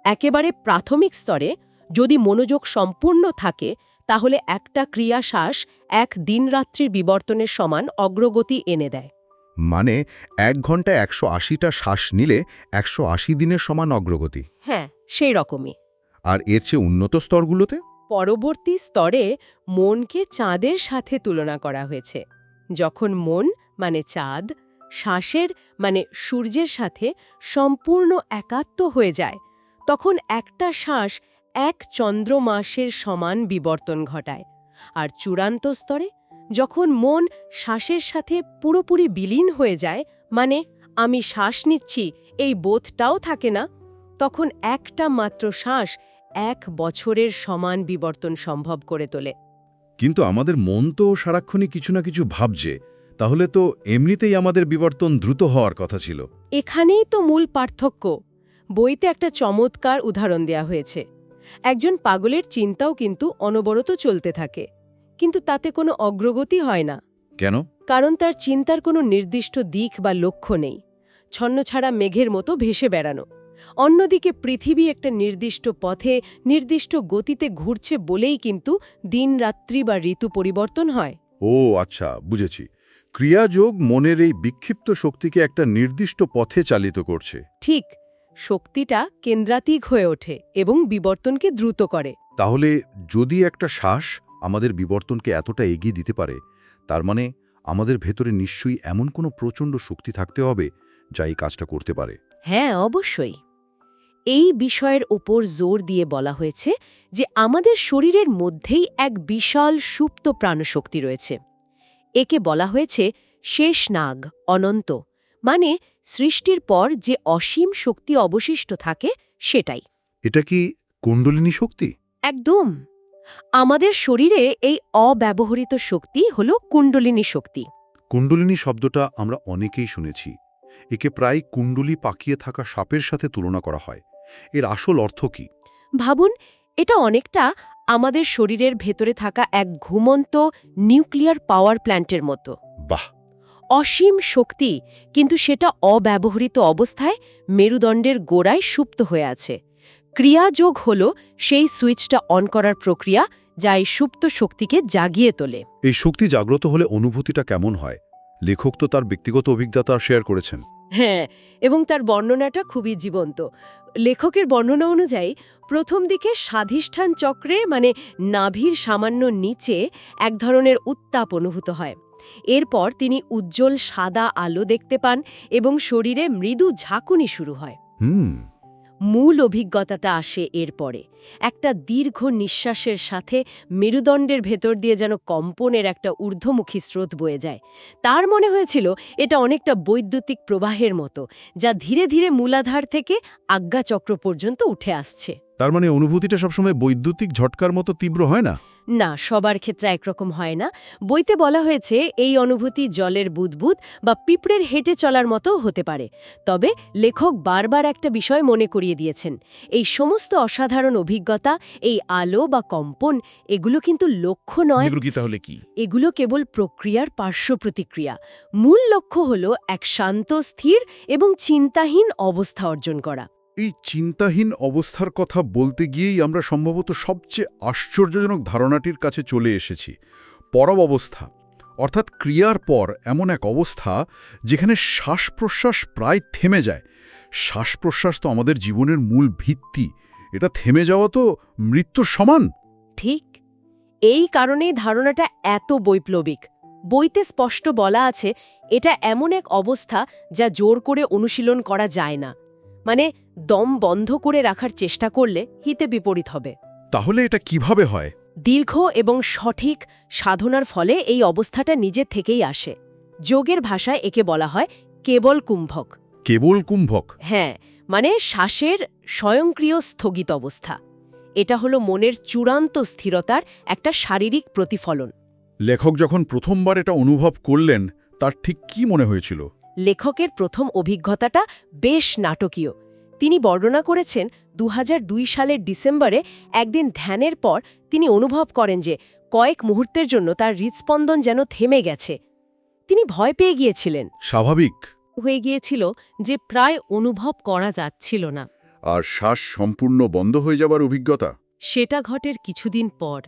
Speaker 1: একেবারে প্রাথমিক স্তরে যদি মনোযোগ সম্পূর্ণ থাকে, তাহলে একটা ক্রিয়াশ্বাস 1 দিনরাত্রির বিবর্তনের সমান অগ্রগতি এনে দেয়।
Speaker 3: মানে 1 ঘন্টায় 180টা শ্বাস নিলে 180 দিনের সমান অগ্রগতি।
Speaker 1: হ্যাঁ, সেই রকমই।
Speaker 3: আর এর চেয়ে উন্নত স্তরগুলোতে?
Speaker 1: পরবর্তী স্তরে মনকে চাঁদের সাথে তুলনা করা হয়েছে। যখন মন মানে চাঁদ, শ্বাসের মানে সূর্যের সাথে সম্পূর্ণ একাত্ম হয়ে যায়, তখন একটা শ্বাস 1 চন্দ্রমাসের সমান বিবর্তন ঘটায়। আর চূড়ান্ত স্তরে যখন মন শ্বাসের সাথে পুরোপুরি বিলীন হয়ে যায়, মানে আমি শ্বাস নিচ্ছি এই বোধটাও থাকে না, তখন একটা মাত্র শ্বাস 1 বছরের সমান বিবর্তন সম্ভব করে তোলে।
Speaker 3: কিন্তু আমাদের মন তো সারাক্ষণই কিছু না কিছু ভাবছে, তাহলে তো এমনিতেই আমাদের বিবর্তন দ্রুত হওয়ার কথা ছিল।
Speaker 1: এখানেই তো মূল পার্থক্য। বইতে একটা চমৎকার উদাহরণ দেয়া হয়েছে। একজন পাগলের চিন্তাও কিন্তু অনবরত চলতে থাকে, কিন্তু তাতে কোনো অগ্রগতি হয় না।
Speaker 3: কেন?
Speaker 1: কারণ তার চিন্তার কোনো নির্দিষ্ট দিক বা লক্ষ্য নেই, ছন্নছাড়া মেঘের মতো ভেসে বেড়ানো। অন্যদিকে পৃথিবী একটা নির্দিষ্ট পথে নির্দিষ্ট গতিতে ঘুরছে বলেই কিন্তু দিন রাত্রি বা ঋতু পরিবর্তন হয়।
Speaker 2: ও আচ্ছা, বুঝেছি। ক্রিয়াযোগ মনের এই বিক্ষিপ্ত শক্তিকে একটা নির্দিষ্ট পথে চালিত করছে।
Speaker 1: ঠিক, শক্তিটা কেন্দ্রাতিক হয়ে ওঠে এবং বিবর্তনকে দ্রুত করে।
Speaker 2: তাহলে যদি একটা শ্বাস আমাদের বিবর্তনকে এতটা এগিয়ে দিতে পারে, তার মানে আমাদের ভেতরে নিশ্চয়ই এমন কোনো প্রচণ্ড শক্তি থাকতে হবে যা এই কাজটা করতে পারে।
Speaker 1: হ্যাঁ, অবশ্যই। এই বিষয়ের ওপর জোর দিয়ে বলা হয়েছে যে আমাদের শরীরের মধ্যেই এক বিশাল সুপ্ত প্রাণশক্তি রয়েছে। একে বলা হয়েছে শেষ নাগ, অনন্ত, মানে সৃষ্টির পর যে অসীম শক্তি অবশিষ্ট থাকে সেটাই।
Speaker 2: এটা কি কুণ্ডলিনী শক্তি?
Speaker 1: একদম। আমাদের শরীরে এই অব্যবহৃত শক্তি হল কুণ্ডলিনী শক্তি।
Speaker 2: কুণ্ডলিনী শব্দটা আমরা অনেকেই শুনেছি। একে প্রায় কুণ্ডলি পাকিয়ে থাকা সাপের সাথে তুলনা করা হয়। এর আসল অর্থ কি?
Speaker 1: ভাবুন, এটা অনেকটা আমাদের শরীরের ভেতরে থাকা এক ঘুমন্ত নিউক্লিয়ার পাওয়ার প্ল্যান্টের মতো।
Speaker 2: বাহ!
Speaker 1: অসীম শক্তি, কিন্তু সেটা অব্যবহৃত অবস্থায় মেরুদণ্ডের গোড়ায় সুপ্ত হয়ে আছে। ক্রিয়াযোগ হল সেই সুইচটা অন করার প্রক্রিয়া যা এই সুপ্ত শক্তিকে জাগিয়ে তোলে।
Speaker 2: এই শক্তি জাগ্রত হলে অনুভূতিটা কেমন হয়? লেখক তো তার ব্যক্তিগত অভিজ্ঞতা শেয়ার করেছেন।
Speaker 1: হ্যাঁ, এবং তার বর্ণনাটা খুবই জীবন্ত। লেখকের বর্ণনা অনুযায়ী প্রথম দিকে স্বাধিষ্ঠান চক্রে, মানে নাভির সামান্য নিচে, এক ধরনের উত্তাপ অনুভূত হয়। এরপর তিনি উজ্জ্বল সাদা আলো দেখতে পান এবং শরীরে মৃদু ঝাঁকুনি শুরু হয়। মূল অভিজ্ঞতাটা আসে এরপরে। একটা দীর্ঘ নিঃশ্বাসের সাথে মেরুদণ্ডের ভেতর দিয়ে যেন কম্পনের একটা ঊর্ধ্বমুখী স্রোত বয়ে যায়। তার মনে হয়েছিল এটা অনেকটা বৈদ্যুতিক প্রবাহের মতো, যা ধীরে ধীরে মূলাধার থেকে আজ্ঞাচক্র পর্যন্ত উঠে আসছে।
Speaker 2: তার মানে অনুভূতিটা সবসময় বৈদ্যুতিক ঝটকার মতো তীব্র হয় না?
Speaker 1: না, সবার ক্ষেত্রে একরকম হয় না। বইতে বলা হয়েছে এই অনুভূতি জলের বুদবুদ বা পিঁপড়ের হেঁটে চলার মতো হতে পারে। তবে লেখক বারবার একটা বিষয় মনে করিয়ে দিয়েছেন, এই সমস্ত অসাধারণ অভিজ্ঞতা, এই আলো বা কম্পন, এগুলো কিন্তু লক্ষ্য নয়।
Speaker 2: এগুলো কি তাহলে কি?
Speaker 1: এগুলো কেবল প্রক্রিয়ার পার্শ্ব প্রতিক্রিয়া। মূল লক্ষ্য হল এক শান্ত, স্থির এবং চিন্তাহীন অবস্থা অর্জন করা।
Speaker 2: এই চিন্তাহীন অবস্থার কথা বলতে গিয়েই আমরা সম্ভবত সবচেয়ে আশ্চর্যজনক ধারণাটির কাছে চলে এসেছি। পরব অবস্থা, অর্থাৎ ক্রিয়ার পর এমন এক অবস্থা যেখানে শ্বাস-প্রশ্বাস প্রায় থেমে যায়। শ্বাস-প্রশ্বাস তো আমাদের জীবনের মূল ভিত্তি। এটা থেমে যাওয়া তো মৃত্যুর সমান।
Speaker 1: ঠিক, এই কারণেই ধারণাটা এত বৈপ্লবিক। বইতে স্পষ্ট বলা আছে এটা এমন এক অবস্থা যা জোর করে অনুশীলন করা যায় না, মানে দম বন্ধ করে রাখার চেষ্টা করলে হিতে বিপরীত হবে।
Speaker 2: তাহলে এটা কিভাবে হয়?
Speaker 1: দীর্ঘ এবং সঠিক সাধনার ফলে এই অবস্থাটা নিজে থেকেই আসে। যোগের ভাষায় একে বলা হয় কেবল কুম্ভক।
Speaker 2: কেবল কুম্ভক?
Speaker 1: হ্যাঁ, মানে শ্বাসের স্বয়ংক্রিয় স্থগিত অবস্থা। এটা হলো মনের চূড়ান্ত স্থিরতার একটা শারীরিক প্রতিফলন।
Speaker 2: লেখক যখন প্রথমবার এটা অনুভব করলেন, তার ঠিক কি মনে হয়েছিল?
Speaker 1: লেখকের প্রথম অভিজ্ঞতাটা বেশ নাটকীয়। তিনি বর্ণনা করেছেন 2002 সালের ডিসেম্বরে একদিন ধ্যানের পর তিনি অনুভব করেন যে কয়েক মুহূর্তের জন্য তার হৃৎস্পন্দন যেন থেমে গেছে। তিনি ভয় পেয়ে গিয়েছিলেন।
Speaker 2: স্বাভাবিক
Speaker 1: হয়ে গিয়েছিল যে প্রায় অনুভব করা যাচ্ছিল না।
Speaker 2: আর শ্বাস সম্পূর্ণ বন্ধ হয়ে যাবার অভিজ্ঞতা?
Speaker 1: সেটা ঘটের কিছুদিন পর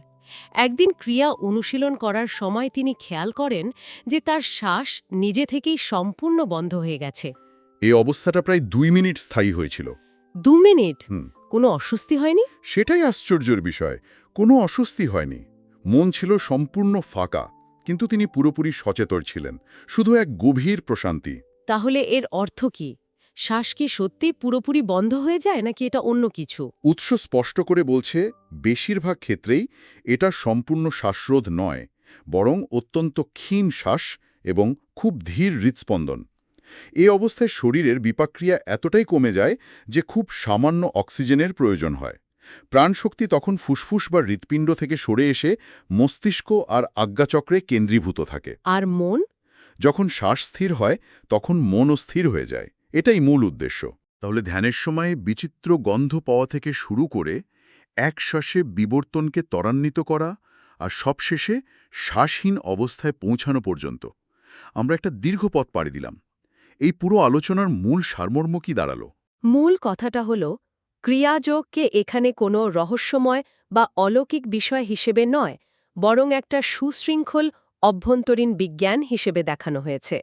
Speaker 1: একদিন ক্রিয়া অনুশীলন করার সময় তিনি খেয়াল করেন যে তার শ্বাস নিজে থেকেই সম্পূর্ণ বন্ধ হয়ে গেছে।
Speaker 2: এই অবস্থাটা প্রায় 2 মিনিট স্থায়ী হয়েছিল।
Speaker 1: 2 মিনিট? কোনো অস্বস্তি হয়নি?
Speaker 2: সেটাই আশ্চর্যের বিষয়। কোনো অস্বস্তি হয়নি। মন ছিল সম্পূর্ণ ফাঁকা, কিন্তু তিনি পুরোপুরি সচেতন ছিলেন। শুধু এক গভীর প্রশান্তি।
Speaker 1: তাহলে এর অর্থ কি? শ্বাস কি সত্যি পুরোপুরি বন্ধ হয়ে যায় নাকি এটা অন্য কিছু?
Speaker 2: উৎস স্পষ্ট করে বলছে, বেশিরভাগ ক্ষেত্রেই এটা সম্পূর্ণ শ্বাসরোধ নয়। বরং অত্যন্ত ক্ষীণ শ্বাস এবং খুব ধীর হৃৎস্পন্দন। এই অবস্থায় শরীরের বিপাক্রিয়া এতটাই কমে যায় যে খুব সামান্য অক্সিজেনের প্রয়োজন হয়। প্রাণশক্তি তখন ফুসফুস বা হৃৎপিণ্ড থেকে সরে এসে মস্তিষ্ক আর আজ্ঞাচক্রে কেন্দ্রীভূত থাকে।
Speaker 1: আর মন?
Speaker 2: যখন শ্বাস স্থির হয় তখন মনও স্থির হয়ে যায়। এটাই মূল উদ্দেশ্য। তাহলে ধ্যানের সময় বিচিত্র গন্ধ পাওয়া থেকে শুরু করে এক শ্বাসে বিবর্তনকে ত্বরান্বিত করা আর সবশেষে শ্বাসহীন অবস্থায় পৌঁছানো পর্যন্ত আমরা একটা দীর্ঘ পথ পাড়ি দিলাম। এই পুরো আলোচনার মূল সারমর্ম কি দাঁড়ালো?
Speaker 1: মূল কথাটা হল, ক্রিয়াযোগকে এখানে কোনো রহস্যময় বা অলৌকিক বিষয় হিসেবে নয়, বরং একটা সুশৃঙ্খল অভ্যন্তরীণ বিজ্ঞান হিসেবে দেখানো হয়েছে।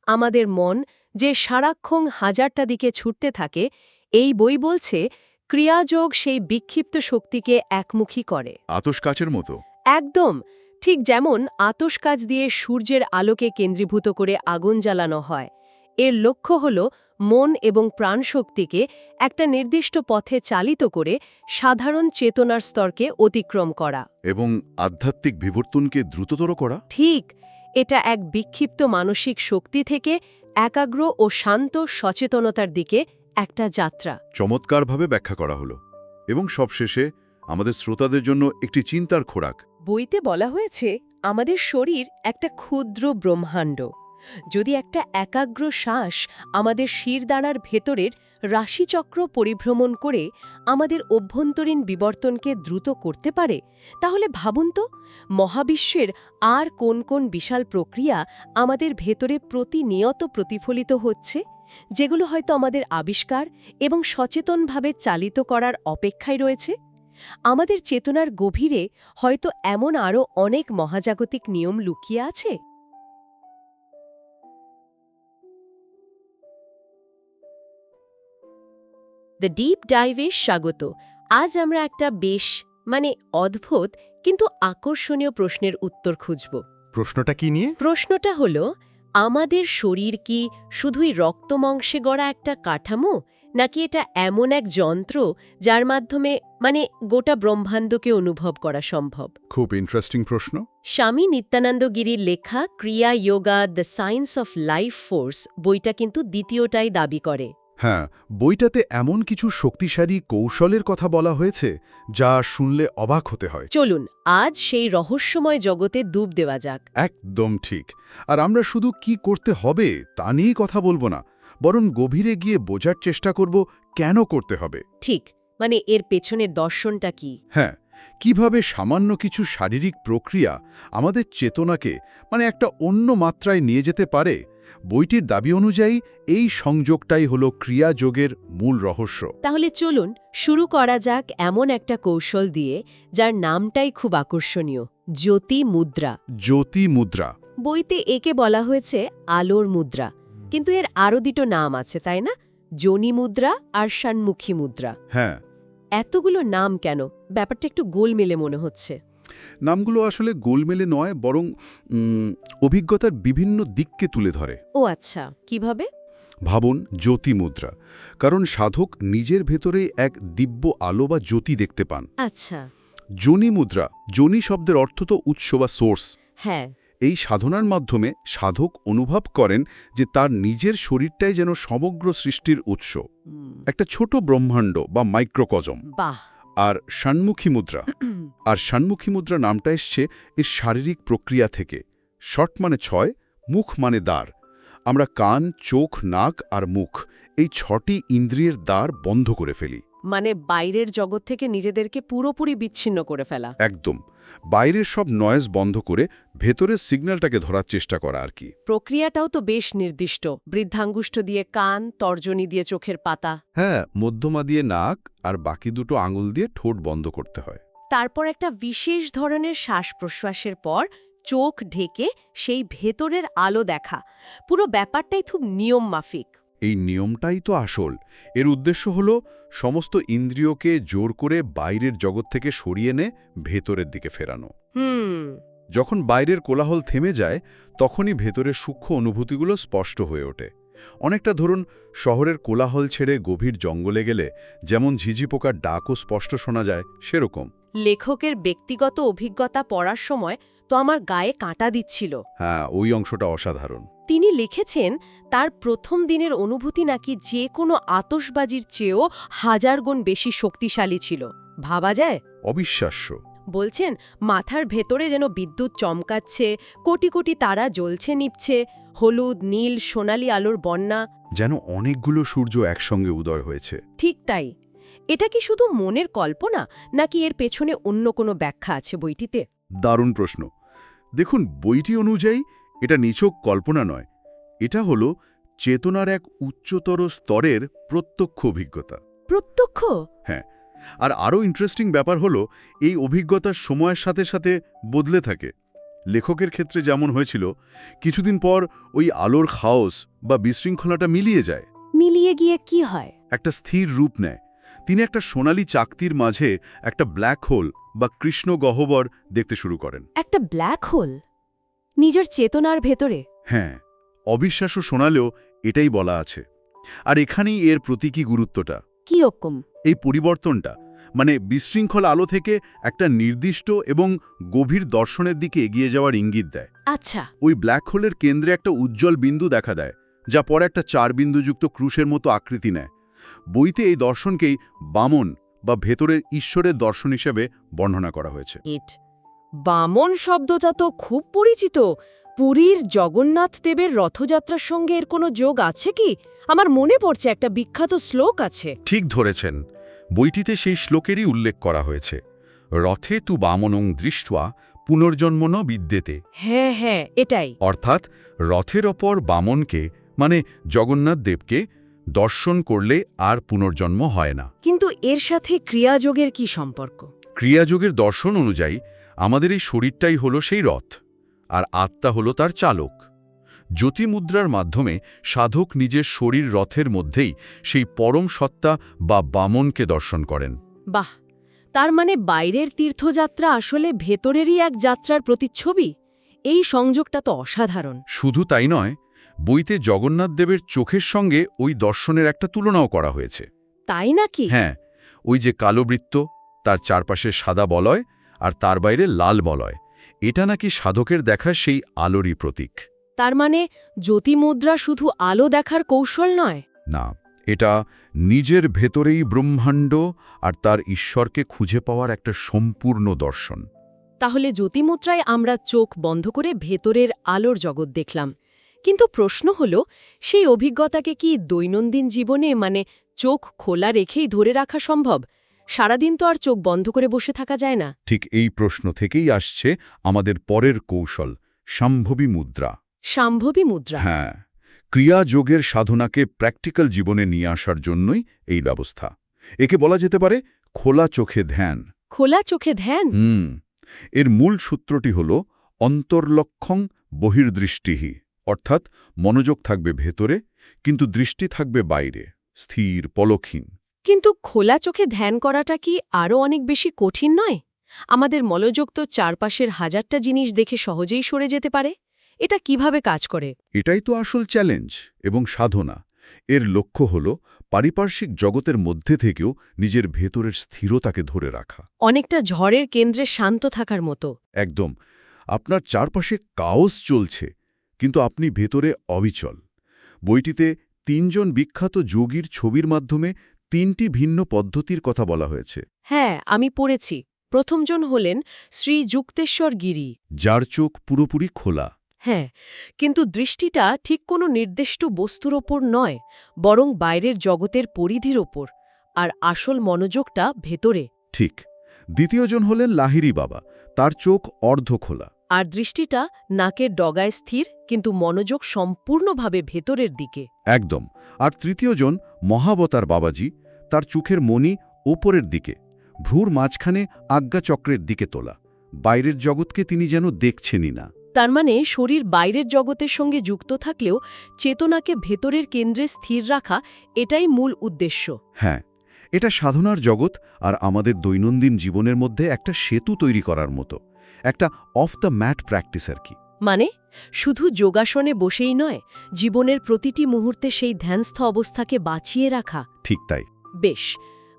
Speaker 1: আমাদের মন যে সারাক্ষণ হাজারটা দিকে ছুটতে থাকে, এই বই বলছে ক্রিয়াযোগ সেই বিক্ষিপ্ত শক্তিকে একমুখী করে।
Speaker 2: আতশ কাচের মতো।
Speaker 1: একদম ঠিক যেমন আতশকাচ দিয়ে সূর্যের আলোকে কেন্দ্রীভূত করে আগুন জ্বালানো হয়। এর লক্ষ্য হল মন এবং প্রাণশক্তিকে একটা নির্দিষ্ট পথে চালিত করে সাধারণ চেতনার স্তরকে অতিক্রম করা
Speaker 2: এবং আধ্যাত্মিক বিবর্তনকে দ্রুততর করা।
Speaker 1: ঠিক, এটা এক বিক্ষিপ্ত মানসিক শক্তি থেকে একাগ্র ও শান্ত সচেতনতার দিকে একটা যাত্রা।
Speaker 2: চমৎকারভাবে ব্যাখ্যা করা হলো। এবং সবশেষে আমাদের শ্রোতাদের জন্য একটি চিন্তার খোরাক।
Speaker 1: বইতে বলা হয়েছে আমাদের শরীর একটা ক্ষুদ্র ব্রহ্মাণ্ড। যদি একটা একাগ্র শ্বাস আমাদের শিরদাঁড়ার ভেতরের রাশিচক্র পরিভ্রমণ করে আমাদের অভ্যন্তরীণ বিবর্তনকে দ্রুত করতে পারে, তাহলে ভাবুন তো মহাবিশ্বের আর কোন কোন বিশাল প্রক্রিয়া আমাদের ভেতরে প্রতিনিয়ত প্রতিফলিত হচ্ছে, যেগুলো হয়তো আমাদের আবিষ্কার এবং সচেতনভাবে চালিত করার অপেক্ষায় রয়েছে। আমাদের চেতনার গভীরে হয়তো এমন আরও অনেক মহাজাগতিক নিয়ম লুকিয়ে আছে। দ্য ডিপ ডাইভে স্বাগত। আজ আমরা একটা বেশ অদ্ভুত কিন্তু আকর্ষণীয় প্রশ্নের উত্তর খুঁজব।
Speaker 4: প্রশ্নটা কি নিয়ে?
Speaker 1: প্রশ্নটা হলো, আমাদের শরীর কি শুধুই রক্তমাংসে গড়া একটা কাঠামো, নাকি এটা এমন এক যন্ত্র যার মাধ্যমে গোটা ব্রহ্মাণ্ডকে অনুভব করা সম্ভব?
Speaker 2: খুব ইন্টারেস্টিং প্রশ্ন।
Speaker 1: স্বামী নিত্যানন্দ গিরির লেখা ক্রিয়া yoga the science of life force বইটা কিন্তু দ্বিতীয়টাই দাবি করে।
Speaker 2: হ্যাঁ, বইটাতে এমন কিছু শক্তিশালী কৌশলের কথা বলা হয়েছে যা শুনলে অবাক হতে হয়।
Speaker 1: চলুন আজ সেই রহস্যময় জগতে ডুব দেওয়া যাক।
Speaker 2: একদম ঠিক। আর আমরা শুধু কি করতে হবে তা নিয়েই কথা বলবো না, বরং গভীরে গিয়ে বোঝার চেষ্টা করব কেন করতে হবে।
Speaker 1: ঠিক, এর পেছনের দর্শনটা কি?
Speaker 2: হ্যাঁ, কিভাবে সামান্য কিছু শারীরিক প্রক্রিয়া আমাদের চেতনাকে একটা অন্য মাত্রায় নিয়ে যেতে পারে। বইটির দাবি অনুযায়ী এই সংযোগটাই হল ক্রিয়াযোগের মূল রহস্য।
Speaker 1: তাহলে চলুন শুরু করা যাক এমন একটা কৌশল দিয়ে যার নামটাই খুব আকর্ষণীয়, জ্যোতি মুদ্রা।
Speaker 2: জ্যোতি মুদ্রা।
Speaker 1: বইতে একে বলা হয়েছে আলোর মুদ্রা, কিন্তু এর আরও দুটো নাম আছে, তাই না? যোনি মুদ্রা আর ষণ্মুখী মুদ্রা।
Speaker 2: হ্যাঁ।
Speaker 1: এতগুলো নাম কেন? ব্যাপারটা একটু গোলমেলে মনে হচ্ছে।
Speaker 2: নামগুলো আসলে গোলমেলে নয়, বরং অভিজ্ঞতার বিভিন্ন দিককে তুলে ধরে।
Speaker 1: ও আচ্ছা, কিভাবে?
Speaker 2: ভাবুন, জ্যোতি মুদ্রা, কারণ সাধক নিজের ভেতরে এক দিব্য আলো বা জ্যোতি দেখতে পান।
Speaker 1: আচ্ছা।
Speaker 2: যোনি মুদ্রা, যোনি শব্দের অর্থ তো উৎস বা সোর্স।
Speaker 1: হ্যাঁ।
Speaker 2: এই সাধনার মাধ্যমে সাধক অনুভব করেন যে তার নিজের শরীরটাই যেন সমগ্র সৃষ্টির উৎস, একটা ছোট ব্রহ্মাণ্ড বা মাইক্রোকজম।
Speaker 1: বাহ।
Speaker 2: আর ষণ্মুখী মুদ্রা নামটা এসছে এর শারীরিক প্রক্রিয়া থেকে। ষট মানে 6, মুখ মানে দ্বার। আমরা কান, চোখ, নাক আর মুখ, এই 6টি ইন্দ্রিয়ের দ্বার বন্ধ করে ফেলি।
Speaker 1: বাইরের জগৎ থেকে নিজেদেরকে পুরোপুরি বিচ্ছিন্ন করে ফেলা।
Speaker 2: একদম, বাইরের সব নয়েজ বন্ধ করে ভেতরের সিগন্যালটাকে ধরার চেষ্টা করা আর কি।
Speaker 1: প্রক্রিয়াটাও তো বেশ নির্দিষ্ট, বৃদ্ধাঙ্গুষ্ঠ দিয়ে কান, তর্জনী দিয়ে চোখের পাতা।
Speaker 2: হ্যাঁ, মধ্যমা দিয়ে নাক আর বাকি দুটো আঙুল দিয়ে ঠোঁট বন্ধ করতে হয়।
Speaker 1: তারপর একটা বিশেষ ধরনের শ্বাস প্রশ্বাসের পর চোখ ঢেকে সেই ভেতরের আলো দেখা। পুরো ব্যাপারটাই খুব নিয়ম মাফিক।
Speaker 2: এই নিয়মটাই তো আসল। এর উদ্দেশ্য হল সমস্ত ইন্দ্রিয়কে জোর করে বাইরের জগৎ থেকে সরিয়ে এনে ভেতরের দিকে ফেরানো। যখন বাইরের কোলাহল থেমে যায়, তখনই ভেতরের সূক্ষ্ম অনুভূতিগুলো স্পষ্ট হয়ে ওঠে। অনেকটা ধরুন, শহরের কোলাহল ছেড়ে গভীর জঙ্গলে গেলে যেমন ঝিঝি পোকার ডাকও স্পষ্ট শোনা যায়, সেরকম।
Speaker 1: লেখকের ব্যক্তিগত অভিজ্ঞতা পড়ার সময় তো আমার গায়ে কাঁটা দিচ্ছিল।
Speaker 2: হ্যাঁ, ওই অংশটা অসাধারণ।
Speaker 1: তিনি লিখেছেন তার প্রথম দিনের অনুভূতি নাকি যে কোনো আতশবাজির চেয়েও 1000 গুণ বেশি শক্তিশালী ছিল। ভাবা যায়?
Speaker 2: অবিশ্বাস্য।
Speaker 1: বলছেন মাথার ভেতরে যেন বিদ্যুৎ চমকাচ্ছে, কোটি কোটি তারা জ্বলছে নিভছে, হলুদ নীল সোনালি আলোর বন্যা।
Speaker 2: যেন অনেকগুলো সূর্য একসঙ্গে উদয় হয়েছে।
Speaker 1: ঠিক তাই। এটা কি শুধু মনের কল্পনা, নাকি এর পেছনে অন্য কোনো ব্যাখ্যা আছে বইটিতে?
Speaker 2: দারুণ প্রশ্ন। দেখুন, বইটি অনুযায়ী এটা নিছক কল্পনা নয়, এটা হলো চেতনার এক উচ্চতর স্তরের প্রত্যক্ষ অভিজ্ঞতা।
Speaker 1: প্রত্যক্ষ?
Speaker 2: হ্যাঁ, আর আরও ইন্টারেস্টিং ব্যাপার হলো এই অভিজ্ঞতার সময়ের সাথে সাথে বদলে থাকে। লেখকের ক্ষেত্রে যেমন হয়েছিল, কিছুদিন পর ওই আলোর হাউস বা বিশৃঙ্খলাটা মিলিয়ে যায়,
Speaker 1: মিলিয়ে গিয়ে কি হয়?
Speaker 2: একটা স্থির রূপ নেয়। তিনি একটা সোনালি চাকতির মাঝে একটা ব্ল্যাক হোল বা কৃষ্ণ গহ্বর দেখতে শুরু করেন।
Speaker 1: একটা ব্ল্যাক হোল নিজের চেতনার ভেতরে?
Speaker 2: হ্যাঁ, অবিশ্বাস্য শোনালেও এটাই বলা আছে। আর এখানেই এর প্রতীকী গুরুত্বটা।
Speaker 1: কি রকম?
Speaker 2: এই পরিবর্তনটা, মানে বিশৃঙ্খল আলো থেকে একটা নির্দিষ্ট এবং গভীর দর্শনের দিকে এগিয়ে যাওয়ার ইঙ্গিত দেয়।
Speaker 1: আচ্ছা।
Speaker 2: ওই ব্ল্যাক হোলের কেন্দ্রে একটা উজ্জ্বল বিন্দু দেখা দেয়, যা পরে একটা 4 বিন্দুযুক্ত ক্রুশের মতো আকৃতি নেয়। বইতে এই দর্শনকেই বামন বা ভেতরের ঈশ্বরের দর্শন হিসেবে বর্ণনা করা হয়েছে।
Speaker 1: বামন শব্দটা তো খুব পরিচিত। পুরীর জগন্নাথ দেবের রথযাত্রার সঙ্গে এর কোনো যোগ আছে কি? আমার মনে পড়ছে একটা বিখ্যাত শ্লোক আছে।
Speaker 2: ঠিক ধরেছেন, বইটিতে সেই শ্লোকেরই উল্লেখ করা হয়েছে। রথে তু বামনং দৃष्ट्वा পুনর্জন্ম ন বিদ্যেতে।
Speaker 1: হ্যাঁ হ্যাঁ, এটাই।
Speaker 2: অর্থাৎ রথের ওপর বামনকে, মানে জগন্নাথ দেবকে দর্শন করলে আর পুনর্জন্ম হয় না।
Speaker 1: কিন্তু এর সাথে ক্রিয়াযোগের কি সম্পর্ক?
Speaker 2: ক্রিয়াযোগের দর্শন অনুযায়ী আমাদের এই শরীরটাই হলো সেই রথ, আর আত্মা হলো তার চালক। জ্যোতিমুদ্রার মাধ্যমে সাধক নিজের শরীর রথের মধ্যেই সেই পরম সত্তা বা বামনকে দর্শন করেন।
Speaker 1: বাহ, তার মানে বাইরের তীর্থযাত্রা আসলে ভেতরেরই এক যাত্রার প্রতিচ্ছবি। এই সংযোগটা তো অসাধারণ।
Speaker 2: শুধু তাই নয়, বইতে জগন্নাথ দেবের চোখের সঙ্গে ওই দর্শনের একটা তুলনাও করা হয়েছে।
Speaker 1: তাই নাকি?
Speaker 2: হ্যাঁ, ওই যে কালো বৃত্ত, তার চারপাশে সাদা বলয় আর তার বাইরে লাল বলয়, এটা নাকি সাধকের দেখা সেই আলোরই প্রতীক।
Speaker 1: তার মানে জ্যোতিমুদ্রা শুধু আলো দেখার কৌশল নয়?
Speaker 2: না, এটা নিজের ভেতরেই ব্রহ্মাণ্ড আর তার ঈশ্বরকে খুঁজে পাওয়ার একটা সম্পূর্ণ দর্শন।
Speaker 1: তাহলে জ্যোতিমুদ্রায় আমরা চোখ বন্ধ করে ভেতরের আলোর জগৎ দেখলাম। কিন্তু প্রশ্ন হলো, সেই অভিজ্ঞতাকে কি দৈনন্দিন জীবনে, মানে চোখ খোলা রেখেই ধরে রাখা সম্ভব? সারাদিন তো আর চোখ বন্ধ করে বসে থাকা যায় না।
Speaker 2: ঠিক এই প্রশ্ন থেকেই আসছে আমাদের পরের কৌশল, সম্ভবী মুদ্রা।
Speaker 1: সম্ভবী মুদ্রা?
Speaker 2: হ্যাঁ, ক্রিয়াযোগের সাধনাকে প্র্যাকটিক্যাল জীবনে নিয়ে আসার জন্যই এই ব্যবস্থা। একে বলা যেতে পারে খোলা চোখে ধ্যান।
Speaker 1: খোলা চোখে ধ্যান?
Speaker 2: এর মূল সূত্রটি হল অন্তর্লক্ষং বহির্দৃষ্টিহি, অর্থাৎ মনোযোগ থাকবে ভেতরে, কিন্তু দৃষ্টি থাকবে বাইরে, স্থির পলকহীন।
Speaker 1: কিন্তু খোলা চোখে ধ্যান করাটা কি আরও অনেক বেশি কঠিন নয়? আমাদের মনোযোগ তো চারপাশের 1000টা জিনিস দেখে সহজেই সরে যেতে পারে। এটা কিভাবে কাজ করে?
Speaker 2: এটাই তো আসল চ্যালেঞ্জ এবং সাধনা। এর লক্ষ্য হল পারিপার্শ্বিক জগতের মধ্যে থেকেও নিজের ভেতরের স্থিরতাকে ধরে রাখা।
Speaker 1: অনেকটা ঝড়ের কেন্দ্রে শান্ত থাকার মতো।
Speaker 2: একদম। আপনার চারপাশে কাওস চলছে, কিন্তু আপনি ভেতরে অবিচল। বইটিতে 3 জন বিখ্যাত যোগীর ছবির মাধ্যমে 3টি ভিন্ন পদ্ধতির কথা বলা হয়েছে।
Speaker 1: হ্যাঁ, আমি পড়েছি। প্রথমজন হলেন শ্রী যুক্তেশ্বর গিরি,
Speaker 2: যার চোখ পুরোপুরি খোলা।
Speaker 1: হ্যাঁ, কিন্তু দৃষ্টিটা ঠিক কোনো নির্দিষ্ট বস্তুর ওপর নয়, বরং বাইরের জগতের পরিধির ওপর, আর আসল মনোযোগটা ভেতরে।
Speaker 2: ঠিক। দ্বিতীয়জন হলেন লাহিড়ী বাবা, তার চোখ অর্ধ খোলা।
Speaker 1: আর দৃষ্টিটা নাকের ডগায় স্থির, কিন্তু মনোযোগ সম্পূর্ণভাবে ভেতরের দিকে।
Speaker 2: একদম। আর তৃতীয়জন মহাবতার বাবাজি, তার চোখের মণি ওপরের দিকে, ভ্রুর মাঝখানে আজ্ঞাচক্রের দিকে তোলা। বাইরের জগৎকে তিনি যেন দেখছেনই না।
Speaker 1: তার মানে শরীর বাইরের জগতের সঙ্গে যুক্ত থাকলেও চেতনাকে ভেতরের কেন্দ্রে স্থির রাখা, এটাই মূল উদ্দেশ্য।
Speaker 2: হ্যাঁ, এটা সাধনার জগৎ আর আমাদের দৈনন্দিন জীবনের মধ্যে একটা সেতু তৈরি করার মতো, একটা অফ দ্য ম্যাট প্র্যাকটিস আর কি।
Speaker 1: মানে শুধু যোগাসনে বসেই নয়, জীবনের প্রতিটি মুহূর্তে সেই ধ্যানস্থ অবস্থাকে বাঁচিয়ে রাখা।
Speaker 2: ঠিক তাই।
Speaker 1: বেশ,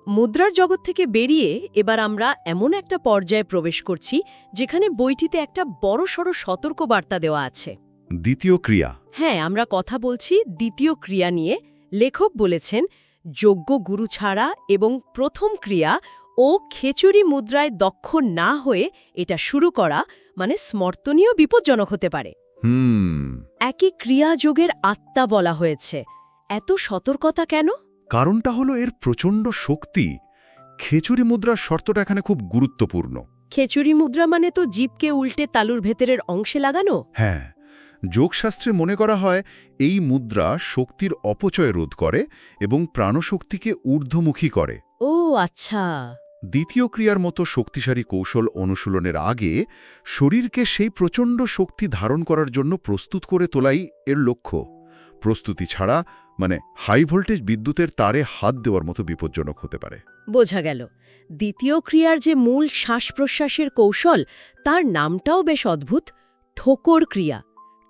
Speaker 1: মুদ্রার জগৎ থেকে বেরিয়ে এবার আমরা এমন একটা পর্যায়ে প্রবেশ করছি যেখানে বইটিতে একটা বড়সড় সতর্কবার্তা দেওয়া আছে।
Speaker 3: দ্বিতীয় ক্রিয়া।
Speaker 1: হ্যাঁ, আমরা কথা বলছি দ্বিতীয় ক্রিয়া নিয়ে। লেখক বলেছেন যোগ্য গুরু ছাড়া এবং প্রথম ক্রিয়া ও খেচুরি মুদ্রায় দক্ষ না হয়ে এটা শুরু করা মানে স্মর্তনীয় বিপজ্জনক হতে পারে। একই ক্রিয়াযোগের আত্মা বলা হয়েছে। এত সতর্কতা কেন?
Speaker 3: কারণটা হলো এর প্রচণ্ড শক্তি। খেচুরি মুদ্রার শর্তটা এখানে খুব গুরুত্বপূর্ণ।
Speaker 1: খেচুরি মুদ্রা মানে তো জিভকে উল্টে তালুর ভেতরের অংশে লাগানো।
Speaker 3: হ্যাঁ, যোগশাস্ত্রে মনে করা হয় এই মুদ্রা শক্তির অপচয় রোধ করে এবং প্রাণশক্তিকে ঊর্ধ্বমুখী করে।
Speaker 1: ও আচ্ছা।
Speaker 3: দ্বিতীয় ক্রিয়ার মতো শক্তিশালী কৌশল অনুশীলনের আগে শরীরকে সেই প্রচণ্ড শক্তি ধারণ করার জন্য প্রস্তুত করে তোলাই এর লক্ষ্য। প্রস্তুতি ছাড়া মানে হাই ভোল্টেজ বিদ্যুতের তারে হাত দেওয়ার মতো বিপজ্জনক হতে পারে।
Speaker 1: বোঝা গেল। দ্বিতীয় ক্রিয়ার যে মূল শ্বাস-প্রশ্বাসের কৌশল, তার নামটাও বেশ অদ্ভুত, ঠোকর ক্রিয়া।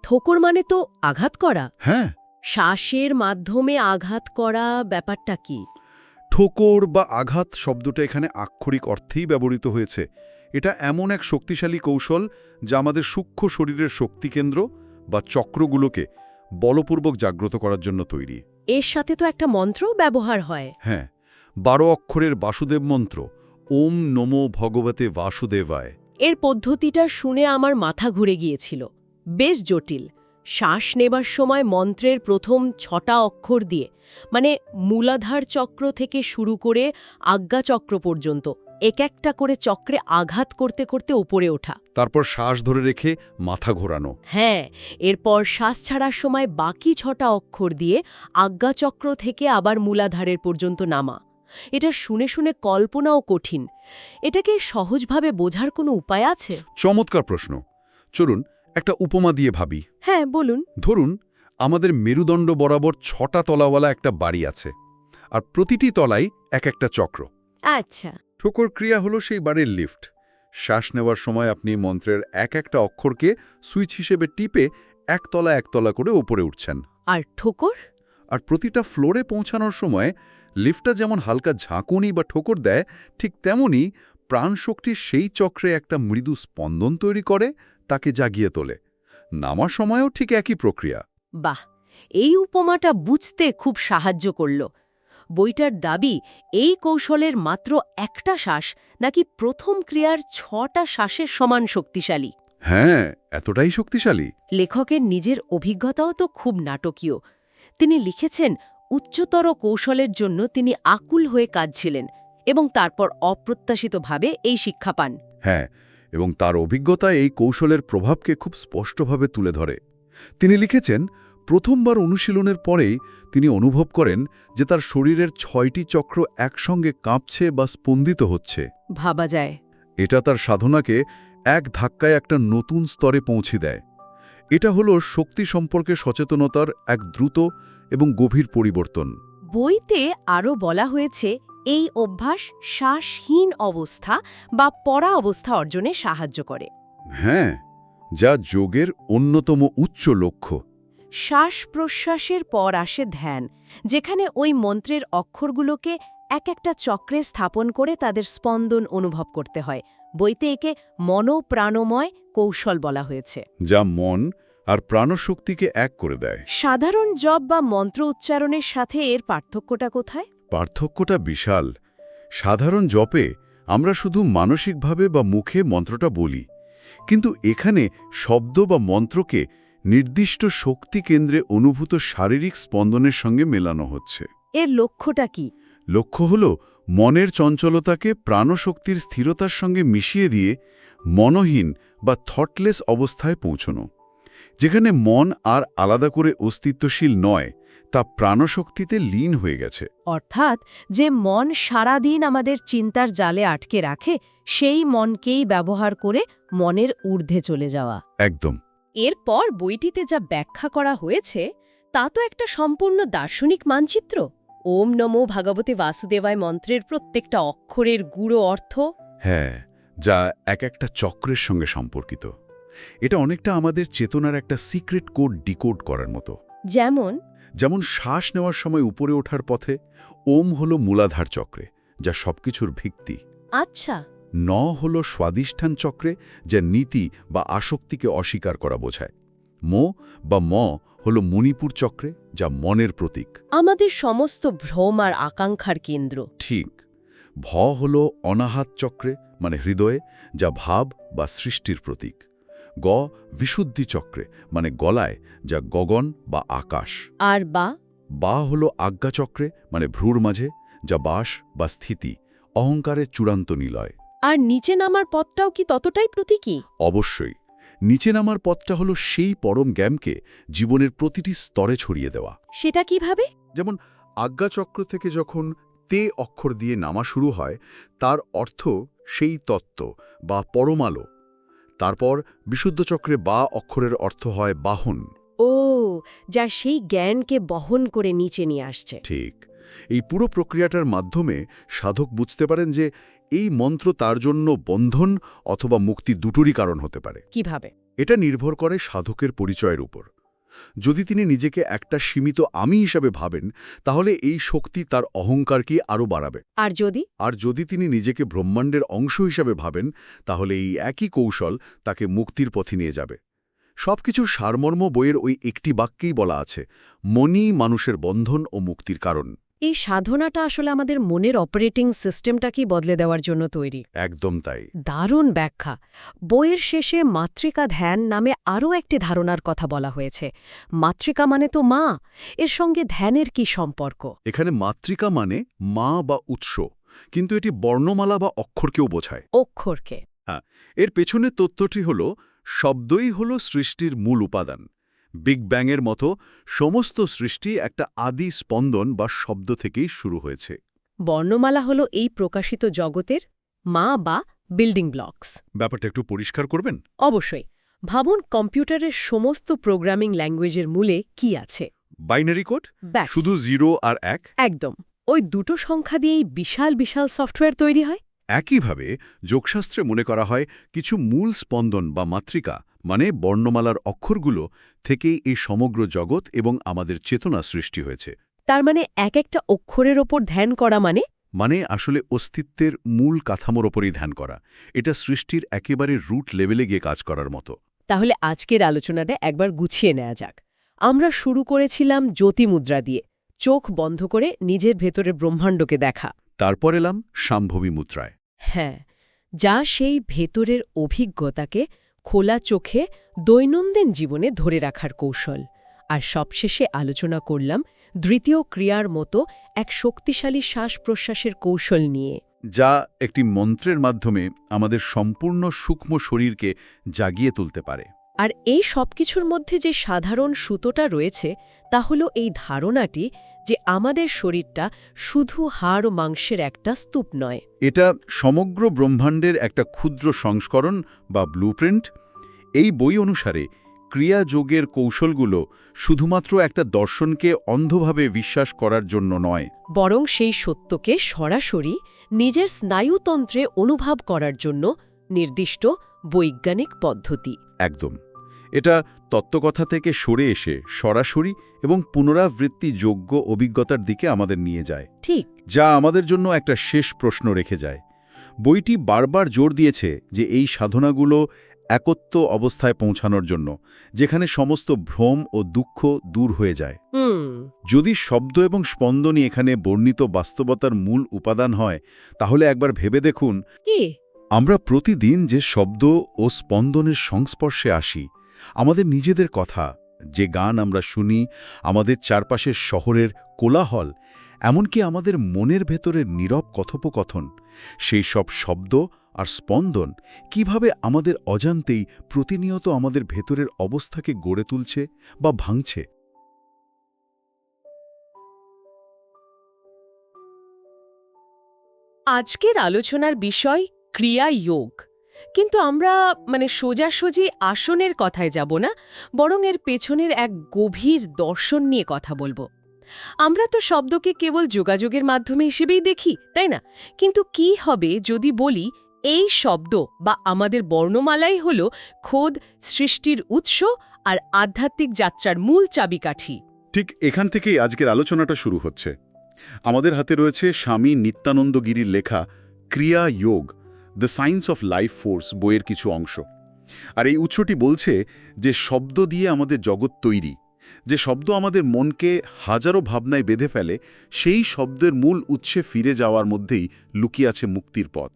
Speaker 1: ঠোকর মানে তো আঘাত করা।
Speaker 3: হ্যাঁ,
Speaker 1: শ্বাসের মাধ্যমে আঘাত করা ব্যাপারটা কি?
Speaker 2: ঠোকর বা আঘাত শব্দটা এখানে আক্ষরিক অর্থেই ব্যবহৃত হয়েছে। এটা এমন এক শক্তিশালী কৌশল যা আমাদের সূক্ষ্ম শরীরের শক্তিকেন্দ্র বা চক্রগুলোকে বলপূর্বক জাগ্রত করার জন্য তৈরি।
Speaker 1: এর সাথে তো একটা মন্ত্রও ব্যবহার হয়।
Speaker 2: হ্যাঁ, 12 অক্ষরের বাসুদেব মন্ত্র, ওম নমো ভগবতে বাসুদেবায়।
Speaker 1: এর পদ্ধতিটা শুনে আমার মাথা ঘুরে গিয়েছিল। বেশ জটিল। শ্বাস নেবার সময় মন্ত্রের প্রথম 6টা অক্ষর দিয়ে, মানে মূলাধার চক্র থেকে শুরু করে আজ্ঞা চক্র পর্যন্ত এক একটা করে চক্রে আঘাত করতে করতে উপরে ওঠা।
Speaker 2: তারপর শ্বাস ধরে রেখে মাথা ঘোরানো।
Speaker 1: হ্যাঁ, এরপর শ্বাস ছাড়ার সময় বাকি 6টা অক্ষর দিয়ে আজ্ঞা চক্র থেকে আবার মূলাধারের পর্যন্ত নামা। এটা শুনে শুনে কল্পনাও কঠিন। এটাকে সহজভাবে বোঝার কোনো উপায় আছে?
Speaker 2: চমৎকার প্রশ্ন। চলুন একটা উপমা দিয়ে ভাবি।
Speaker 1: হ্যাঁ, বলুন।
Speaker 2: ধরুন আমাদের মেরুদণ্ড বরাবর 6টা তলাওয়ালা একটা বাড়ি আছে, আর প্রতিটি তলায় এক একটা চক্র।
Speaker 1: আচ্ছা।
Speaker 2: ঠোকর ক্রিয়া হলো সেই বাড়ির লিফট। শ্বাস নেওয়ার সময় আপনি মন্ত্রের এক একটা অক্ষরকে সুইচ হিসেবে টিপে একতলা একতলা করে উপরে উঠছেন।
Speaker 1: আর ঠোকর?
Speaker 2: আর প্রতিটা ফ্লোরে পৌঁছানোর সময় লিফটটা যেমন হালকা ঝাঁকুনি বা ঠোকর দেয়, ঠিক তেমনি প্রাণশক্তির সেই চক্রে একটা মৃদু স্পন্দন তৈরি করে, তাকে জাগিয়ে তোলে। নামার সময়ও ঠিক একই প্রক্রিয়া।
Speaker 1: বাহ, এই উপমাটা বুঝতে খুব সাহায্য করল। বইটার দাবি এই কৌশলের মাত্র একটা শ্বাস নাকি প্রথম ক্রিয়ার 6টা শ্বাসের সমান শক্তিশালী।
Speaker 2: হ্যাঁ, এতটাই শক্তিশালী।
Speaker 1: লেখকের নিজের অভিজ্ঞতাও তো খুব নাটকীয়। তিনি লিখেছেন উচ্চতর কৌশলের জন্য তিনি আকুল হয়ে কাঁদছিলেন এবং তারপর অপ্রত্যাশিতভাবে এই শিক্ষা পান।
Speaker 2: হ্যাঁ, এবং তার অভিজ্ঞতা এই কৌশলের প্রভাবকে খুব স্পষ্টভাবে তুলে ধরে। তিনি লিখেছেন, প্রথমবার অনুশীলনের পরেই তিনি অনুভব করেন যে তার শরীরের 6টি চক্র একসঙ্গে কাঁপছে বা স্পন্দিত হচ্ছে।
Speaker 1: ভাবা যায়।
Speaker 2: এটা তার সাধনাকে এক ধাক্কায় একটা নতুন স্তরে পৌঁছে দেয়। এটা হলো শক্তি সম্পর্কে সচেতনতার এক দ্রুত এবং গভীর পরিবর্তন।
Speaker 1: বইতে আরও বলা হয়েছে এই অভ্যাস শ্বাসহীন অবস্থা বা পরা অবস্থা অর্জনে সাহায্য করে।
Speaker 2: হ্যাঁ, যা যোগের অন্যতম উচ্চ লক্ষ্য।
Speaker 1: শ্বাস-প্রশ্বাসের পর আসে ধ্যান, যেখানে ওই মন্ত্রের অক্ষরগুলোকে এক একটা চক্রে স্থাপন করে তাদের স্পন্দন অনুভব করতে হয়। বইতে একে মনোপ্রাণময় কৌশল বলা হয়েছে,
Speaker 2: যা মন আর প্রাণশক্তিকে এক করে দেয়।
Speaker 1: সাধারণ জপ বা মন্ত্র উচ্চারণের সাথে এর পার্থক্যটা কোথায়?
Speaker 2: পার্থক্যটা বিশাল। সাধারণ জপে আমরা শুধু মানসিকভাবে বা মুখে মন্ত্রটা বলি, কিন্তু এখানে শব্দ বা মন্ত্রকে নির্দিষ্ট শক্তি কেন্দ্রে অনুভূত শারীরিক স্পন্দনের সঙ্গে মেলানো হচ্ছে।
Speaker 1: এর লক্ষ্যটা কি?
Speaker 2: লক্ষ্য হল মনের চঞ্চলতাকে প্রাণশক্তির স্থিরতার সঙ্গে মিশিয়ে দিয়ে মনহীন বা থটলেস অবস্থায় পৌঁছনো। যেখানে মন আর আলাদা করে অস্তিত্বশীল নয়, তা প্রাণশক্তিতে লীন হয়ে গেছে।
Speaker 1: অর্থাৎ যে মন সারাদিন আমাদের চিন্তার জালে আটকে রাখে, সেই মনকেই ব্যবহার করে মনের ঊর্ধ্বে চলে যাওয়া।
Speaker 2: একদম।
Speaker 1: এরপর বইটিতে যা ব্যাখ্যা করা হয়েছে তা তো একটা সম্পূর্ণ দার্শনিক মানচিত্র। ওম নমো ভগবতে বাসুদেবায় মন্ত্রের প্রত্যেকটা অক্ষরের গূঢ় অর্থ।
Speaker 2: হ্যাঁ, যা এক একটা চক্রের সঙ্গে সম্পর্কিত। এটা অনেকটা আমাদের চেতনার একটা সিক্রেট কোড ডিকোড করার মতো।
Speaker 1: যেমন
Speaker 2: শ্বাস নেওয়ার সময় উপরে ওঠার পথে ওম হলো মূলাধার চক্রে, যা সবকিছুর ভিত্তি।
Speaker 1: আচ্ছা,
Speaker 2: ন হল স্বাধিষ্ঠান চক্রে, যা নীতি বা আসক্তিকে অস্বীকার করা বোঝায়। ম হল মণিপুর চক্রে, যা মনের প্রতীক।
Speaker 1: আমাদের সমস্ত ভ্রম আর আকাঙ্ক্ষার কেন্দ্র।
Speaker 2: ঠিক। ভ হল অনাহাত চক্রে, মানে হৃদয়ে, যা ভাব বা সৃষ্টির প্রতীক। গ বিশুদ্ধি চক্রে, মানে গলায়, যা গগন বা আকাশ।
Speaker 1: আর
Speaker 2: বা হল আজ্ঞা চক্রে, মানে ভ্রুর মাঝে, যা বাস বা স্থিতি, অহংকারের চূড়ান্ত নিলয়।
Speaker 1: আর নিচে নামার পথটাও কি ততটাই প্রতীকী?
Speaker 2: অবশ্যই। নিচে নামার পথটা হলো সেই পরম জ্ঞানকে জীবনের প্রতিটি স্তরে ছড়িয়ে দেওয়া।
Speaker 1: সেটা কিভাবে?
Speaker 2: যেমন আজ্ঞাচক্র থেকে যখন তে অক্ষর দিয়ে নামা শুরু হয়, তার অর্থ সেই তত্ত্ব বা পরমালো। তারপর বিশুদ্ধ চক্রে বা অক্ষরের অর্থ হয় বাহন।
Speaker 1: ও, যা সেই জ্ঞানকে বহন করে নিচে নিয়ে আসছে।
Speaker 2: ঠিক। এই পুরো প্রক্রিয়াটার মাধ্যমে সাধক বুঝতে পারেন যে এই মন্ত্র তার জন্য বন্ধন অথবা মুক্তি দুটোরই কারণ হতে পারে।
Speaker 1: কিভাবে?
Speaker 2: এটা নির্ভর করে সাধকের পরিচয়ের উপর। যদি তিনি নিজেকে একটা সীমিত আমি হিসাবে ভাবেন, তাহলে এই শক্তি তার অহংকারকে আরও বাড়াবে।
Speaker 1: আর
Speaker 2: যদি তিনি নিজেকে ব্রহ্মাণ্ডের অংশ হিসাবে ভাবেন, তাহলে এই একই কৌশল তাকে মুক্তির পথে নিয়ে যাবে। সবকিছুর সারমর্ম বইয়ের ওই একটি বাক্যেই বলা আছে, মনই মানুষের বন্ধন ও মুক্তির কারণ।
Speaker 1: এই সাধনাটা আসলে আমাদের মনের অপারেটিং সিস্টেমটাকেই বদলে দেওয়ার জন্য তৈরি।
Speaker 2: একদম তাই।
Speaker 1: দারুণ ব্যাখ্যা। বইয়ের শেষে মাতৃকা ধ্যান নামে আরও একটি ধারণার কথা বলা হয়েছে। মাতৃকা মানে তো মা, এর সঙ্গে ধ্যানের কি সম্পর্ক?
Speaker 2: এখানে মাতৃকা মানে মা বা উৎস, কিন্তু এটি বর্ণমালা বা অক্ষরকেও বোঝায়।
Speaker 1: অক্ষরকে।
Speaker 2: এর পেছনের তথ্যটি হল, শব্দই হল সৃষ্টির মূল উপাদান। বিগ ব্যাংয়ের মতো সমস্ত সৃষ্টি একটা আদি স্পন্দন বা শব্দ থেকেই শুরু হয়েছে।
Speaker 1: বর্ণমালা হলো এই প্রকাশিত জগতের মা বা বিল্ডিং ব্লকস।
Speaker 2: ব্যাপারটা একটু পরিষ্কার করবেন?
Speaker 1: অবশ্যই। ভাবুন, কম্পিউটারের সমস্ত প্রোগ্রামিং ল্যাঙ্গুয়েজের মূলে কি আছে?
Speaker 2: বাইনারি কোড,
Speaker 1: ব্যাস,
Speaker 2: শুধু 0 আর 1।
Speaker 1: একদম। ওই দুটো সংখ্যা দিয়েই বিশাল বিশাল সফটওয়্যার তৈরি হয়।
Speaker 2: একইভাবে যোগশাস্ত্রে মনে করা হয় কিছু মূল স্পন্দন বা মাতৃকা, মানে বর্ণমালার অক্ষরগুলো থেকেই এই সমগ্র জগৎ এবং আমাদের চেতনা সৃষ্টি হয়েছে।
Speaker 1: তার মানে এক একটা অক্ষরের ওপর ধ্যান করা
Speaker 2: মানে আসলে অস্তিত্বের মূল কাঠামোর ওপরই ধ্যান করা। এটা সৃষ্টির একেবারে রুট লেভেলে গিয়ে কাজ করার মতো।
Speaker 1: তাহলে আজকের আলোচনাটা একবার গুছিয়ে নেওয়া যাক। আমরা শুরু করেছিলাম জ্যোতিমুদ্রা দিয়ে, চোখ বন্ধ করে নিজের ভেতরে ব্রহ্মাণ্ডকে দেখা।
Speaker 2: তারপর এলাম শাম্ভবী মুদ্রায়।
Speaker 1: হ্যাঁ, যা সেই ভেতরের অভিজ্ঞতাকে খোলা চোখে দৈনন্দিন জীবনে ধরে রাখার কৌশল। আর সবশেষে আলোচনা করলাম দ্বিতীয় ক্রিয়ার মতো এক শক্তিশালী শ্বাস-প্রশ্বাসের কৌশল নিয়ে,
Speaker 2: যা একটি মন্ত্রের মাধ্যমে আমাদের সম্পূর্ণ সূক্ষ্ম শরীরকে জাগিয়ে তুলতে পারে।
Speaker 1: আর এই সবকিছুর মধ্যে যে সাধারণ সুতোটা রয়েছে তা হলো এই ধারণাটি যে আমাদের শরীরটা শুধু হাড় ও মাংসের একটা স্তূপ নয়।
Speaker 2: এটা সমগ্র ব্রহ্মাণ্ডের একটা ক্ষুদ্র সংস্করণ বা ব্লুপ্রিন্ট। এই বই অনুসারে ক্রিয়াযোগের কৌশলগুলো শুধুমাত্র একটা দর্শনকে অন্ধভাবে বিশ্বাস করার জন্য নয়,
Speaker 1: বরং সেই সত্যকে সরাসরি নিজের স্নায়ুতন্ত্রে অনুভব করার জন্য নির্দিষ্ট বৈজ্ঞানিক পদ্ধতি।
Speaker 2: একদম। এটা তত্ত্বকথা থেকে সরে এসে সরাসরি এবং পুনরাবৃত্তিযোগ্য অভিজ্ঞতার দিকে আমাদের নিয়ে যায়,
Speaker 1: ঠিক,
Speaker 2: যা আমাদের জন্য একটা শেষ প্রশ্ন রেখে যায়। বইটি বারবার জোর দিয়েছে যে এই সাধনাগুলো একত্ব অবস্থায় পৌঁছানোর জন্য, যেখানে সমস্ত ভ্রম ও দুঃখ দূর হয়ে যায়। যদি শব্দ এবং স্পন্দনই এখানে বর্ণিত বাস্তবতার মূল উপাদান হয়, তাহলে একবার ভেবে দেখুন,
Speaker 1: কি
Speaker 2: আমরা প্রতিদিন যে শব্দ ও স্পন্দনের সংস্পর্শে আসি, আমাদের নিজেদের কথা, যে গান আমরা শুনি, আমাদের চারপাশের শহরের কোলাহল, এমনকি আমাদের মনের ভেতরের নীরব কথোপকথন, সেই সব শব্দ আর স্পন্দন কিভাবে আমাদের অজান্তেই প্রতিনিয়ত আমাদের ভেতরের অবস্থাকে গড়ে তুলছে বা ভাঙছে।
Speaker 1: আজকের আলোচনার বিষয় ক্রিয়া যোগ, কিন্তু আমরা সোজাসুজি আসনের কথায় যাব না, বরং এর পেছনের এক গভীর দর্শন নিয়ে কথা বলবো। আমরা তো শব্দকে কেবল যোগাযোগের মাধ্যমে হিসেবেই দেখি, তাই না? কিন্তু কি হবে যদি বলি এই শব্দ বা আমাদের বর্ণমালাই হল খোদ সৃষ্টির উৎস আর আধ্যাত্মিক যাত্রার মূল চাবিকাঠি?
Speaker 2: ঠিক এখান থেকেই আজকের আলোচনাটা শুরু হচ্ছে।
Speaker 3: আমাদের হাতে রয়েছে স্বামী নিত্যানন্দ গিরির লেখা ক্রিয়া যোগ the science of life force বইয়ের কিছু অংশ। আর এই উৎসটি বলছে যে শব্দ দিয়ে আমাদের জগৎ তৈরি, যে শব্দ আমাদের মনকে হাজারো ভাবনায় বেঁধে ফেলে, সেই শব্দের মূল উৎসে ফিরে যাওয়ার মধ্যেই লুকিয়ে আছে মুক্তির পথ।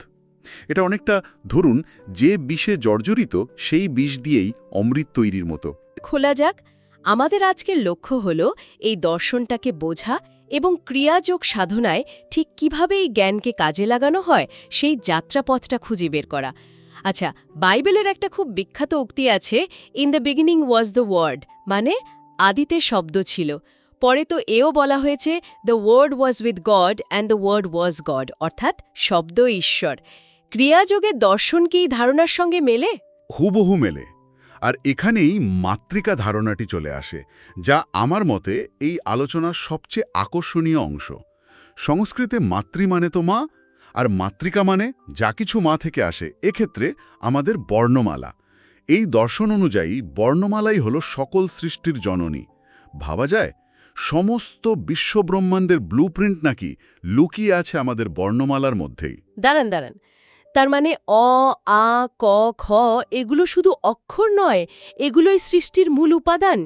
Speaker 3: এটা অনেকটা ধরুন যে বিষে জর্জরিত সেই বিষ দিয়েই অমৃত তৈরির মতো।
Speaker 1: খোলা যাক, আমাদের আজকের লক্ষ্য হলো এই দর্শনটাকে বোঝা এবং ক্রিয়াযোগ সাধনায় ঠিক কিভাবে এই জ্ঞানকে কাজে লাগানো হয় সেই যাত্রাপথটা খুঁজে বের করা। আচ্ছা, বাইবেলের একটা খুব বিখ্যাত উক্তি আছে, in the beginning was the word, মানে আদিতে শব্দ ছিল। পরে তো এও বলা হয়েছে the word was with God and the word was God, অর্থাৎ শব্দ ঈশ্বর। ক্রিয়াযোগের দর্শন কি এই ধারণার সঙ্গে মেলে?
Speaker 3: হুবহু মেলে। আর এখানেই মাতৃকা ধারণাটি চলে আসে, যা আমার মতে এই আলোচনার সবচেয়ে আকর্ষণীয় অংশ। সংস্কৃতে মাতৃ মানে তো মা, আর মাতৃকা মানে যা কিছু মা থেকে আসে, এক্ষেত্রে আমাদের বর্ণমালা। এই দর্শন অনুযায়ী বর্ণমালাই হলো সকল সৃষ্টির জননী। ভাবা যায় সমস্ত বিশ্বব্রহ্মাণ্ডের ব্লুপ্রিন্ট নাকি লুকিয়ে আছে আমাদের বর্ণমালার মধ্যেই।
Speaker 1: দাঁড়ান দাঁড়ান, তার মানে অ, আ, ক, খ এগুলো শুধু অক্ষর নয়, এগুলোই সৃষ্টির মূল উপাদান।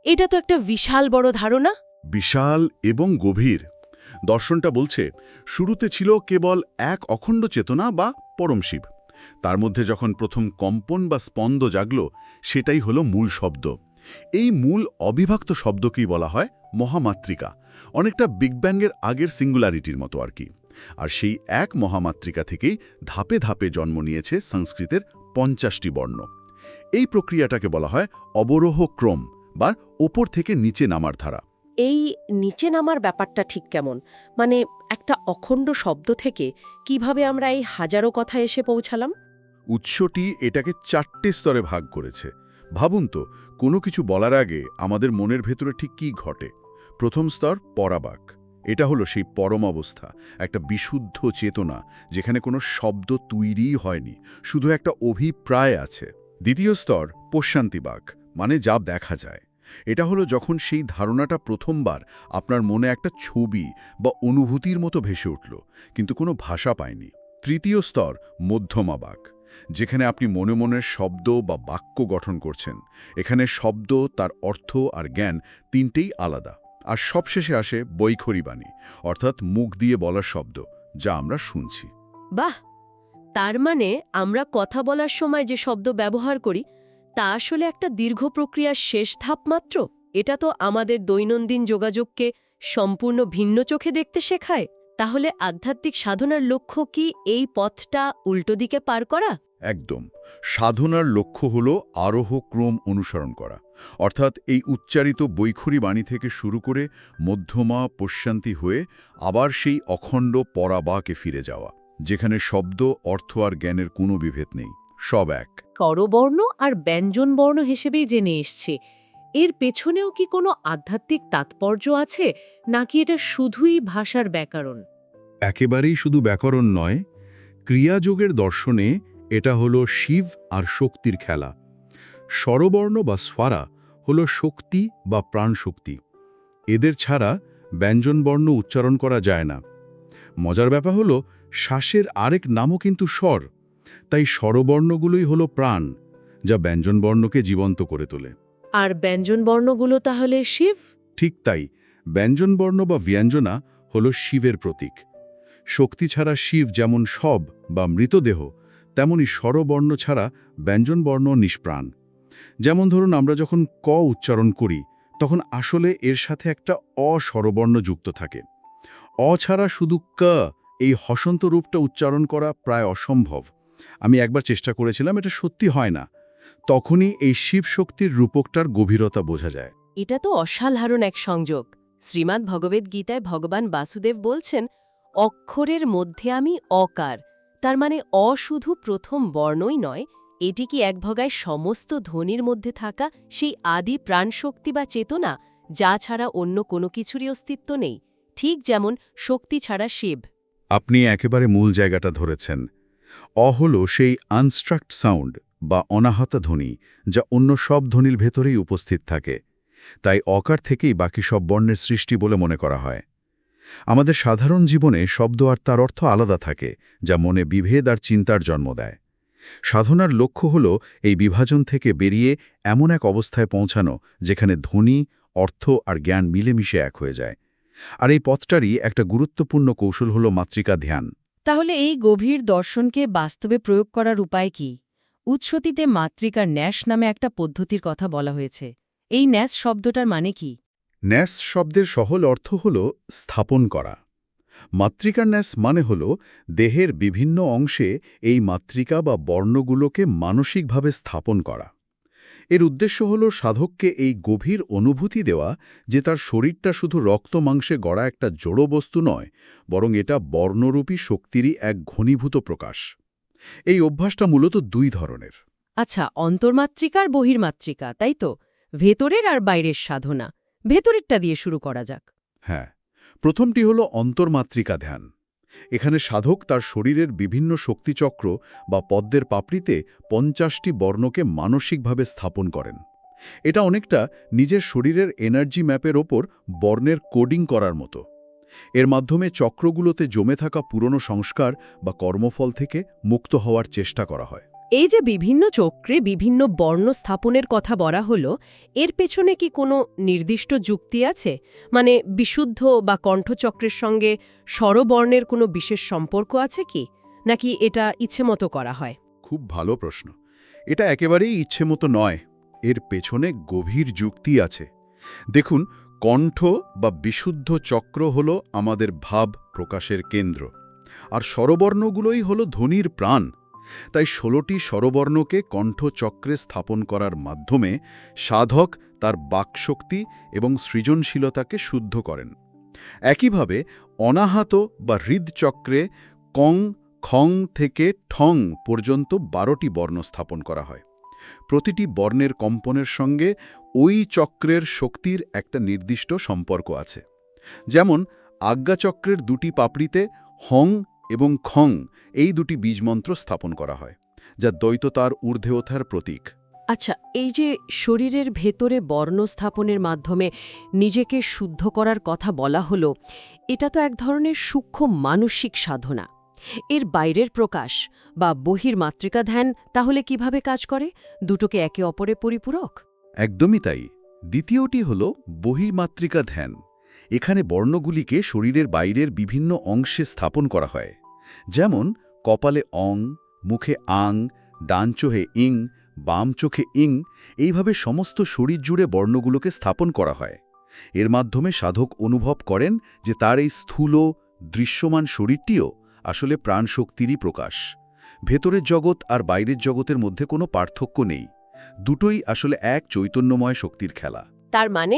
Speaker 1: এটা তো একটা বিশাল বড় ধারণা।
Speaker 3: বিশাল এবং গভীর। দর্শনটা বলছে শুরুতে ছিল কেবল এক অখণ্ড চেতনা বা পরম শিব। তার মধ্যে যখন প্রথম কম্পন বা স্পন্দ জাগল, সেটাই হলো মূল শব্দ। এই মূল অবিভক্ত শব্দকেই বলা হয় মহামাতৃকা, অনেকটা বিগ ব্যাংয়ের আগের সিঙ্গুলারিটির মতো আর কি। আর সেই এক মহামাতৃকা থেকেই ধাপে ধাপে জন্ম নিয়েছে সংস্কৃতের 50টি বর্ণ। এই প্রক্রিয়াটাকে বলা হয় অবরোহ ক্রম বা ওপর থেকে নিচে নামার ধারা।
Speaker 1: এই নিচে নামার ব্যাপারটা ঠিক কেমন? মানে একটা অখণ্ড শব্দ থেকে কিভাবে আমরা এই হাজারো কথা এসে পৌঁছালাম?
Speaker 3: উৎসটি এটাকে 4টে স্তরে ভাগ করেছে। ভাবুন তো, কোনো কিছু বলার আগে আমাদের মনের ভেতরে ঠিক কী ঘটে। প্রথম স্তর পরাবাক। এটা হলো সেই পরম অবস্থা, একটা বিশুদ্ধ চেতনা যেখানে কোনো শব্দ তৈরিই হয়নি, শুধু একটা অভিপ্রায় আছে। দ্বিতীয় স্তর পশ্যান্তিবাক, মানে যা দেখা যায়। এটা হলো যখন সেই ধারণাটা প্রথমবার আপনার মনে একটা ছবি বা অনুভূতির মতো ভেসে উঠল, কিন্তু কোনো ভাষা পায়নি। তৃতীয় স্তর মধ্যমাবাক, যেখানে আপনি মনে মনে শব্দ বা বাক্য গঠন করছেন। এখানে শব্দ, তার অর্থ আর জ্ঞান তিনটেই আলাদা। আর সবশেষে আসে বৈখরি বাণী, অর্থাৎ মুখ দিয়ে বলার শব্দ, যা আমরা শুনছি।
Speaker 1: বাহ! তার মানে আমরা কথা বলার সময় যে শব্দ ব্যবহার করি তা আসলে একটা দীর্ঘ প্রক্রিয়ার শেষ ধাপ মাত্র। এটা তো আমাদের দৈনন্দিন যোগাযোগকে সম্পূর্ণ ভিন্ন চোখে দেখতে শেখায়। তাহলে আধ্যাত্মিক সাধনার লক্ষ্য কি এই পথটা উল্টো দিকে পার করা?
Speaker 3: একদম। সাধনার লক্ষ্য হল আরোহ ক্রম অনুসরণ করা, অর্থাৎ এই উচ্চারিত বৈখরি বাণী থেকে শুরু করে মধ্যমা পশ্যান্তি হয়ে আবার সেই অখণ্ড পরাবাকে ফিরে যাওয়া, যেখানে শব্দ, অর্থ আর জ্ঞানের কোনো বিভেদ নেই, সব এক।
Speaker 6: স্বরবর্ণ আর ব্যঞ্জনবর্ণ হিসেবেই জেনে এসছে। এর পেছনেও কি কোনো আধ্যাত্মিক তাৎপর্য আছে, নাকি এটা শুধুই ভাষার ব্যাকরণ?
Speaker 3: একেবারেই শুধু ব্যাকরণ নয়। ক্রিয়াযোগের দর্শনে এটা হলো শিব আর শক্তির খেলা। স্বরবর্ণ বা স্বরা হলো শক্তি বা প্রাণশক্তি। এদের ছাড়া ব্যঞ্জনবর্ণ উচ্চারণ করা যায় না। মজার ব্যাপার হলো শ্বাসের আরেক নামও কিন্তু স্বর। তাই স্বরবর্ণগুলোই হলো প্রাণ, যা ব্যঞ্জনবর্ণকে জীবন্ত করে তোলে।
Speaker 6: আর ব্যঞ্জনবর্ণগুলো তাহলে শিব?
Speaker 3: ঠিক তাই। ব্যঞ্জনবর্ণ বা ব্যঞ্জনা হলো শিবের প্রতীক। শক্তি ছাড়া শিব যেমন শব বা মৃতদেহ, তেমনি স্বরবর্ণ ছাড়া ব্যঞ্জনবর্ণ নিষ্প্রাণ। যেমন ধরুন, আমরা যখন ক উচ্চারণ করি তখন আসলে এর সাথে একটা অস্বরবর্ণ যুক্ত থাকে। অ ছাড়া শুধু ক, এই হসন্ত রূপটা উচ্চারণ করা প্রায় অসম্ভব। আমি একবার চেষ্টা করেছিলাম, এটা সত্যি হয় না। তখনই এই শিব শক্তির রূপকটার গভীরতা বোঝা যায়।
Speaker 1: এটা তো অসাধারণ এক সংযোগ। শ্রীমদ্ ভগবদ্গীতায় ভগবান বাসুদেব বলছেন, অক্ষরের মধ্যে আমি অকার। তার মানে অ শুধু প্রথম বর্ণই নয়, এটি কি এক ভগায় সমস্ত ধ্বনির মধ্যে থাকা সেই আদি প্রাণশক্তি বা চেতনা, যা ছাড়া অন্য কোনো কিছুরই অস্তিত্ব নেই, ঠিক যেমন শক্তি ছাড়া শিব।
Speaker 3: আপনি একেবারে মূল জায়গাটা ধরেছেন। অ হল সেই আনস্ট্রাক্ট সাউন্ড বা অনাহতা ধ্বনি, যা অন্য সব ধ্বনির ভেতরেই উপস্থিত থাকে। তাই অকার থেকেই বাকি সব বর্ণের সৃষ্টি বলে মনে করা হয়।
Speaker 2: আমাদের সাধারণ জীবনে শব্দ আর তার অর্থ আলাদা থাকে, যা মনে বিভেদ আর চিন্তার জন্ম দেয়। সাধনার লক্ষ্য হল এই বিভাজন থেকে বেরিয়ে এমন এক অবস্থায় পৌঁছানো যেখানে ধ্বনি, অর্থ আর জ্ঞান মিলেমিশে এক হয়ে যায়। আর এই পথটারই একটা গুরুত্বপূর্ণ কৌশল হল মাতৃকা ধ্যান।
Speaker 7: তাহলে এই গভীর দর্শনকে বাস্তবে প্রয়োগ করার উপায় কি? উৎসতিতে মাতৃকার ন্যাস নামে একটা পদ্ধতির কথা বলা হয়েছে। এই ন্যাস শব্দটার মানে কি?
Speaker 2: ন্যাস শব্দের সহজ অর্থ হল স্থাপন করা। মাতৃকার ন্যাস মানে হল দেহের বিভিন্ন অংশে এই মাতৃকা বা বর্ণগুলোকে মানসিকভাবে স্থাপন করা। এর উদ্দেশ্য হল সাধককে এই গভীর অনুভূতি দেওয়া যে তার শরীরটা শুধু রক্ত মাংসে গড়া একটা জড় বস্তু নয়, বরং এটা বর্ণরূপী শক্তিরই এক ঘনীভূত প্রকাশ। এই অভ্যাসটা মূলত দুই ধরনের।
Speaker 7: আচ্ছা, অন্তর্মাতৃকা আর বহির্মাতৃকা, তাই তো? ভেতরের আর বাইরের সাধনা। ভেতরেরটা দিয়ে শুরু করা যাক।
Speaker 2: হ্যাঁ, প্রথমটি হল অন্তর্মাতৃকা ধ্যান। এখানে সাধক তার শরীরের বিভিন্ন শক্তিচক্র বা পদ্মের পাপড়িতে 50টি বর্ণকে মানসিকভাবে স্থাপন করেন। এটা অনেকটা নিজের শরীরের এনার্জি ম্যাপের ওপর বর্ণের কোডিং করার মতো। এর মাধ্যমে চক্রগুলোতে জমে থাকা পুরনো সংস্কার বা কর্মফল থেকে মুক্ত হওয়ার চেষ্টা করা হয়।
Speaker 1: এই যে বিভিন্ন চক্রে বিভিন্ন বর্ণ স্থাপনের কথা বলা হলো, এর পেছনে কি কোনো নির্দিষ্ট যুক্তি আছে? মানে বিশুদ্ধ বা কণ্ঠচক্রের সঙ্গে স্বরবর্ণের কোনো বিশেষ সম্পর্ক আছে কি, নাকি এটা ইচ্ছেমতো করা হয়?
Speaker 2: খুব ভালো প্রশ্ন। এটা একেবারেই ইচ্ছেমতো নয়, এর পেছনে গভীর যুক্তি আছে। দেখুন, কণ্ঠ বা বিশুদ্ধ চক্র হল আমাদের ভাব প্রকাশের কেন্দ্র, আর স্বরবর্ণগুলোই হল ধ্বনির প্রাণ। তাই 16টি স্বরবর্ণকে কণ্ঠচক্রে স্থাপন করার মাধ্যমে সাধক তার বাকশক্তি এবং সৃজনশীলতাকে শুদ্ধ করেন। একইভাবে অনাহত বা হৃদচক্রে কং, খং থেকে ঠং পর্যন্ত 12টি বর্ণ স্থাপন করা হয়। প্রতিটি বর্ণের কম্পনের সঙ্গে ওই চক্রের শক্তির একটা নির্দিষ্ট সম্পর্ক আছে। যেমন আজ্ঞাচক্রের 2টি পাপড়িতে হং এবং খং এই 2টি বীজমন্ত্র স্থাপন করা হয়, যা দ্বৈততার ঊর্ধ্বে ওঠার প্রতীক।
Speaker 1: আচ্ছা, এই যে শরীরের ভেতরে বর্ণ স্থাপনের মাধ্যমে নিজেকে শুদ্ধ করার কথা বলা হলো, এটা তো এক ধরনের সূক্ষ্ম মানসিক সাধনা। এর বাইরের প্রকাশ বা বহির্মাতৃকা ধ্যান তাহলে কিভাবে কাজ করে? দুটোকে একে অপরে পরিপূরক?
Speaker 2: একদমই তাই। দ্বিতীয়টি হল বহির্মাতৃকা ধ্যান। এখানে বর্ণগুলিকে শরীরের বাইরের বিভিন্ন অংশে স্থাপন করা হয়। যেমন কপালে অং, মুখে আং, ডান চোখে ইং, বাম চোখে ইং, এইভাবে সমস্ত শরীর জুড়ে বর্ণগুলোকে স্থাপন করা হয়। এর মাধ্যমে সাধক অনুভব করেন যে তার এই স্থূল, দৃশ্যমান শরীরটিও আসলে প্রাণশক্তিরই প্রকাশ। ভেতরের জগৎ আর বাইরের জগতের মধ্যে কোনো পার্থক্য নেই, দুটোই আসলে এক চৈতন্যময় শক্তির খেলা।
Speaker 1: তার মানে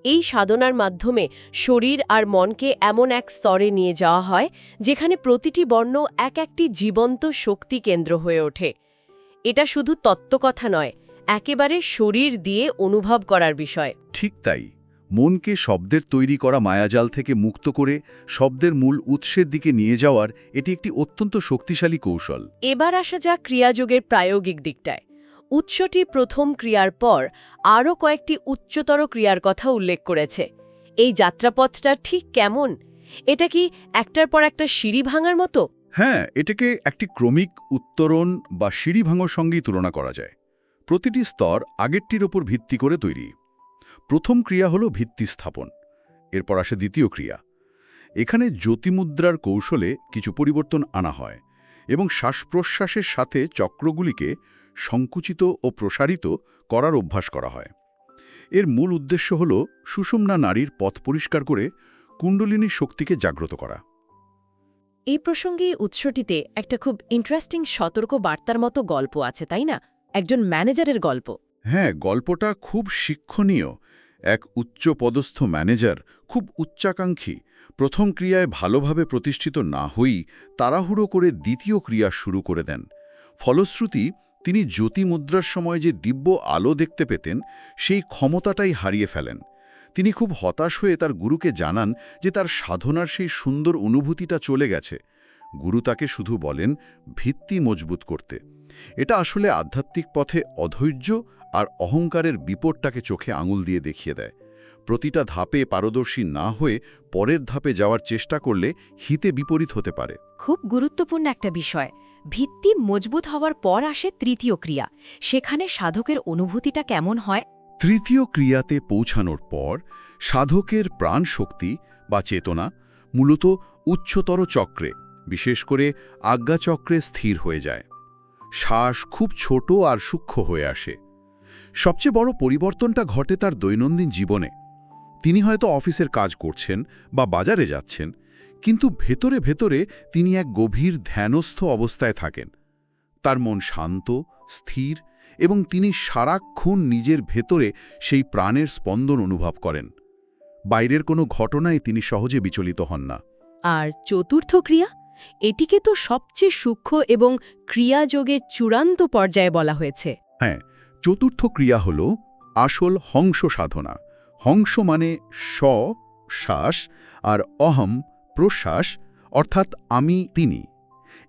Speaker 1: এই সাধনার মাধ্যমে শরীর আর মনকে এমন এক স্তরে নিয়ে যাওয়া হয় যেখানে প্রতিটি বর্ণ এক একটি জীবন্ত শক্তি কেন্দ্র হয়ে ওঠে। এটা শুধু তত্ত্বকথা নয়, একেবারে শরীর দিয়ে অনুভব করার বিষয়।
Speaker 2: ঠিক তাই, মনকে শব্দের তৈরি করা মায়াজাল থেকে মুক্ত করে শব্দের মূল উৎসের দিকে নিয়ে যাওয়ার এটি একটি অত্যন্ত শক্তিশালী কৌশল।
Speaker 1: এবার আসা যাক ক্রিয়াযোগের প্রায়োগিক দিকটায়। উৎসটি প্রথম ক্রিয়ার পর আরও কয়েকটি উচ্চতর ক্রিয়ার কথা উল্লেখ করেছে। এই যাত্রাপথটা ঠিক কেমন? এটা কি একটার পর একটা সিঁড়ি ভাঙার মতো?
Speaker 2: হ্যাঁ, এটাকে একটি ক্রমিক উত্তরণ বা সিঁড়ি ভাঙার সঙ্গেই তুলনা করা যায়। প্রতিটি স্তর আগেরটির ওপর ভিত্তি করে তৈরি। প্রথম ক্রিয়া হল ভিত্তি স্থাপন, এরপর আসে দ্বিতীয় ক্রিয়া। এখানে জ্যোতিমুদ্রার কৌশলে কিছু পরিবর্তন আনা হয় এবং শ্বাস-প্রশ্বাসের সাথে চক্রগুলিকে সংকুচিত ও প্রসারিত করার অভ্যাস করা হয়। এর মূল উদ্দেশ্য হল সুষুম্না নাড়ির পথ পরিষ্কার করে কুণ্ডলিনীর শক্তিকে জাগ্রত করা।
Speaker 1: এই প্রসঙ্গে উৎসটিতে একটা খুব ইন্টারেস্টিং সতর্ক বার্তার মতো গল্প আছে, তাই না? একজন ম্যানেজারের গল্প।
Speaker 2: হ্যাঁ, গল্পটা খুব শিক্ষণীয়। এক উচ্চপদস্থ ম্যানেজার, খুব উচ্চাকাঙ্ক্ষী, প্রথম ক্রিয়ায় ভালোভাবে প্রতিষ্ঠিত না হয়েই তাড়াহুড়ো করে দ্বিতীয় ক্রিয়া শুরু করে দেন। ফলশ্রুতি তিনি জ্যোতিমুদ্রার সময় যে দিব্য আলো দেখতে পেতেন, সেই ক্ষমতাটাই হারিয়ে ফেলেন। তিনি খুব হতাশ হয়ে তার গুরুকে জানান যে তার সাধনার সেই সুন্দর অনুভূতিটা চলে গেছে। গুরু তাকে শুধু বলেন ভিত্তি মজবুত করতে। এটা আসলে আধ্যাত্মিক পথে অধৈর্য আর অহংকারের বিপদটাকে চোখে আঙুল দিয়ে দেখিয়ে দেয়। প্রতিটা ধাপে পারদর্শী না হয়ে পরের ধাপে যাওয়ার চেষ্টা করলে হিতে বিপরীত হতে পারে।
Speaker 7: খুব গুরুত্বপূর্ণ একটা বিষয়। ভিত্তি মজবুত হওয়ার পর আসে তৃতীয় ক্রিয়া। সেখানে সাধকের অনুভূতিটা কেমন হয়?
Speaker 2: তৃতীয় ক্রিয়াতে পৌঁছানোর পর সাধকের প্রাণশক্তি বা চেতনা মূলত উচ্চতর চক্রে, বিশেষ করে আজ্ঞাচক্রে স্থির হয়ে যায়। শ্বাস খুব ছোট আর সূক্ষ্ম হয়ে আসে। সবচেয়ে বড় পরিবর্তনটা ঘটে তার দৈনন্দিন জীবনে। তিনি হয়তো অফিসের কাজ করছেন বা বাজারে যাচ্ছেন, কিন্তু ভেতরে ভেতরে তিনি এক গভীর ধ্যানস্থ অবস্থায় থাকেন। তার মন শান্ত, স্থির এবং তিনি সারাক্ষণ নিজের ভেতরে সেই প্রাণের স্পন্দন অনুভব করেন। বাইরের কোনো ঘটনায় তিনি সহজে বিচলিত হন না।
Speaker 1: আর চতুর্থ ক্রিয়া, এটিকে তো সবচেয়ে সূক্ষ্ম এবং ক্রিয়াযোগের চূড়ান্ত পর্যায়ে বলা হয়েছে।
Speaker 2: হ্যাঁ, চতুর্থ ক্রিয়া হল আসল হংস সাধনা। হংস মানে শ্বাস আর অহম প্রশ্বাস, অর্থাৎ আমি তিনি।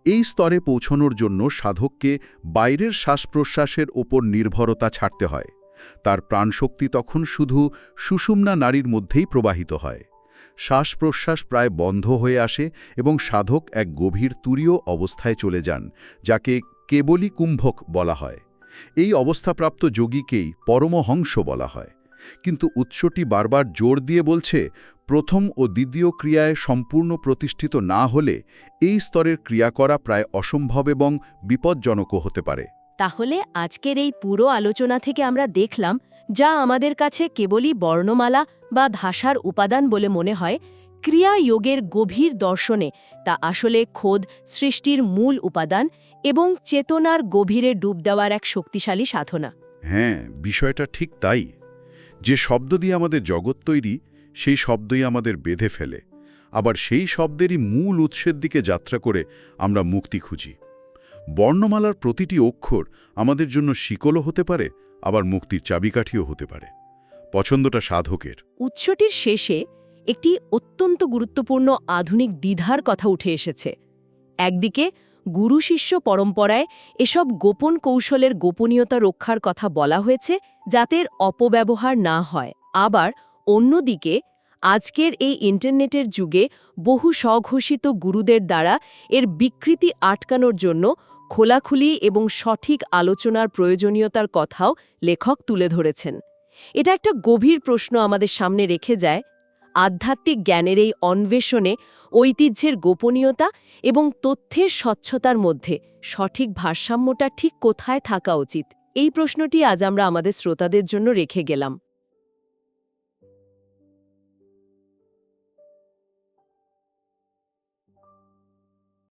Speaker 2: এই স্তরে পৌঁছানোর জন্য সাধককে বাইরের শ্বাস-প্রশ্বাসের ওপর নির্ভরতা ছাড়তে হয়। তার প্রাণশক্তি তখন শুধু সুষুম্না নাড়ির মধ্যেই প্রবাহিত হয়। শ্বাস-প্রশ্বাস প্রায় বন্ধ হয়ে আসে এবং সাধক এক গভীর তুরীয় অবস্থায় চলে যান, যাকে কেবলী কুম্ভক বলা হয়। এই অবস্থাপ্রাপ্ত যোগীকেই পরমহংস বলা হয়। কিন্তু উৎসটি বারবার জোর দিয়ে বলছে, প্রথম ও দ্বিতীয় ক্রিয়ায় সম্পূর্ণ প্রতিষ্ঠিত না হলে এই স্তরের ক্রিয়া করা প্রায় অসম্ভব এবং বিপজ্জনকও হতে পারে।
Speaker 1: তাহলে আজকের এই পুরো আলোচনা থেকে আমরা দেখলাম, যা আমাদের কাছে কেবলই বর্ণমালা বা ভাষার উপাদান বলে মনে হয়, ক্রিয়া যোগের গভীর দর্শনে তা আসলে খোদ সৃষ্টির মূল উপাদান এবং চেতনার গভীরে ডুব দেওয়ার এক শক্তিশালী সাধনা।
Speaker 2: হ্যাঁ, বিষয়টা ঠিক তাই। যে শব্দ দিয়ে আমাদের জগৎ তৈরি, সেই শব্দই আমাদের বেঁধে ফেলে। আবার সেই শব্দেরই মূল উৎসের দিকে যাত্রা করে আমরা মুক্তি খুঁজি। বর্ণমালার প্রতিটি অক্ষর আমাদের জন্য শিকলও হতে পারে, আবার মুক্তির চাবিকাঠিও হতে পারে। পছন্দটা সাধকের।
Speaker 1: উৎসটির শেষে একটি অত্যন্ত গুরুত্বপূর্ণ আধুনিক দ্বিধার কথা উঠে এসেছে। একদিকে গুরু শিষ্য পরম্পরায় এসব গোপন কৌশলের গোপনীয়তা রক্ষার কথা বলা হয়েছে, যাতে এর অপব্যবহার না হয়। আবার অন্যদিকে আজকের এই ইন্টারনেটের যুগে বহু স্বঘোষিত গুরুদের দ্বারা এর বিকৃতি আটকানোর জন্য খোলাখুলি এবং সঠিক আলোচনার প্রয়োজনীয়তার কথাও লেখক তুলে ধরেছেন। এটা একটা গভীর প্রশ্ন আমাদের সামনে রেখে যায়, আধ্যাত্মিক জ্ঞানের এই অন্বেষণে ঐতিহ্যের গোপনীয়তা এবং তথ্যের স্বচ্ছতার মধ্যে সঠিক ভারসাম্যটা ঠিক কোথায় থাকা উচিত? এই প্রশ্নটি আজ আমরা আমাদের শ্রোতাদের জন্য রেখে গেলাম।